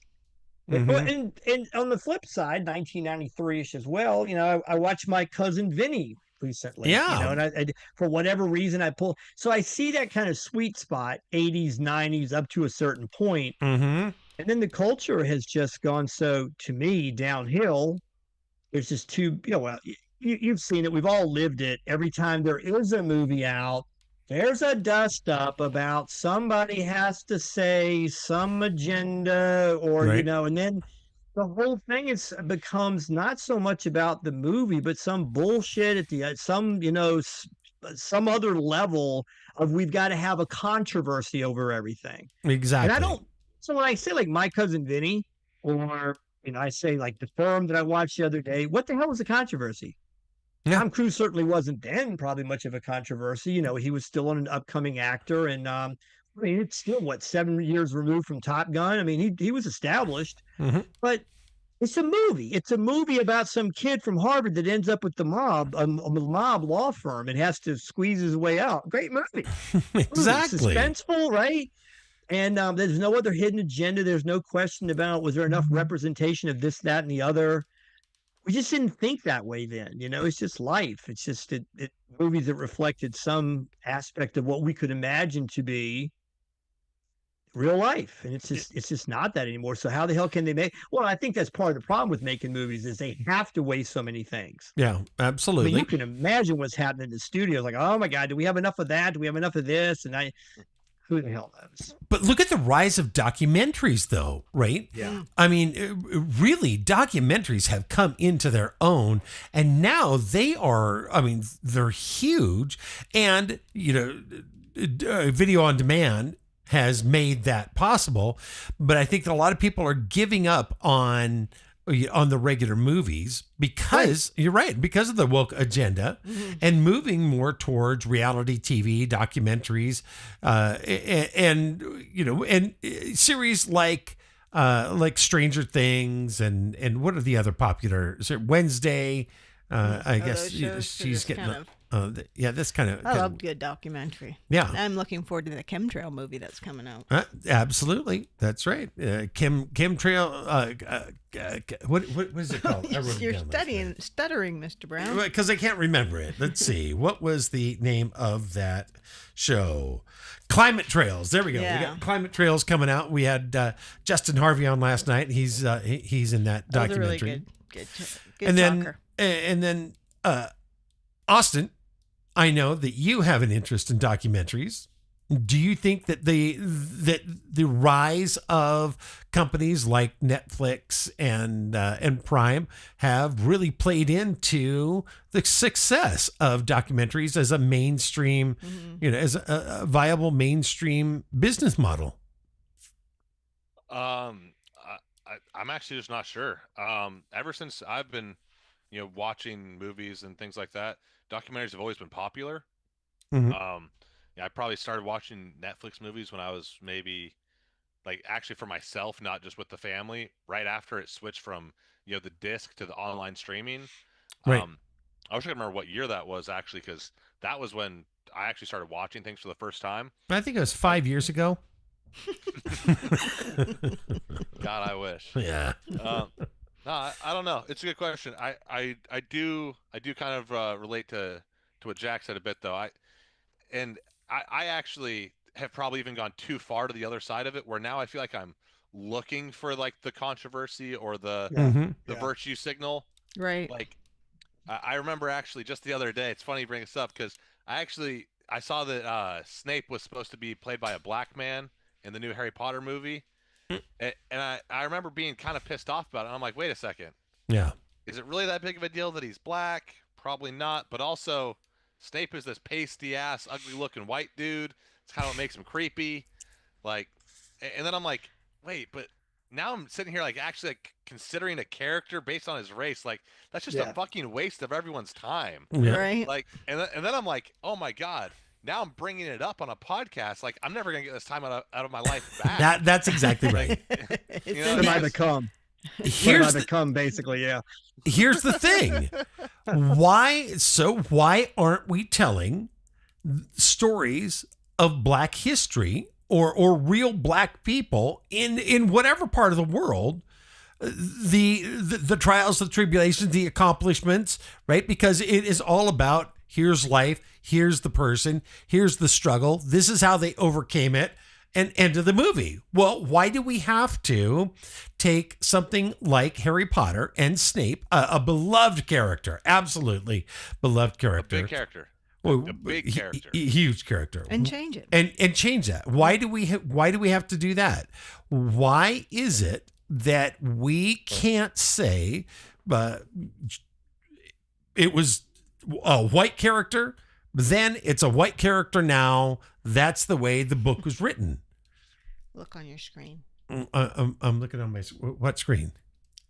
Mhm. And on the flip side, 1993ish as well. I watched My Cousin Vinny recently. Yeah. And I for whatever reason I pull. So I see that kind of sweet spot, 80s, 90s, up to a certain point. Mm-hmm. And then the culture has just gone so, to me, downhill. There's just you've seen it. We've all lived it. Every time there is a movie out, there's a dust up about somebody has to say some agenda or, Right. and then the whole thing becomes not so much about the movie, but some bullshit at the some other level of we've got to have a controversy over everything. Exactly. And so when I say like My Cousin Vinny, or I say like The Firm that I watched the other day, what the hell was the controversy? Yeah. Tom Cruise certainly wasn't then probably much of a controversy. He was still an upcoming actor, and I mean it's still 7 years removed from Top Gun. I mean he was established, but it's a movie. It's a movie about some kid from Harvard that ends up with the mob, a mob law firm, and has to squeeze his way out. Great movie. Exactly. Suspenseful, right? And there's no other hidden agenda. There's no question about was there enough representation of this, that, and the other. We just didn't think that way then. It's just life. It's just movies that reflected some aspect of what we could imagine to be real life, and it's just not that anymore. So how the hell can they make? Well, I think that's part of the problem with making movies is they have to weigh so many things. Yeah, I absolutely. mean, you can imagine what's happening in the studio. Like, oh my God, do we have enough of that? Do we have enough of this? And who the hell knows? But look at the rise of documentaries, though, right? Yeah. I mean, really, documentaries have come into their own, and now they're huge. And, video on demand has made that possible. But I think that a lot of people are giving up on the regular movies because you're right, because of the woke agenda, and moving more towards reality TV, documentaries, and series like Stranger Things and what are the other popular Wednesday. I guess those shows are she's just getting. kind of- This kind of. I love good documentary. Yeah. I'm looking forward to the chemtrail movie that's coming out. Absolutely, that's right. Chemtrail. What is it called? I wrote it You're down last night. stuttering, Mr. Brown. Because I can't remember it. Let's see. What was the name of that show? Climate Trails. There we go. Yeah. We got Climate Trails coming out. We had Justin Harvey on last night. He's in that That was a documentary. really good and talker. then Austin, I know that you have an interest in documentaries. Do you think that the rise of companies like Netflix and Prime have really played into the success of documentaries as a mainstream, as a viable mainstream business model? I'm actually just not sure. Ever since I've been, watching movies and things like that, documentaries have always been popular. Yeah, I probably started watching Netflix movies when I was maybe like actually for myself, not just with the family, right after it switched from, the disc to the online streaming. Right. I wish I could remember what year that was actually, because that was when I actually started watching things for the first time. I think it was 5 years ago. God, I wish. Yeah. No, I don't know. It's a good question. I do kind of relate to what Jack said a bit though. I actually have probably even gone too far to the other side of it, where now I feel like I'm looking for like the controversy or the virtue signal. Right. Like I remember actually just the other day. It's funny you bring this up because I saw that Snape was supposed to be played by a black man in the new Harry Potter movie, and I remember being kind of pissed off about it. And I'm like, wait a second. Yeah. Is it really that big of a deal that he's black? Probably not. But also, Snape is this pasty ass, ugly looking white dude. It's kind of what makes him creepy. Like, and then I'm like, wait, but now I'm sitting here like actually like considering a character based on his race. Like, that's just a fucking waste of everyone's time. Yeah. Right. Like, and then I'm like, oh my God. Now I'm bringing it up on a podcast. Like, I'm never gonna get this time out of my life back. That's exactly right. What have I become? Here's Basically, yeah. Here's the thing. Why aren't we telling stories of black history or real black people in whatever part of the world, the trials, the tribulations, the accomplishments, right? Because it is all about here's life, here's the person, here's the struggle, this is how they overcame it, and end of the movie. Well, why do we have to take something like Harry Potter and Snape, a beloved character, absolutely beloved character, A big character. Well, A big character. huge character, And change it. and change that? Why do we have to do that? Why is it that we can't say it was a white character, then it's a white character now? That's the way the book was written. Look on your screen. I'm looking on my what screen?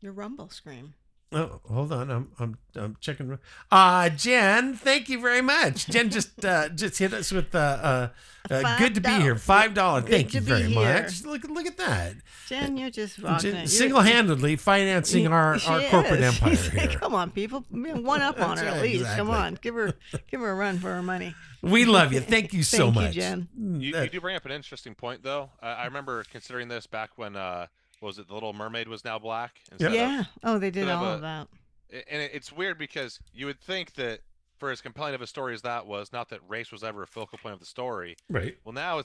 Your Rumble screen. Oh, hold on. I'm checking. Jen, thank you very much. Jen just hit us with good to be here. $5. Thank you very much. Look at that. Jen, you're just rocking it. Single-handedly financing our corporate empire here. Come on, people. One up on her at least. Exactly. Come on. Give her a run for her money. We love you. Thank you so Thank much. you, Jen. You do bring up an interesting point, though. I remember considering this back when, what was it, The Little Mermaid was now black? Yeah. Oh, they did instead of all of that. And it's weird because you would think that for as compelling of a story as that was, not that race was ever a focal point of the story. Right. Well, now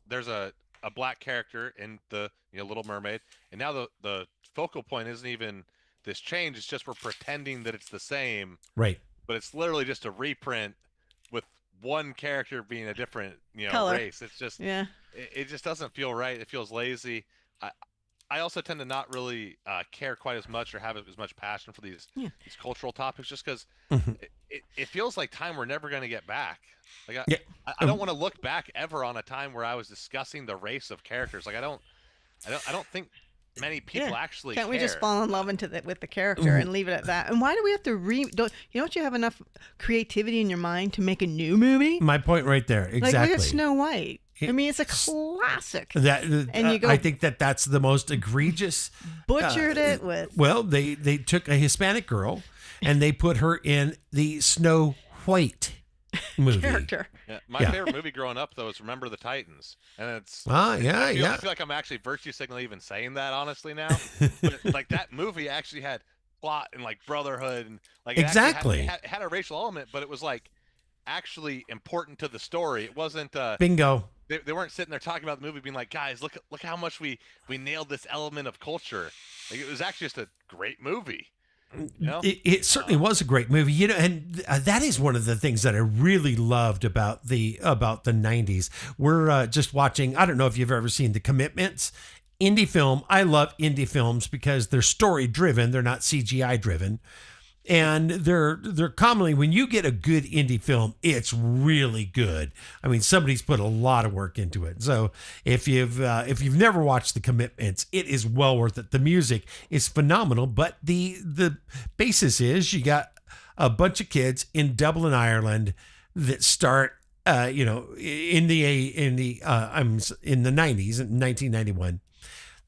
there's a black character in the Little Mermaid, and now the focal point isn't even this change. It's just we're pretending that it's the same. Right. But it's literally just a reprint with one character being a different Color. race. It's just it just doesn't feel right. It feels lazy. I also tend to not really care quite as much or have as much passion for these cultural topics, just because it feels like time we're never going to get back. Like I don't want to look back ever on a time where I was discussing the race of characters. Like I don't think many people actually Can't we care. just fall in love with the character and leave it at that? And why do we have to don't you have enough creativity in your mind to make a new movie? My point right there. Exactly. Like look at Snow White. I mean, it's a classic. And you go, I think that's the most egregious. Butchered it with. Well, they took a Hispanic girl and they put her in the Snow White movie. Character. Yeah, my favorite movie growing up though is Remember the Titans, and it's yeah. I feel like I'm actually virtue signaling even saying that honestly now. But like that movie actually had plot and like brotherhood and like exactly it had a racial element, but it was like actually important to the story. It wasn't bingo. They weren't sitting there talking about the movie being like, guys, look how much we nailed this element of culture. Like, it was actually just a great movie. It certainly was a great movie, and that is one of the things that I really loved about the 90s. We're just watching, I don't know if you've ever seen The Commitments, indie film. I love indie films because they're story driven, they're not CGI driven. And they're commonly, when you get a good indie film, it's really good. I mean, somebody's put a lot of work into it. So if you've never watched The Commitments, it is well worth it. The music is phenomenal, but the basis is you got a bunch of kids in Dublin, Ireland, that start in the 90s, in 1991,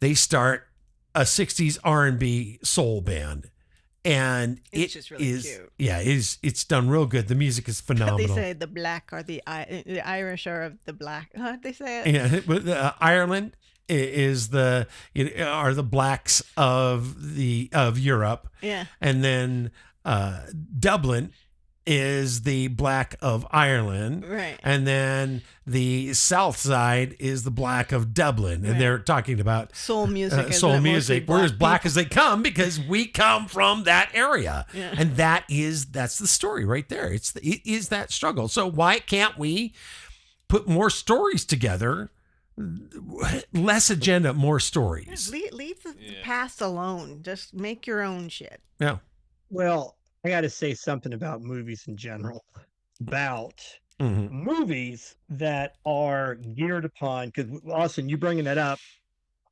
they start a 60s R&B soul band. And It's just really cute. Yeah, it's done real good. The music is phenomenal. They say the black are the Irish are of the black. How'd they say it? Yeah, but Ireland is are the blacks of Europe. Yeah. And then Dublin is the black of Ireland. Right. And then the south side is the black of Dublin. And they're talking about soul music. We're as black as they come because we come from that area. Yeah. And that's the story right there. It is that struggle. So why can't we put more stories together? Less agenda, more stories. Leave the past alone. Just make your own shit. Yeah. Well, I got to say something about movies in general, about movies that are geared upon, because Austin, you bringing that up,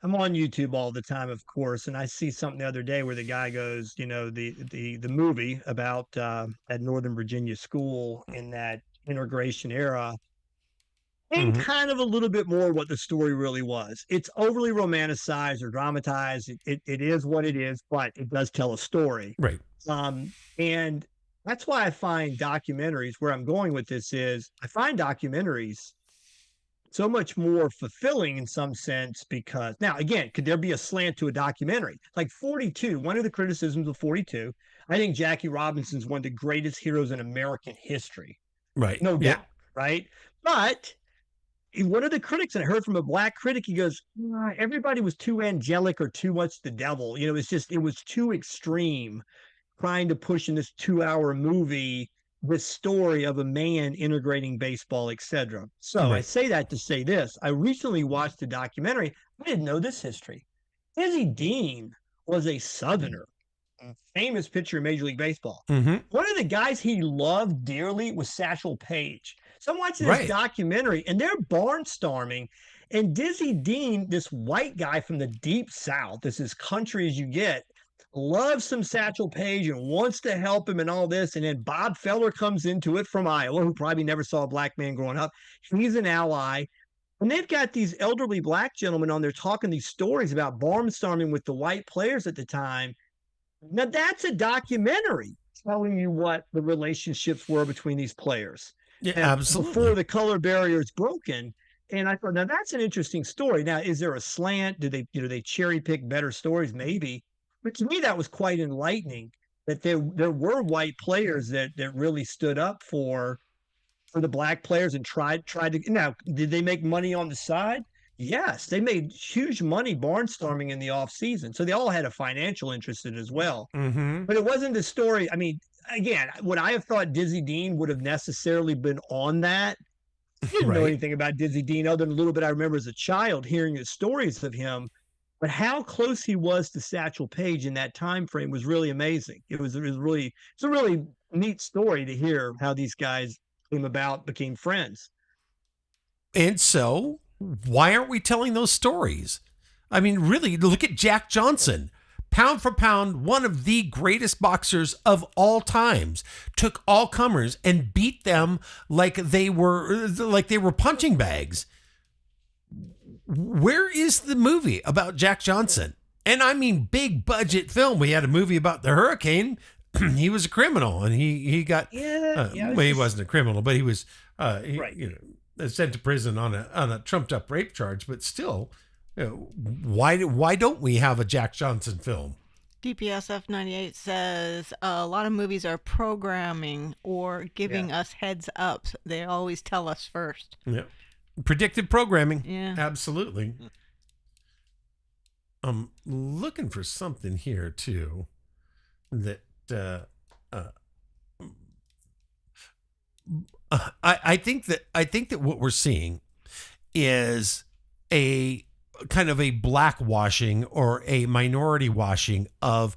I'm on YouTube all the time, of course, and I see something the other day where the guy goes, the movie about at Northern Virginia school in that integration era, and kind of a little bit more what the story really was. It's overly romanticized or dramatized. It is what it is, but it does tell a story. Right. And that's why I find documentaries, where I'm going with this is, I find documentaries so much more fulfilling in some sense, because now, again, could there be a slant to a documentary? Like 42, one of the criticisms of 42, I think Jackie Robinson's one of the greatest heroes in American history. Right. No doubt. Right. But one of the critics, and I heard from a black critic, he goes, everybody was too angelic or too much the devil. It was too extreme, trying to push in this 2-hour movie this story of a man integrating baseball, etc. So I say that to say this. I recently watched a documentary. I didn't know this history. Dizzy Dean was a Southerner, a famous pitcher in Major League Baseball. One of the guys he loved dearly was Satchel Paige. So I'm watching this documentary, and they're barnstorming. And Dizzy Dean, this white guy from the deep South, this is country as you get, loves some Satchel Paige and wants to help him and all this. And then Bob Feller comes into it from Iowa, who probably never saw a black man growing up. He's an ally. And they've got these elderly black gentlemen on there talking these stories about barnstorming with the white players at the time. Now, that's a documentary telling you what the relationships were between these players. Yeah, absolutely. Before the color barrier is broken. And I thought, now that's an interesting story. Now, is there a slant? Do they cherry pick better stories? Maybe. But to me, that was quite enlightening, that there were white players that really stood up for the black players and tried to. Now, did they make money on the side? Yes, they made huge money barnstorming in the off season. So they all had a financial interest in it as well. But it wasn't the story. I mean, again, would I have thought Dizzy Dean would have necessarily been on that? I didn't know anything about Dizzy Dean other than a little bit I remember as a child hearing the stories of him. But how close he was to Satchel Paige in that time frame was really amazing. It's a really neat story to hear how these guys became friends. And so, why aren't we telling those stories? I mean, really, look at Jack Johnson. Pound for pound, one of the greatest boxers of all times, took all comers and beat them like they were punching bags. Where is the movie about Jack Johnson? And I mean, big budget film. We had a movie about the hurricane. He was a criminal, and he got he wasn't a criminal, but he was sent to prison on a trumped up rape charge. But still, why don't we have a Jack Johnson film? DPSF 98 says a lot of movies are programming or giving us heads up. They always tell us first. Yeah. Predictive programming. Yeah. Absolutely. I'm looking for something here too that I think that what we're seeing is a kind of a blackwashing or a minority washing of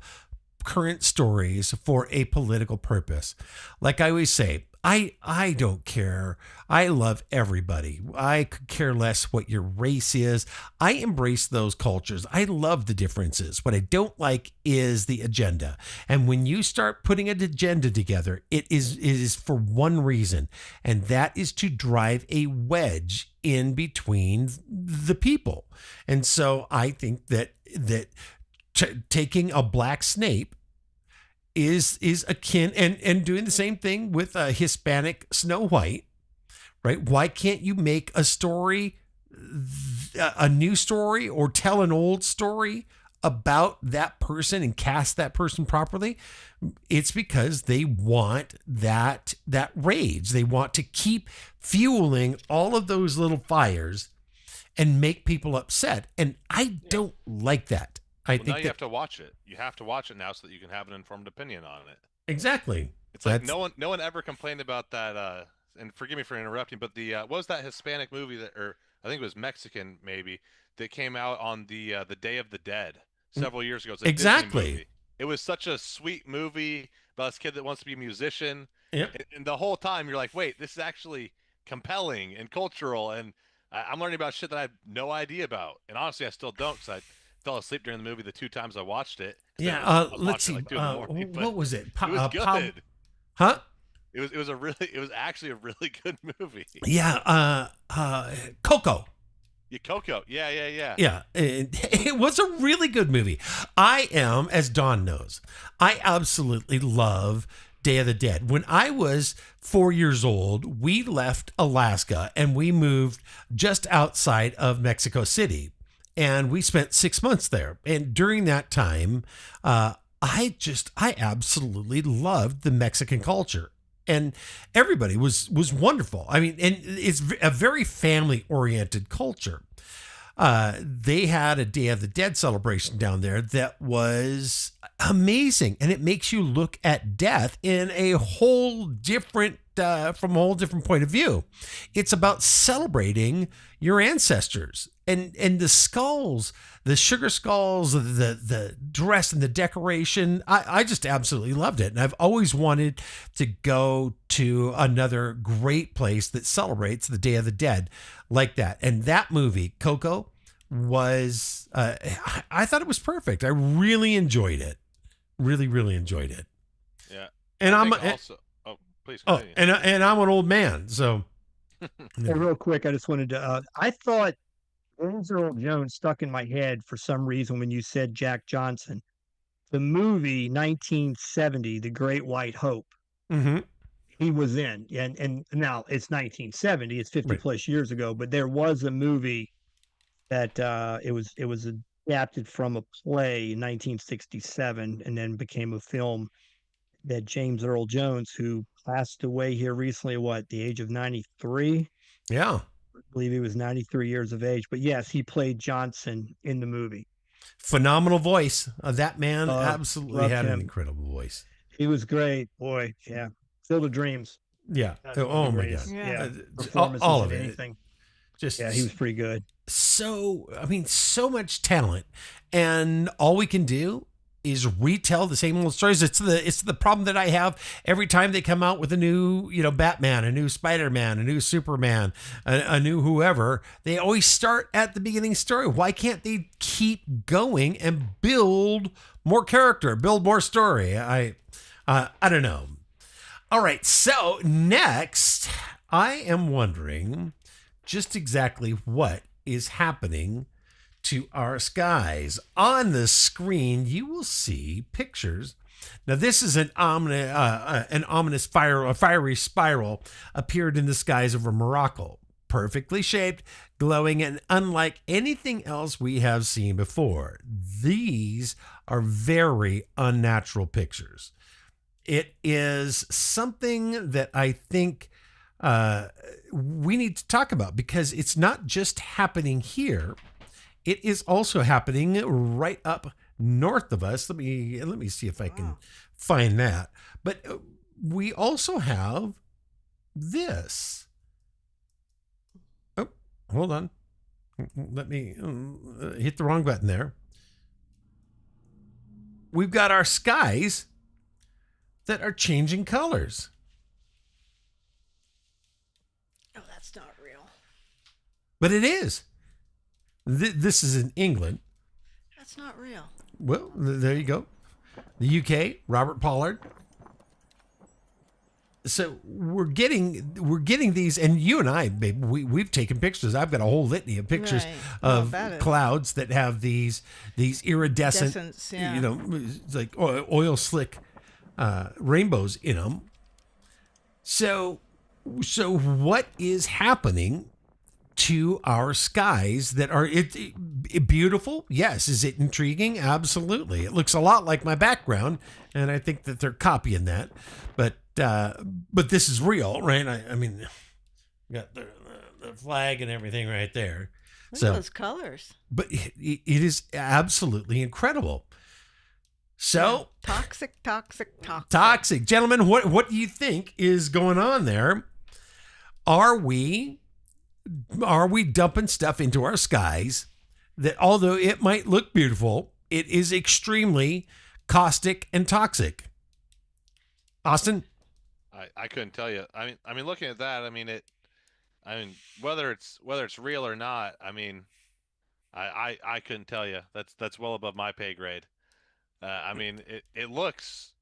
current stories for a political purpose. Like I always say, I don't care. I love everybody. I could care less what your race is. I embrace those cultures. I love the differences. What I don't like is the agenda. And when you start putting an agenda together, it is for one reason, and that is to drive a wedge in between the people. And so I think that taking a black Snape is akin and doing the same thing with a Hispanic Snow White, right? Why can't you make a story, a new story, or tell an old story about that person and cast that person properly? It's because they want that rage. They want to keep fueling all of those little fires and make people upset. And I don't like that. I think now you have to watch it. You have to watch it now so that you can have an informed opinion on it. Exactly. It's like no one ever complained about that. And forgive me for interrupting, but what was that Hispanic movie or I think it was Mexican maybe, that came out on the Day of the Dead several years ago? It's a Disney movie. It was such a sweet movie about this kid that wants to be a musician. Yep. And the whole time you're like, wait, this is actually compelling and cultural, and I'm learning about shit that I have no idea about. And honestly, I still don't, because I fell asleep during the movie the 2 times I watched it. Yeah, let's see. What was it? It was good. Huh? It was actually a really good movie. Yeah, Coco. Yeah, Coco. Yeah. Yeah, it was a really good movie. I am, as Dawn knows, I absolutely love Day of the Dead. When I was 4 years old, we left Alaska and we moved just outside of Mexico City. And we spent 6 months there. And during that time, I absolutely loved the Mexican culture. And everybody was wonderful. I mean, and it's a very family-oriented culture. They had a Day of the Dead celebration down there that was amazing. And it makes you look at death in a whole different from a whole different point of view. It's about celebrating your ancestors and the skulls, the sugar skulls, the dress and the decoration. I just absolutely loved it. And I've always wanted to go to another great place that celebrates the Day of the Dead like that. And that movie, Coco, was, I thought it was perfect. I really enjoyed it. Really, really enjoyed it. Yeah. And I'm also, please continue. And I'm an old man, so. Hey, real quick, I just wanted to. I thought James Earl Jones stuck in my head for some reason when you said Jack Johnson. The movie 1970, The Great White Hope. Mm-hmm. He was in, and now it's 1970. It's 50 plus years ago, but there was a movie that it was adapted from a play in 1967, and then became a film. That James Earl Jones, who passed away here recently, the age of 93? Yeah. I believe he was 93 years of age. But yes, he played Johnson in the movie. Phenomenal voice. That man absolutely had him. An incredible voice. He was great. Boy, yeah. Field of Dreams. Yeah. Oh my God. Yeah. All of it. Anything. Just, yeah, he was pretty good. So much talent. And all we can do is retell the same old stories. It's the problem that I have every time they come out with a new, Batman, a new Spider-Man, a new Superman, a new whoever. They always start at the beginning story. Why can't they keep going and build more character, build more story? I don't know. All right. So next, I am wondering just exactly what is happening to our skies. On the screen, you will see pictures. Now, this is an ominous fiery spiral appeared in the skies over Morocco, perfectly shaped, glowing, and unlike anything else we have seen before. These are very unnatural pictures. It is something that I think we need to talk about, because it's not just happening here. It is also happening right up north of us. Let me see if I can find that. But we also have this. Oh, hold on. Let me hit the wrong button there. We've got our skies that are changing colors. That's not real. But it is. This is in England. That's not real. Well, there you go. The UK, Robert Pollard. So we're getting these, and you and I, babe, we've taken pictures. I've got a whole litany of pictures Right. of Well, that is- clouds that have these iridescent, Descents, yeah. you know, like oil slick rainbows in them. So what is happening to our skies that are it beautiful? Yes. Is it intriguing? Absolutely. It looks a lot like my background, and I think that they're copying that. But this is real, right? I mean, got the flag and everything right there. Look at those colors. But it is absolutely incredible. So Toxic. toxic, gentlemen. What do you think is going on there? Are we dumping stuff into our skies that, although it might look beautiful, it is extremely caustic and toxic? Austin? I couldn't tell you. I mean, looking at that, I mean, whether it's real or not, I mean, I couldn't tell you. That's well above my pay grade. I mean, it looks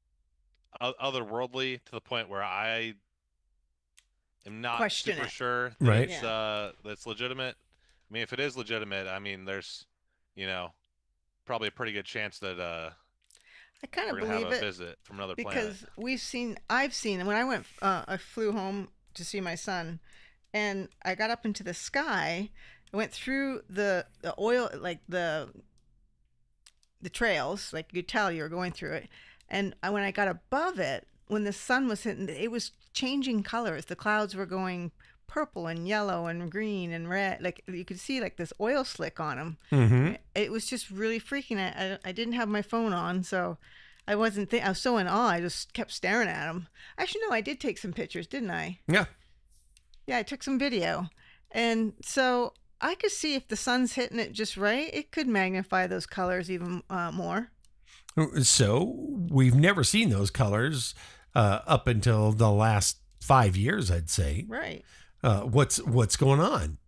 otherworldly to the point where I am not Question super it. sure that Right. that's legitimate. I mean, if it is legitimate, I mean, there's, probably a pretty good chance that I kind we're of gonna have believe a it visit from another because planet. I've seen when I went, I flew home to see my son, and I got up into the sky. I went through the oil, like the trails, like you could tell you were going through it. And when I got above it, when the sun was hitting, it was changing colors. The clouds were going purple and yellow and green and red. Like you could see like this oil slick on them. Mm-hmm. It was just really freaking. I didn't have my phone on, so I wasn't. I was so in awe. I just kept staring at them. Actually, no, I did take some pictures, didn't I? Yeah. Yeah, I took some video, and so I could see if the sun's hitting it just right, it could magnify those colors even more. So we've never seen those colors up until the last 5 years, I'd say. Right. What's going on?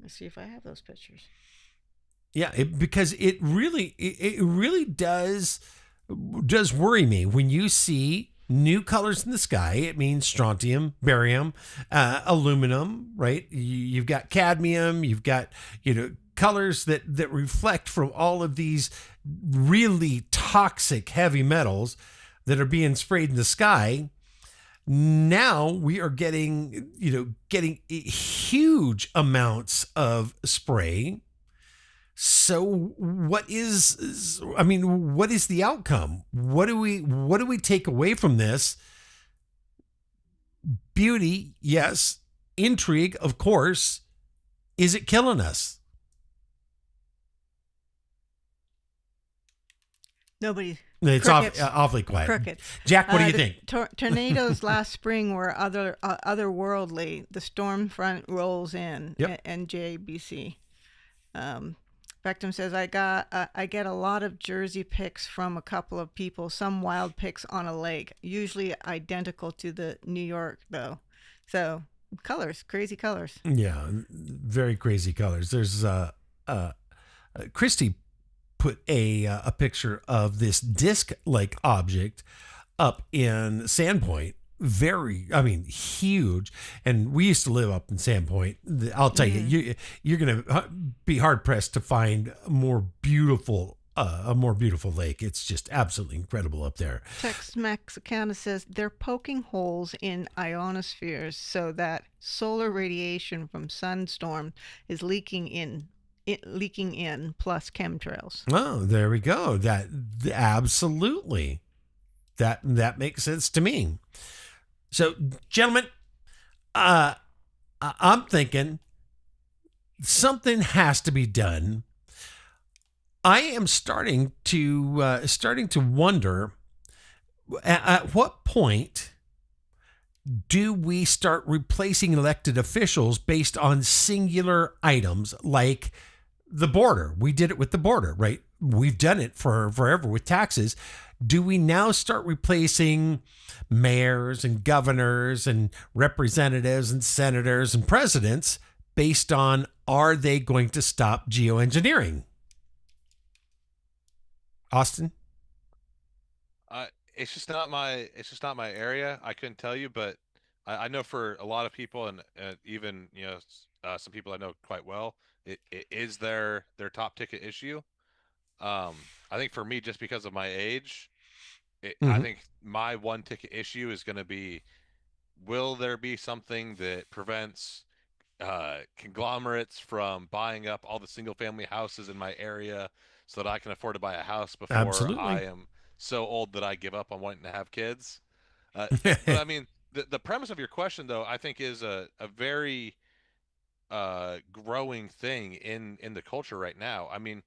Let's see if I have those pictures. Yeah, because it really does worry me when you see new colors in the sky. It means strontium, barium, aluminum, right? You've got cadmium, you've got, colors that reflect from all of these really toxic heavy metals that are being sprayed in the sky. Now we are getting huge amounts of spray. So what is the outcome? What do we take away from this? Beauty, yes. Intrigue, of course. Is it killing us? Nobody. It's Crickets. awfully quiet. Crickets. Jack, what do you The think? Tornadoes last spring were otherworldly. The storm front rolls in. Yep. NJBC. Beckham says, I get a lot of Jersey pics from a couple of people, some wild pics on a lake, usually identical to the New York, though. So colors, crazy colors. Yeah, very crazy colors. There's Christy put a picture of this disc-like object up in Sandpoint. Huge. And we used to live up in Sandpoint. I'll tell you, you're going to be hard pressed to find a more beautiful lake. It's just absolutely incredible up there. Tex Mexicana says they're poking holes in ionospheres so that solar radiation from sunstorm is leaking in, plus chemtrails. Oh, there we go. That absolutely. That makes sense to me. So, gentlemen, I'm thinking something has to be done. I am starting to wonder at what point do we start replacing elected officials based on singular items like the border? We did it with the border, right? We've done it for forever with taxes. do we now start replacing mayors and governors and representatives and senators and presidents based on, are they going to stop geoengineering? Austin? It's just not my area. I couldn't tell you, but I know for a lot of people, and even some people I know quite well, it is their top ticket issue. I think for me, just because of my age, I think my one ticket issue is going to be: will there be something that prevents conglomerates from buying up all the single family houses in my area so that I can afford to buy a house before Absolutely. I am so old that I give up on wanting to have kids? But I mean, the premise of your question, though, I think is a very growing thing in the culture right now. I mean,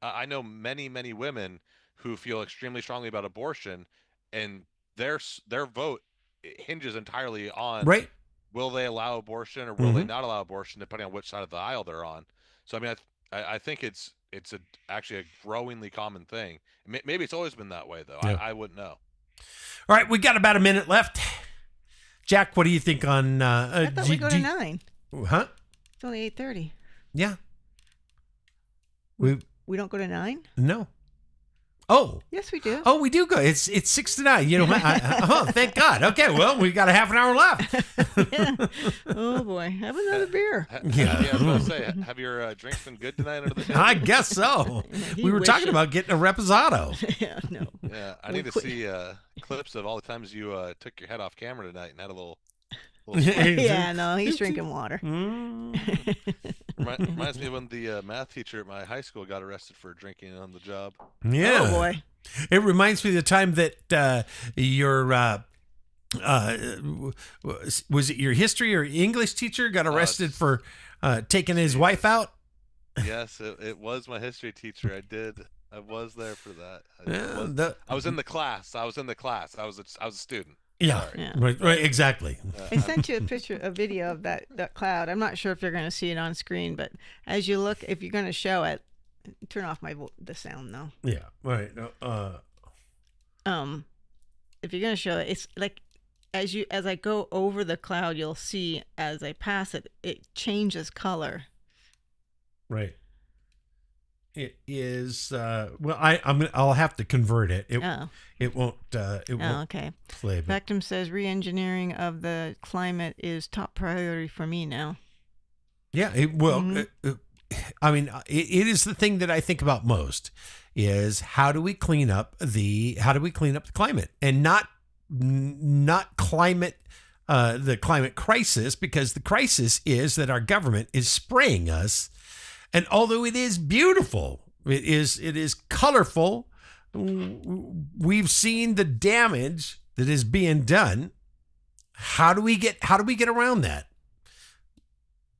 I know many women who feel extremely strongly about abortion, and their vote hinges entirely on Right. will they allow abortion or will they not allow abortion, depending on which side of the aisle they're on. So I mean, I think it's actually a growingly common thing. Maybe it's always been that way, though. Yeah. I wouldn't know. All right, we got about a minute left. Jack, what do you think on? I thought we go to 9. Huh? It's only 8:30. Yeah. We don't go to 9? No. Oh. Yes, we do. Oh, we do go. It's 6 to 9. You know, oh, thank God. Okay, well, we got a half an hour left. Yeah. Oh boy, have another beer. Yeah. I was going to say, have your drinks been good tonight under the table? I guess so. He We were talking wishes. about getting a reposado. Yeah, no. Yeah, I We need to quit. see clips of all the times you took your head off camera tonight and had a little. Yeah, no, he's drinking water. Reminds me of when the math teacher at my high school got arrested for drinking on the job. Yeah. Oh boy. It reminds me of the time that your was it your history or English teacher got arrested for taking his wife out? Yes, it was my history teacher. I was there for that. I was in the class. I was a student. Yeah, Sorry. Yeah. right, exactly. I sent you a video of that cloud. I'm not sure if you're going to see it on screen, but as you look, if you're going to show it, turn off the sound though. Yeah, right. If you're going to show it, it's like as I go over the cloud, you'll see as I pass it, it changes color. Right. It is well. I'll have to convert it. It won't. It won't Okay. play. But Vectum says re-engineering of the climate is top priority for me now. yeah, I mean, it is the thing that I think about most. Is how do we clean up the climate, and not climate the climate crisis, because the crisis is that our government is spraying us. And although it is beautiful, it is colorful, we've seen the damage that is being done. How do we get around that?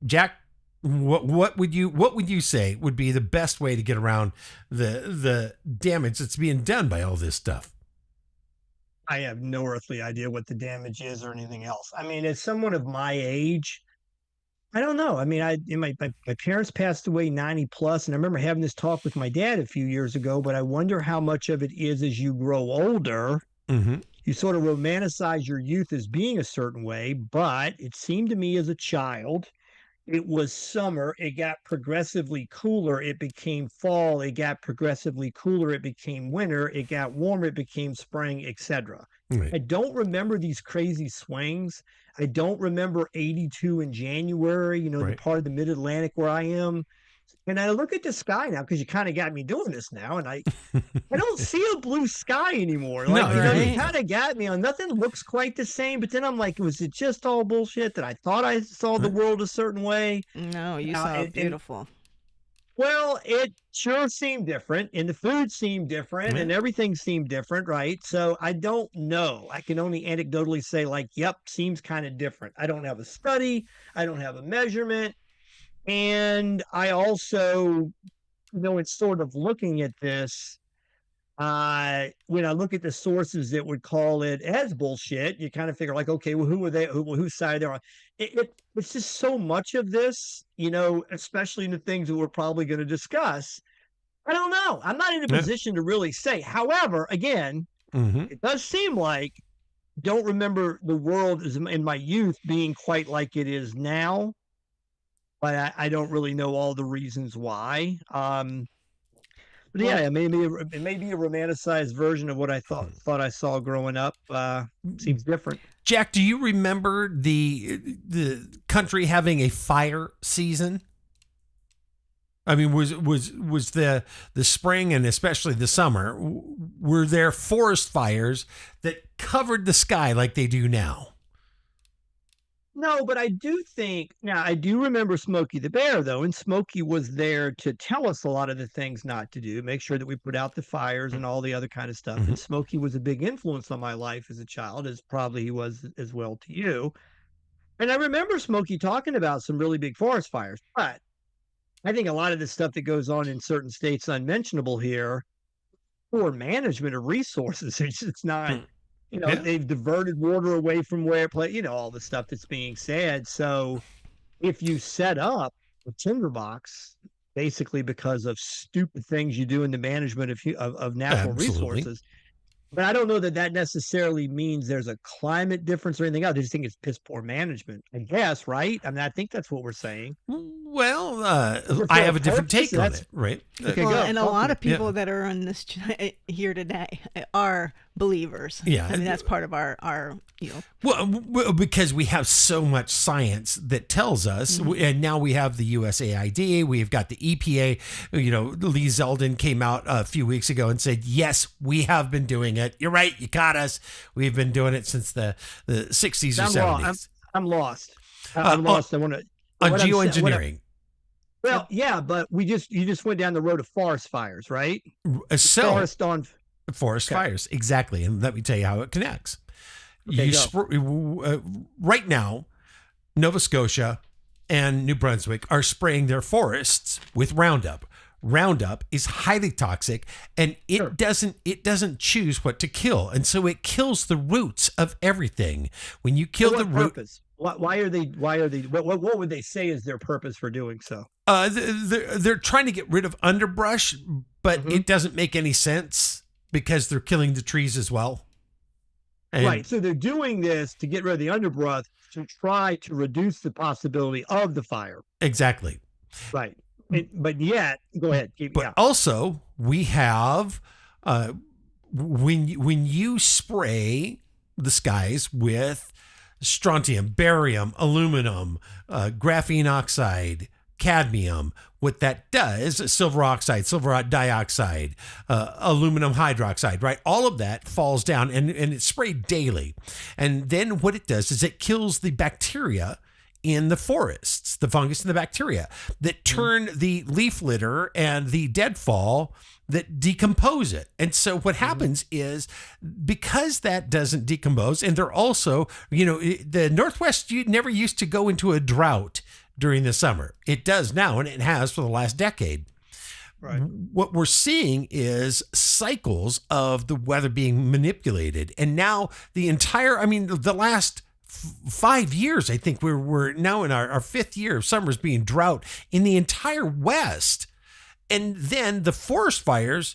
Jack, what would you say would be the best way to get around the damage that's being done by all this stuff? I have no earthly idea what the damage is or anything else. I mean, as someone of my age, I don't know. I mean, my parents passed away 90 plus, and I remember having this talk with my dad a few years ago, but I wonder how much of it is as you grow older, you sort of romanticize your youth as being a certain way. But it seemed to me as a child, it was summer, it got progressively cooler, it became fall, it got progressively cooler, it became winter, it got warmer, it became spring, etc. Right. I don't remember these crazy swings. I don't remember 82 in January, Right. the part of the mid-Atlantic where I am. And I look at the sky now, because you kind of got me doing this now, and I don't see a blue sky anymore. No, Like, right. you kind of got me on. Nothing looks quite the same. But then I'm like, was it just all bullshit that I thought I saw the world a certain way? No, you saw it beautiful. Well, it sure seemed different, and the food seemed different, Yeah. and everything seemed different, right? So I don't know. I can only anecdotally say, like, yep, seems kind of different. I don't have a study. I don't have a measurement. And I also, it's sort of looking at this, when I look at the sources that would call it as bullshit, you kind of figure like, okay, well, who are they? Whose side they're on? It's just so much of this, especially in the things that we're probably going to discuss. I don't know. I'm not in a position to really say. However, again, It does seem like, don't remember the world in my youth being quite like it is now, but I don't really know all the reasons why. But yeah, it may be a romanticized version of what I thought I saw growing up. Seems different. Jack, do you remember the country having a fire season? I mean, was the spring and especially the summer, were there forest fires that covered the sky like they do now? No, but I do remember Smokey the Bear, though, and Smokey was there to tell us a lot of the things not to do, make sure that we put out the fires and all the other kind of stuff. And Smokey was a big influence on my life as a child, as probably he was as well to you. And I remember Smokey talking about some really big forest fires, but I think a lot of the stuff that goes on in certain states unmentionable here, poor management of resources. It's not, they've diverted water away from where it play, all the stuff that's being said. So if you set up a tinderbox, basically because of stupid things you do in the management of natural resources, but I don't know that necessarily means there's a climate difference or anything else. I just think it's piss poor management, I guess, right? I mean, I think that's what we're saying. Well, I have a different take on it, right? Okay, well, and a lot of people that are on this here today are believers. Yeah. I mean, that's part of our Well, because we have so much science that tells us, and now we have the USAID, we've got the EPA. Lee Zeldin came out a few weeks ago and said, yes, we have been doing it. You're right. You caught us. We've been doing it since the 60s or 70s. I'm lost. I'm lost. I want to. On geoengineering. Well, yeah, but you just went down the road of forest fires, right? Forest fires, exactly. And let me tell you how it connects. Okay, Right now, Nova Scotia and New Brunswick are spraying their forests with Roundup. Roundup is highly toxic, and it doesn't choose what to kill, and so it kills the roots of everything. When you kill the root, purpose? Why are they? What would they say is their purpose for doing so? They're trying to get rid of underbrush, but it doesn't make any sense because they're killing the trees as well. Right. So they're doing this to get rid of the underbrush to try to reduce the possibility of the fire. Exactly. Right. But yet, go ahead. Also, we have when you spray the skies with strontium, barium, aluminum, graphene oxide, cadmium, what that does, silver oxide, silver dioxide, aluminum hydroxide, right? All of that falls down and it's sprayed daily. And then what it does is it kills the bacteria in the forests, the fungus and the bacteria that turn the leaf litter and the deadfall that decompose it. And so what happens is, because that doesn't decompose, and they're also, the Northwest never used to go into a drought during the summer. It does now, and it has for the last decade. Right. What we're seeing is cycles of the weather being manipulated. And now the last 5 years, I think we're now in our fifth year of summers being drought in the entire West. And then the forest fires,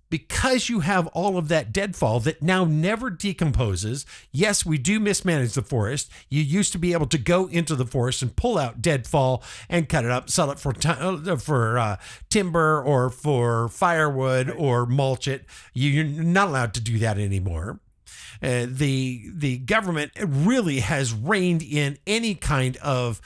because you have all of that deadfall that now never decomposes. Yes, we do mismanage the forest. You used to be able to go into the forest and pull out deadfall and cut it up, sell it for timber or for firewood or mulch it. You're not allowed to do that anymore. The government really has reined in any kind of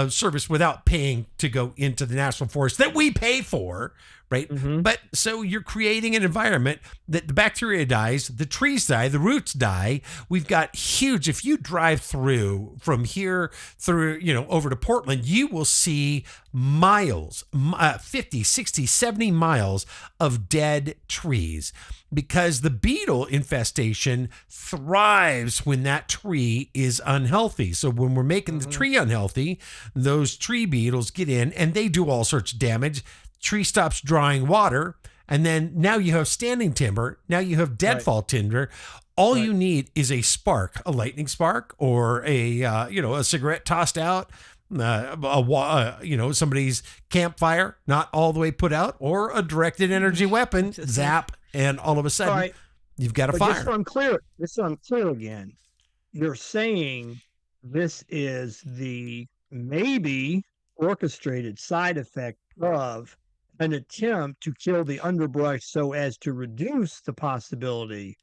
service without paying to go into the national forest that we pay for, right? But so you're creating an environment that the bacteria dies, the trees die, the roots die. We've got huge, if you drive through from here through, over to Portland, you will see miles, 50, 60, 70 miles of dead trees, because the beetle infestation thrives when that tree is unhealthy. So when we're making the tree unhealthy, those tree beetles get in and they do all sorts of damage. Tree stops drawing water, and then now you have standing timber. Now you have deadfall timber. All you need is a spark, a lightning spark, or a cigarette tossed out, somebody's campfire not all the way put out, or a directed energy weapon, zap, and all of a sudden, You've got a But fire. just so I'm clear again, you're saying this is the maybe orchestrated side effect of an attempt to kill the underbrush so as to reduce the possibility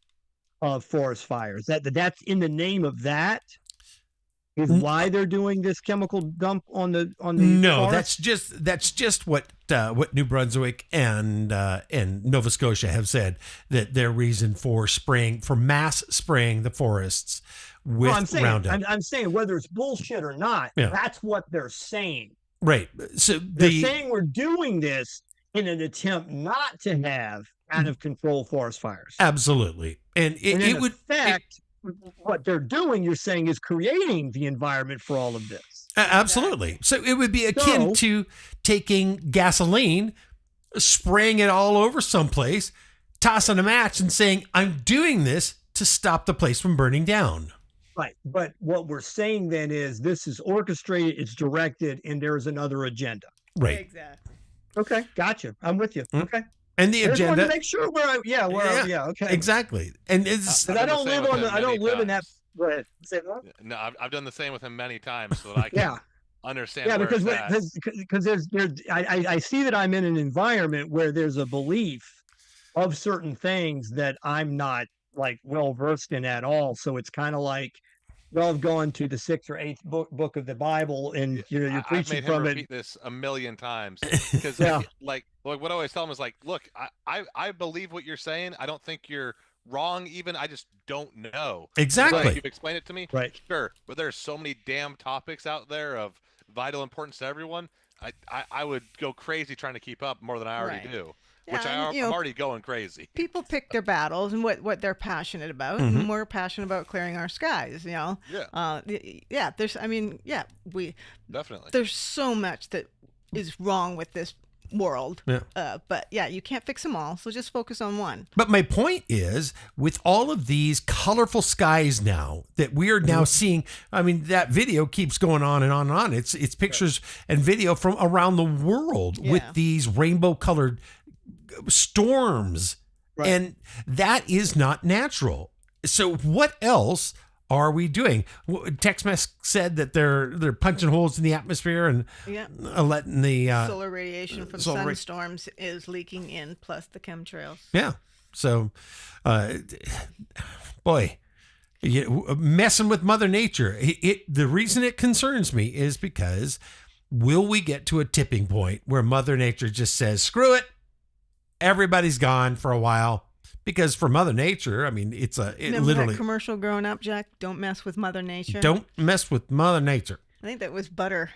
of forest fires. That's in the name of that is why they're doing this chemical dump on the No, forest? that's just what New Brunswick and Nova Scotia have said, that their reason for mass spraying the forests with Roundup. I'm saying whether it's bullshit or not, that's what they're saying. Right. So they're saying we're doing this in an attempt not to have out of control forest fires. Absolutely. And it would affect what they're doing, you're saying, is creating the environment for all of this. Absolutely. So it would be akin to taking gasoline, spraying it all over someplace, tossing a match and saying, I'm doing this to stop the place from burning down. Right. But what we're saying then is this is orchestrated, it's directed, and there's another agenda. Right. Exactly. Okay. Gotcha. I'm with you. Okay. And the agenda. I just want to make sure okay. Exactly. And it's I don't live in that. Go ahead. Say what? No, I've done the same with him many times so that I can understand. Yeah, where because I see that I'm in an environment where there's a belief of certain things that I'm not like well versed in at all. So it's kind of like, well, I've gone to the 6th or 8th book of the Bible, and you're preaching from it. I've made him repeat this a million times because, like what I always tell him is like, look, I believe what you're saying. I don't think you're wrong. Even I just don't know exactly. Like, you've explained it to me, right? Sure, but there's so many damn topics out there of vital importance to everyone. I would go crazy trying to keep up more than I already do. Which I'm already going crazy. People pick their battles and what they're passionate about, and we're passionate about clearing our skies. You know, we definitely. There's so much that is wrong with this world. But you can't fix them all, so just focus on one. But my point is, with all of these colorful skies now that we are now seeing, I mean, that video keeps going on and on and on. It's pictures and video from around the world with these rainbow colored storms, and that is not natural. So what else are we doing? Tex-Mex said that they're punching holes in the atmosphere and letting the solar radiation from sunstorms is leaking in, plus the chemtrails. Yeah. So, boy, messing with Mother Nature. The reason it concerns me is because will we get to a tipping point where Mother Nature just says, screw it, everybody's gone for a while? Because for Mother Nature, I mean, literally that commercial growing up, Jack. Don't mess with Mother Nature. Don't mess with Mother Nature. I think that was butter.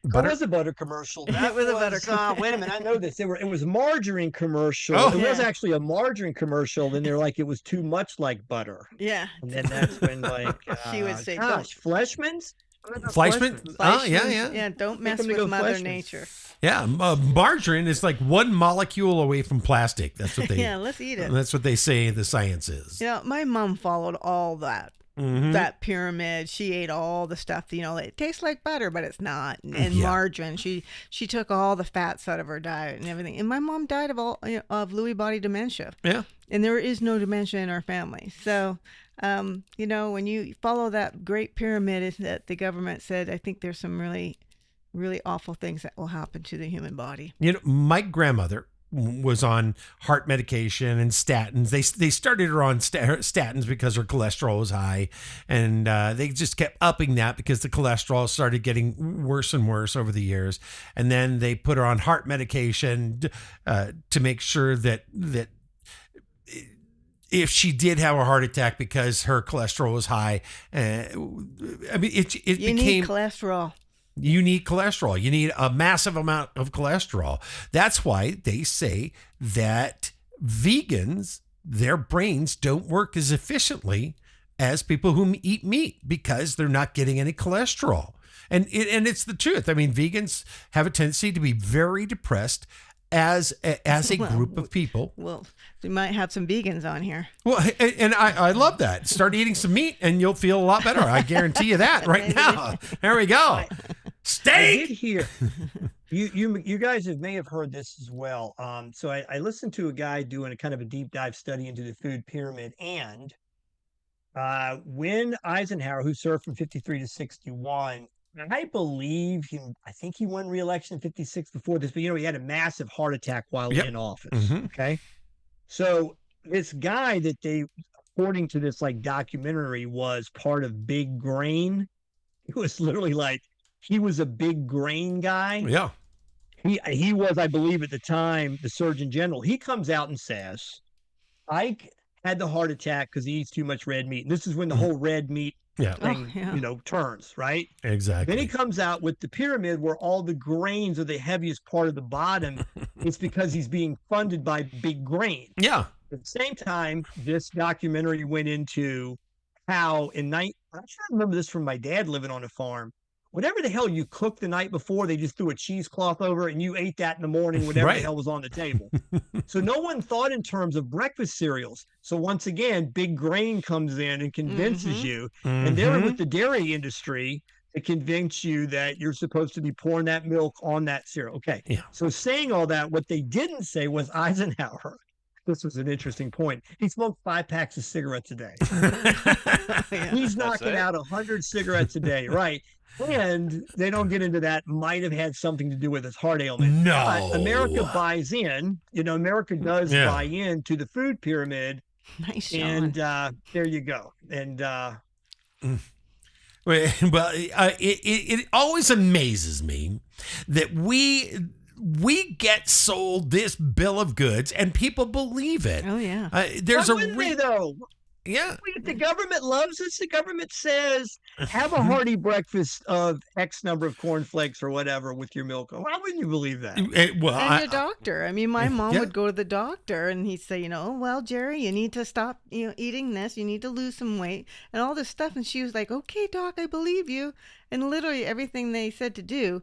That was a butter commercial. That was a butter commercial. Wait a minute, I know this. It was a margarine commercial. It was actually a margarine commercial, and they're like, it was too much like butter. Yeah. And then that's when she would say, Fleischmann's? Fleischmann? Oh, yeah. Yeah, don't mess with Mother Nature. Yeah, margarine is like one molecule away from plastic. That's what they. Yeah, let's eat it. That's what they say the science is. Yeah, my mom followed all that. That pyramid. She ate all the stuff. It tastes like butter, but it's not. And margarine. She took all the fats out of her diet and everything. And my mom died of Lewy body dementia. Yeah. And there is no dementia in our family. So, when you follow that great pyramid that the government said, I think there's some really, really awful things that will happen to the human body. My grandmother was on heart medication and statins. They started her on statins because her cholesterol was high, and they just kept upping that because the cholesterol started getting worse and worse over the years. And then they put her on heart medication to make sure that if she did have a heart attack because her cholesterol was high, I mean, you need cholesterol. You need cholesterol. You need a massive amount of cholesterol. That's why they say that vegans, their brains don't work as efficiently as people who eat meat because they're not getting any cholesterol. And it's the truth. I mean, vegans have a tendency to be very depressed as a group of people. Well, we might have some vegans on here. Well, and I love that. Start eating some meat and you'll feel a lot better. I guarantee you that right now. There we go. Steak. You guys may have heard this as well. So I listened to a guy doing a kind of a deep dive study into the food pyramid, and when Eisenhower, who served from 53 to 61, I think he won re-election in 56 before this, but he had a massive heart attack while in office. Mm-hmm. Okay. So this guy that they, according to this like documentary, was part of Big Grain. It was literally like, he was a big grain guy. Yeah. He was, I believe at the time, the Surgeon General. He comes out and says, Ike had the heart attack because he eats too much red meat. And this is when the whole red meat thing, turns, right? Exactly. Then he comes out with the pyramid where all the grains are the heaviest part of the bottom. It's because he's being funded by big grain. Yeah. At the same time, this documentary went into how I'm trying to remember this from my dad living on a farm. Whatever the hell you cooked the night before, they just threw a cheesecloth over it and you ate that in the morning, whatever the hell was on the table. So no one thought in terms of breakfast cereals. So once again, big grain comes in and convinces you. And they're with the dairy industry to convince you that you're supposed to be pouring that milk on that cereal. Okay. Yeah. So saying all that, what they didn't say was Eisenhower. This was an interesting point. He smoked 5 packs of cigarettes a day. He's knocking out 100 cigarettes a day, right? And they don't get into that. Might have had something to do with his heart ailment. No. But America buys in. America does buy into the food pyramid. Nice, Sean. And there you go. And well, it always amazes me that we get sold this bill of goods and people believe it. Oh yeah. There's why wouldn't they, though? Yeah. If the government loves us, the government says, have a hearty breakfast of X number of cornflakes or whatever with your milk. Why wouldn't you believe that? Well, and your doctor. I mean, my mom would go to the doctor and he'd say, well, Jerry, you need to stop, eating this. You need to lose some weight and all this stuff. And she was like, okay, doc, I believe you. And literally everything they said to do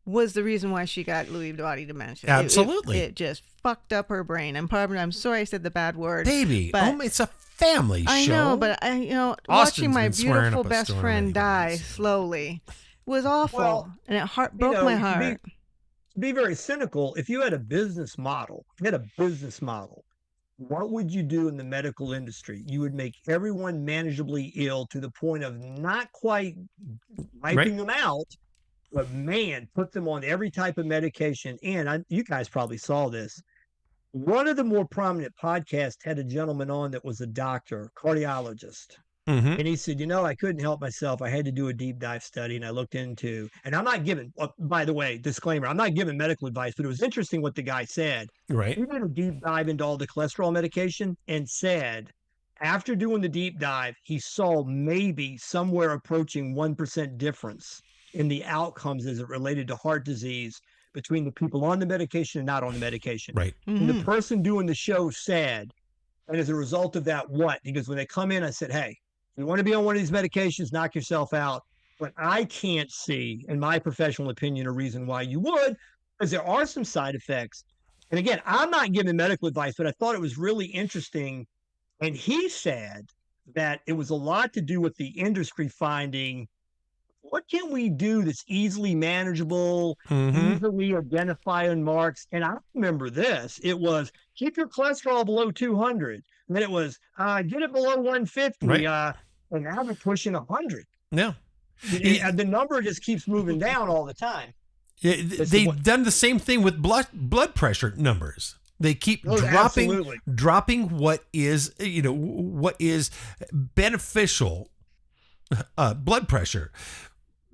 was the reason why she got Lewy body dementia. Absolutely. It just fucked up her brain. I'm sorry I said the bad word. Baby, it's a family show. I know, but watching my beautiful best friend die slowly was awful. Well, and it broke my heart. To be very cynical, if you had a business model, what would you do in the medical industry? You would make everyone manageably ill to the point of not quite wiping them out, but man, put them on every type of medication. And you guys probably saw this. One of the more prominent podcasts had a gentleman on that was a doctor, cardiologist. And he said, I couldn't help myself. I had to do a deep dive study and I looked into, and I'm not giving, by the way, disclaimer, I'm not giving medical advice, but it was interesting what the guy said. Right. He did a deep dive into all the cholesterol medication and said, after doing the deep dive, he saw maybe somewhere approaching 1% difference in the outcomes as it related to heart disease between the people on the medication and not on the medication. Right. And the person doing the show said, and as a result of that, what? Because when they come in, I said, hey, you want to be on one of these medications, knock yourself out. But I can't see, in my professional opinion, a reason why you would, because there are some side effects. And again, I'm not giving medical advice, but I thought it was really interesting. And he said that it was a lot to do with the industry finding, what can we do that's easily manageable, easily identifying marks? And I remember this. It was keep your cholesterol below 200. And then it was get it below 150. Right. And now we're pushing 100. Yeah. And the number just keeps moving down all the time. Yeah, they've done the same thing with blood pressure numbers. They keep dropping what is beneficial blood pressure.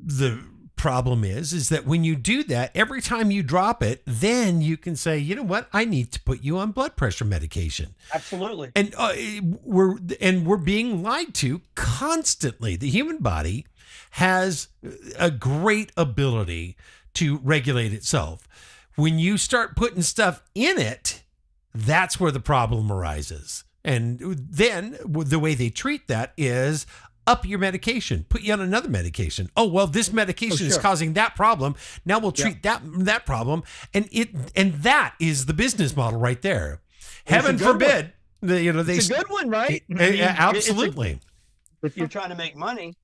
The problem is that when you do that, every time you drop it, then you can say, you know what, I need to put you on blood pressure medication. Absolutely. And we're being lied to constantly. The human body has a great ability to regulate itself. When you start putting stuff in it, that's where the problem arises. And then the way they treat that is up your medication, put you on another medication. Oh, well, this medication is causing that problem. Now we'll treat that problem. And that is the business model right there. Heaven forbid. It's a good one, right? Absolutely. If you're trying to make money.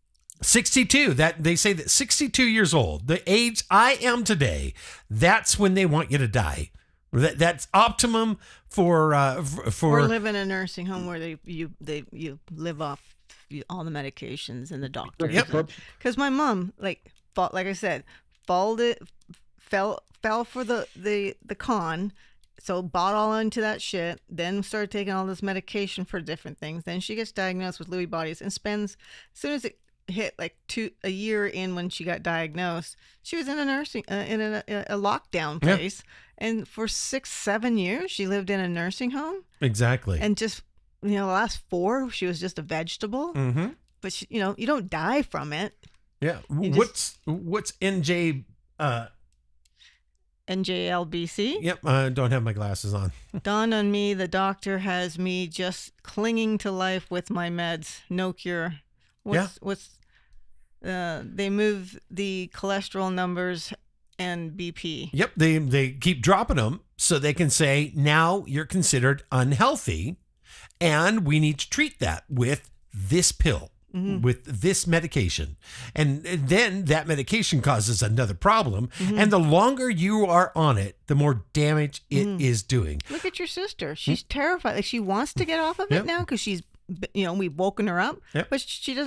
62. That they say that 62 years old, the age I am today, that's when they want you to die. That's optimum for or live in a nursing home where you live off all the medications and the doctors. Yep. Because my mom, like I said, fell for the con. So bought all into that shit, then started taking all this medication for different things. Then she gets diagnosed with Lewy bodies and spends, as soon as it hit like a year in when she got diagnosed, she was in a nursing, in a lockdown place. Yeah. And for 6-7 years, she lived in a nursing home. Exactly. And just, the last 4, she was just a vegetable. Mm-hmm. But she, you don't die from it. Yeah. What's NJ, NJLBC. Yep, I don't have my glasses on. Dawned on me, the doctor has me just clinging to life with my meds. No cure. They move the cholesterol numbers and BP. Yep, they keep dropping them so they can say, now you're considered unhealthy and we need to treat that with this pill. Mm-hmm. With this medication. And then that medication causes another problem. Mm-hmm. And the longer you are on it, the more damage it is doing. Look at your sister. She's terrified. Like, she wants to get off of it now because she's, we've woken her up. Yep. But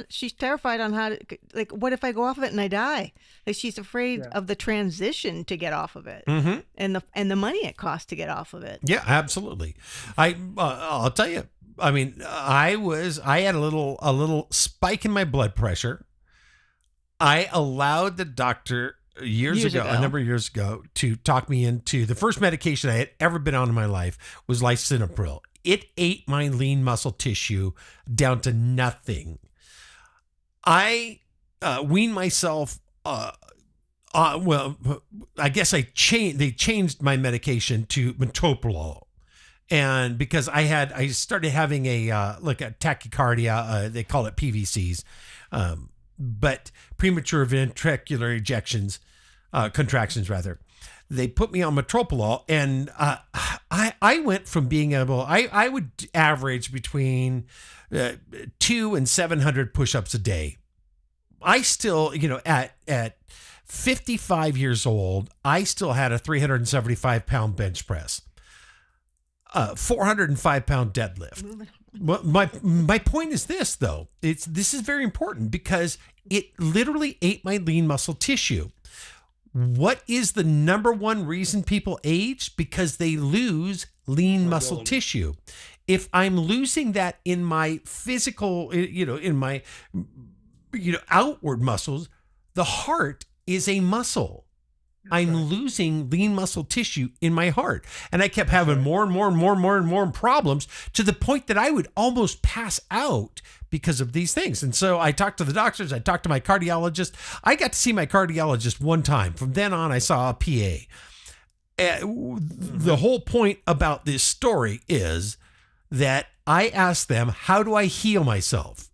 she's terrified on how to, like, what if I go off of it and I die? Like, she's afraid of the transition to get off of it. Mm-hmm. And the money it costs to get off of it. Yeah, absolutely. I'll tell you. I mean, I had a little spike in my blood pressure. I allowed the doctor years ago, a number of years ago, to talk me into the first medication I had ever been on in my life was lisinopril. It ate my lean muscle tissue down to nothing. I weaned myself. Well, I guess they changed my medication to metoprolol. And because I started having a tachycardia, they call it PVCs, but premature ventricular ejections, contractions rather. They put me on metoprolol, and I went from being able, I would average between 200 and 700 push-ups a day. I still, at 55 years old, I still had a 375-pound bench press. 405-pound deadlift. Well, my point is this, though. This is very important because it literally ate my lean muscle tissue. What is the number one reason people age? Because they lose lean muscle tissue. If I'm losing that in my physical, in my, outward muscles, the heart is a muscle. I'm losing lean muscle tissue in my heart. And I kept having more and more problems to the point that I would almost pass out because of these things. And so I talked to the doctors. I talked to my cardiologist. I got to see my cardiologist one time. From then on, I saw a PA. The whole point about this story is that I asked them, how do I heal myself?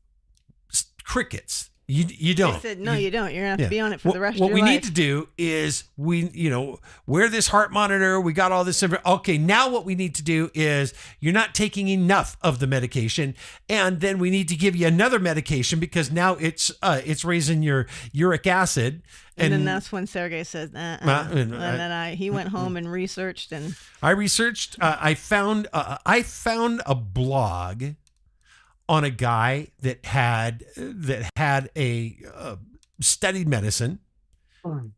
Crickets. You don't. I said, no, you don't. You're going to have to be on it for the rest of your life. What we need to do is wear this heart monitor. We got all this. Okay, now what we need to do is you're not taking enough of the medication. And then we need to give you another medication because now it's raising your uric acid. And then that's when Sergey says, and then he went home and researched. And I researched. I found a blog on a guy that had studied medicine,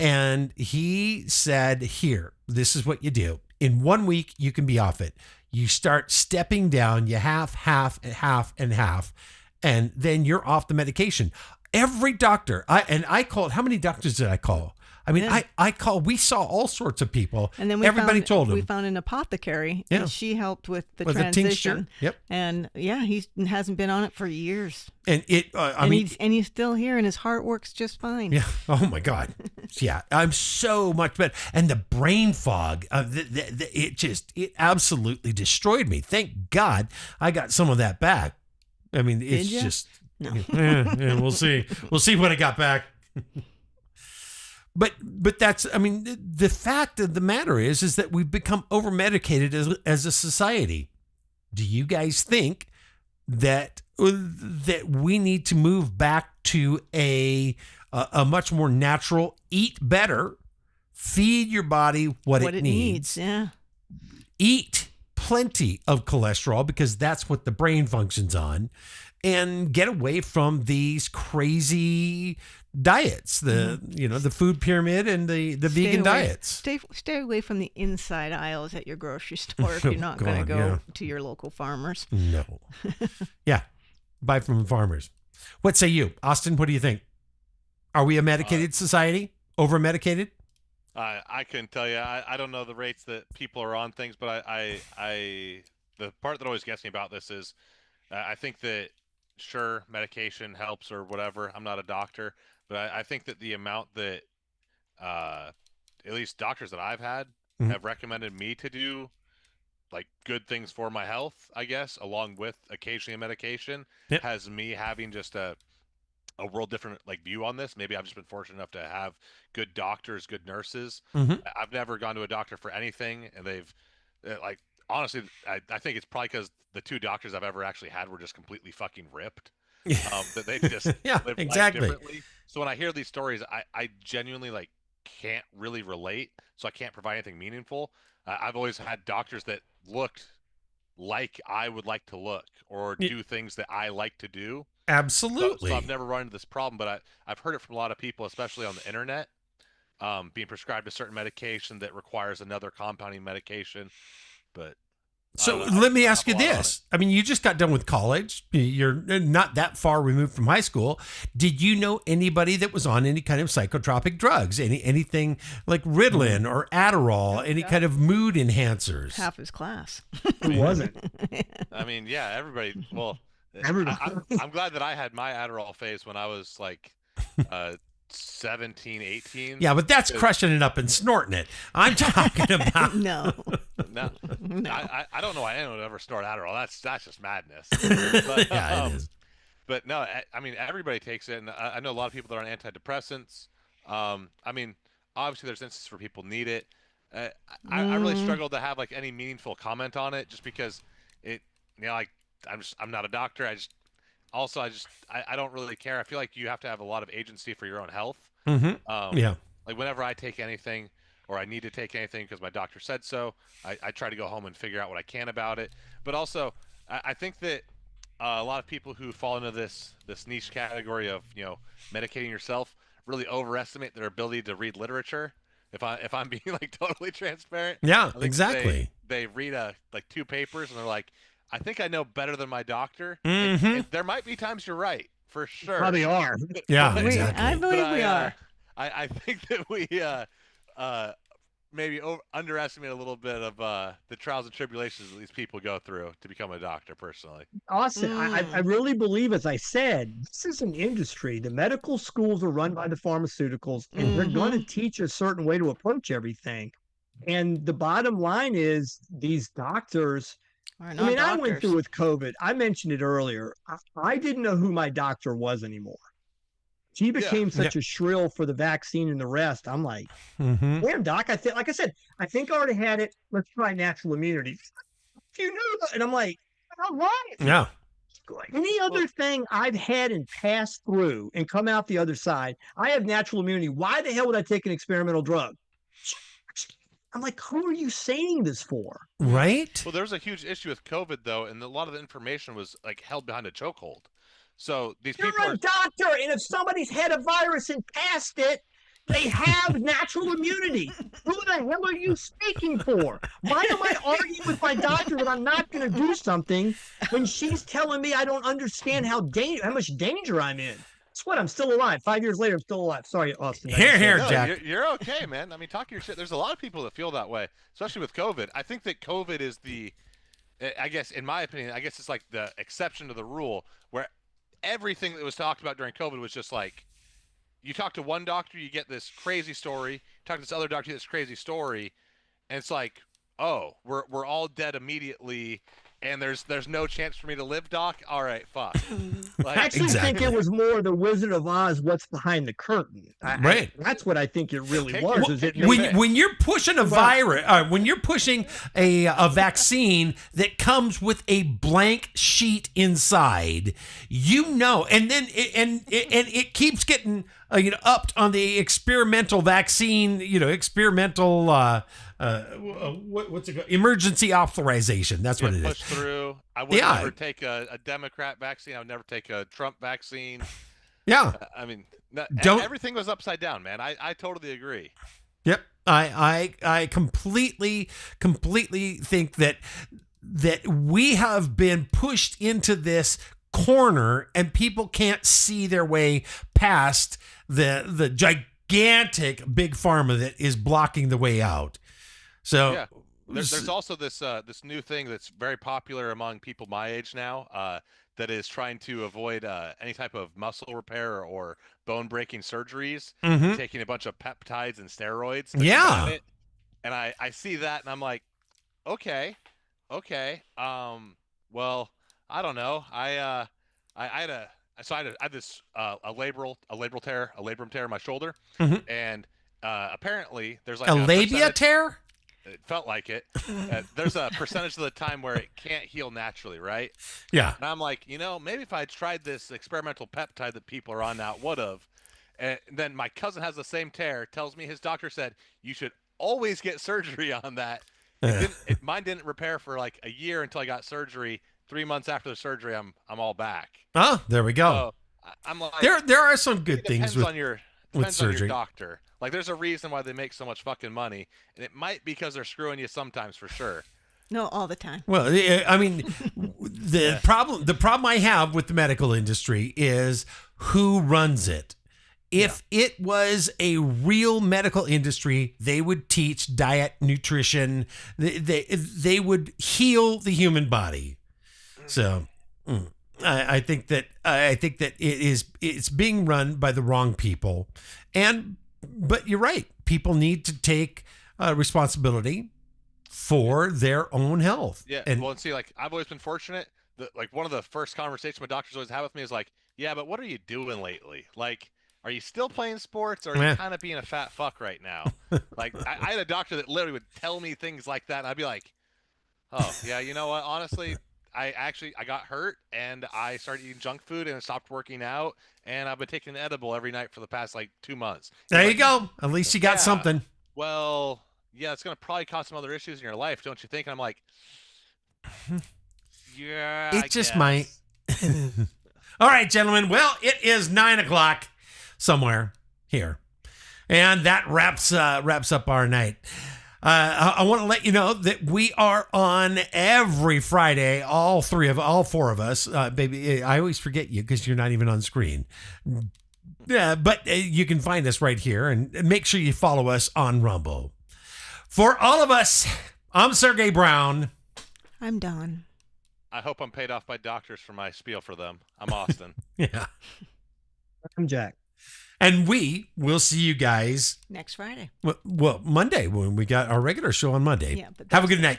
and he said, here, this is what you do. In 1 week, you can be off it. You start stepping down, you half, and then you're off the medication. Every doctor, I called, how many doctors did I call? I mean, yeah. We saw all sorts of people. And then everybody told him. We found an apothecary, and she helped with the transition. Yep. And he hasn't been on it for years. And he's still here, and his heart works just fine. Yeah. Oh my God. Yeah. I'm so much better. And the brain fog, it absolutely destroyed me. Thank God I got some of that back. I mean, it's just. No. Yeah, we'll see. We'll see what I got back. But that's, I mean, the fact of the matter is that we've become over-medicated as a society. Do you guys think that that we need to move back to a much more natural, eat better, feed your body what it needs. Yeah. Eat plenty of cholesterol because that's what the brain functions on, and get away from these crazy diets, the food pyramid and the vegan diets. Stay away from the inside aisles at your grocery store if you're not going to go to your local farmers. No. Yeah. Buy from farmers. What say you, Austin? What do you think? Are we a medicated society? Over medicated? I couldn't tell you. I don't know the rates that people are on things, but the part that always gets me about this is I think that sure, medication helps or whatever. I'm not a doctor, but I think that the amount that at least doctors that I've had have recommended me to do like good things for my health, I guess, along with occasionally a medication, has me having just a world different like view on this. Maybe I've just been fortunate enough to have good doctors, good nurses. I've never gone to a doctor for anything, and they've like honestly, I think it's probably because the two doctors I've ever actually had were just completely fucking ripped. That they just live life differently. So when I hear these stories, I genuinely like can't really relate. So I can't provide anything meaningful. I've always had doctors that looked like I would like to look or do things that I like to do. Absolutely. So I've never run into this problem, but I've heard it from a lot of people, especially on the internet, being prescribed a certain medication that requires another compounding medication. But so let me ask you this. I mean, you just got done with college. You're not that far removed from high school. Did you know anybody that was on any kind of psychotropic drugs? Anything like Ritalin or Adderall, any kind of mood enhancers? Half his class. Who wasn't? I mean, yeah, everybody. Well, I'm glad that I had my Adderall phase when I was like 17, 18. Yeah, but that's crushing it up and snorting it. I'm talking about No. I don't know why anyone would ever snort Adderall. That's just madness. But, yeah, it is. But no, I mean everybody takes it, and I know a lot of people that are on antidepressants. I mean, obviously there's instances where people need it. I really struggled to have like any meaningful comment on it, just because it, like I'm not a doctor. I don't really care. I feel like you have to have a lot of agency for your own health. Like whenever I take anything or I need to take anything because my doctor said so, I try to go home and figure out what I can about it. But also, I think that a lot of people who fall into this niche category of medicating yourself really overestimate their ability to read literature. If I'm being like totally transparent, yeah, exactly. They read like two papers and they're like, I think I know better than my doctor. And there might be times you're right, for sure. Probably are. Yeah, exactly. I believe we are. I think that we maybe underestimate a little bit of the trials and tribulations that these people go through to become a doctor, personally. Austin, I really believe, as I said, this is an industry. The medical schools are run by the pharmaceuticals, and they're going to teach a certain way to approach everything. And the bottom line is these doctors, I went through with COVID. I mentioned it earlier. I didn't know who my doctor was anymore. She became such a shrill for the vaccine and the rest. I'm like, damn, doc, like I said, I think I already had it. Let's try natural immunity. You knew that. And I'm like, all right. Yeah. Any other thing I've had and passed through and come out the other side, I have natural immunity. Why the hell would I take an experimental drug? I'm like, who are you saying this for? Right? Well, there's a huge issue with COVID, though, and a lot of the information was like held behind a chokehold. So these people You're a doctor, and if somebody's had a virus and passed it, they have natural immunity. Who the hell are you speaking for? Why am I arguing with my doctor that I'm not going to do something when she's telling me I don't understand how much danger I'm in? That's what, I'm still alive. 5 years later, I'm still alive. Sorry, Austin. Here, No, Jack. you're okay, man. I mean, talk your shit. There's a lot of people that feel that way, especially with COVID. I think that COVID is I guess, in my opinion, I guess it's like the exception to the rule, where everything that was talked about during COVID was just like, you talk to one doctor, you get this crazy story. You talk to this other doctor, you get this crazy story, and it's like, oh, we're all dead immediately, and there's no chance for me to live, Doc. All right, fuck. Like, I actually think it was more the Wizard of Oz. What's behind the curtain? Right. That's what I think it really Take was. your- Is it take your made- pick. When you're pushing a virus, when you're pushing a vaccine that comes with a blank sheet inside, and then it keeps getting upped on the experimental vaccine, experimental what's it called? Emergency authorization. That's what it push is. through. I would never take a Democrat vaccine. I would never take a Trump vaccine. Yeah. I mean, Don't- everything was upside down, man. I totally agree. Yep. I completely think that we have been pushed into this corner and people can't see their way past the gigantic big pharma that is blocking the way out. So Yeah. There's also this this new thing that's very popular among people my age now, that is trying to avoid any type of muscle repair or bone breaking surgeries, Mhm. taking a bunch of peptides and steroids. to Yeah. combat it. And I see that and I'm like, okay. Well, I don't know. I had this a labral tear in my shoulder, Mhm. and apparently there's like a a labia percentage- tear? It felt like it. There's a percentage of the time where it can't heal naturally, right? Yeah. And I'm like, maybe if I had tried this experimental peptide that people are on now, it would have. And then my cousin has the same tear, tells me his doctor said, you should always get surgery on that. Mine didn't repair for like a year until I got surgery. 3 months after the surgery, I'm all back. Oh, there we go. So I'm like, There are some good it things depends with on your surgery. doctor. Like, there's a reason why they make so much fucking money, and it might be because they're screwing you sometimes, for sure. No, all the time. Well, I mean, the problem I have with the medical industry is who runs it. If it was a real medical industry, they would teach diet, nutrition. They would heal the human body. So, I think that it's being run by the wrong people, but you're right. People need to take responsibility for their own health. Yeah. And Well, and see, like, I've always been fortunate that, like, one of the first conversations my doctors always have with me is like, yeah, but what are you doing lately? Like, are you still playing sports, or are you kind of being a fat fuck right now? Like, I had a doctor that literally would tell me things like that, and I'd be like, oh, yeah, you know what? Honestly, I got hurt, and I started eating junk food, and I stopped working out, and I've been taking an edible every night for the past, like, 2 months. there He's you go. At least you got Yeah. something. Well, yeah, it's going to probably cause some other issues in your life, don't you think? And I'm like, yeah, It I just guess. might. All right, gentlemen. Well, it is 9:00 somewhere here, and that wraps up our night. I want to let you know that we are on every Friday. All four of us. Baby, I always forget you because you're not even on screen. Yeah, but you can find us right here, and make sure you follow us on Rumble. For all of us, I'm Sergey Brown. I'm Dawn. I hope I'm paid off by doctors for my spiel for them. I'm Austin. Yeah. I'm Jack. And we will see you guys, Next Friday. well, Monday when we got our regular show on Monday. Yeah, but Have a good night.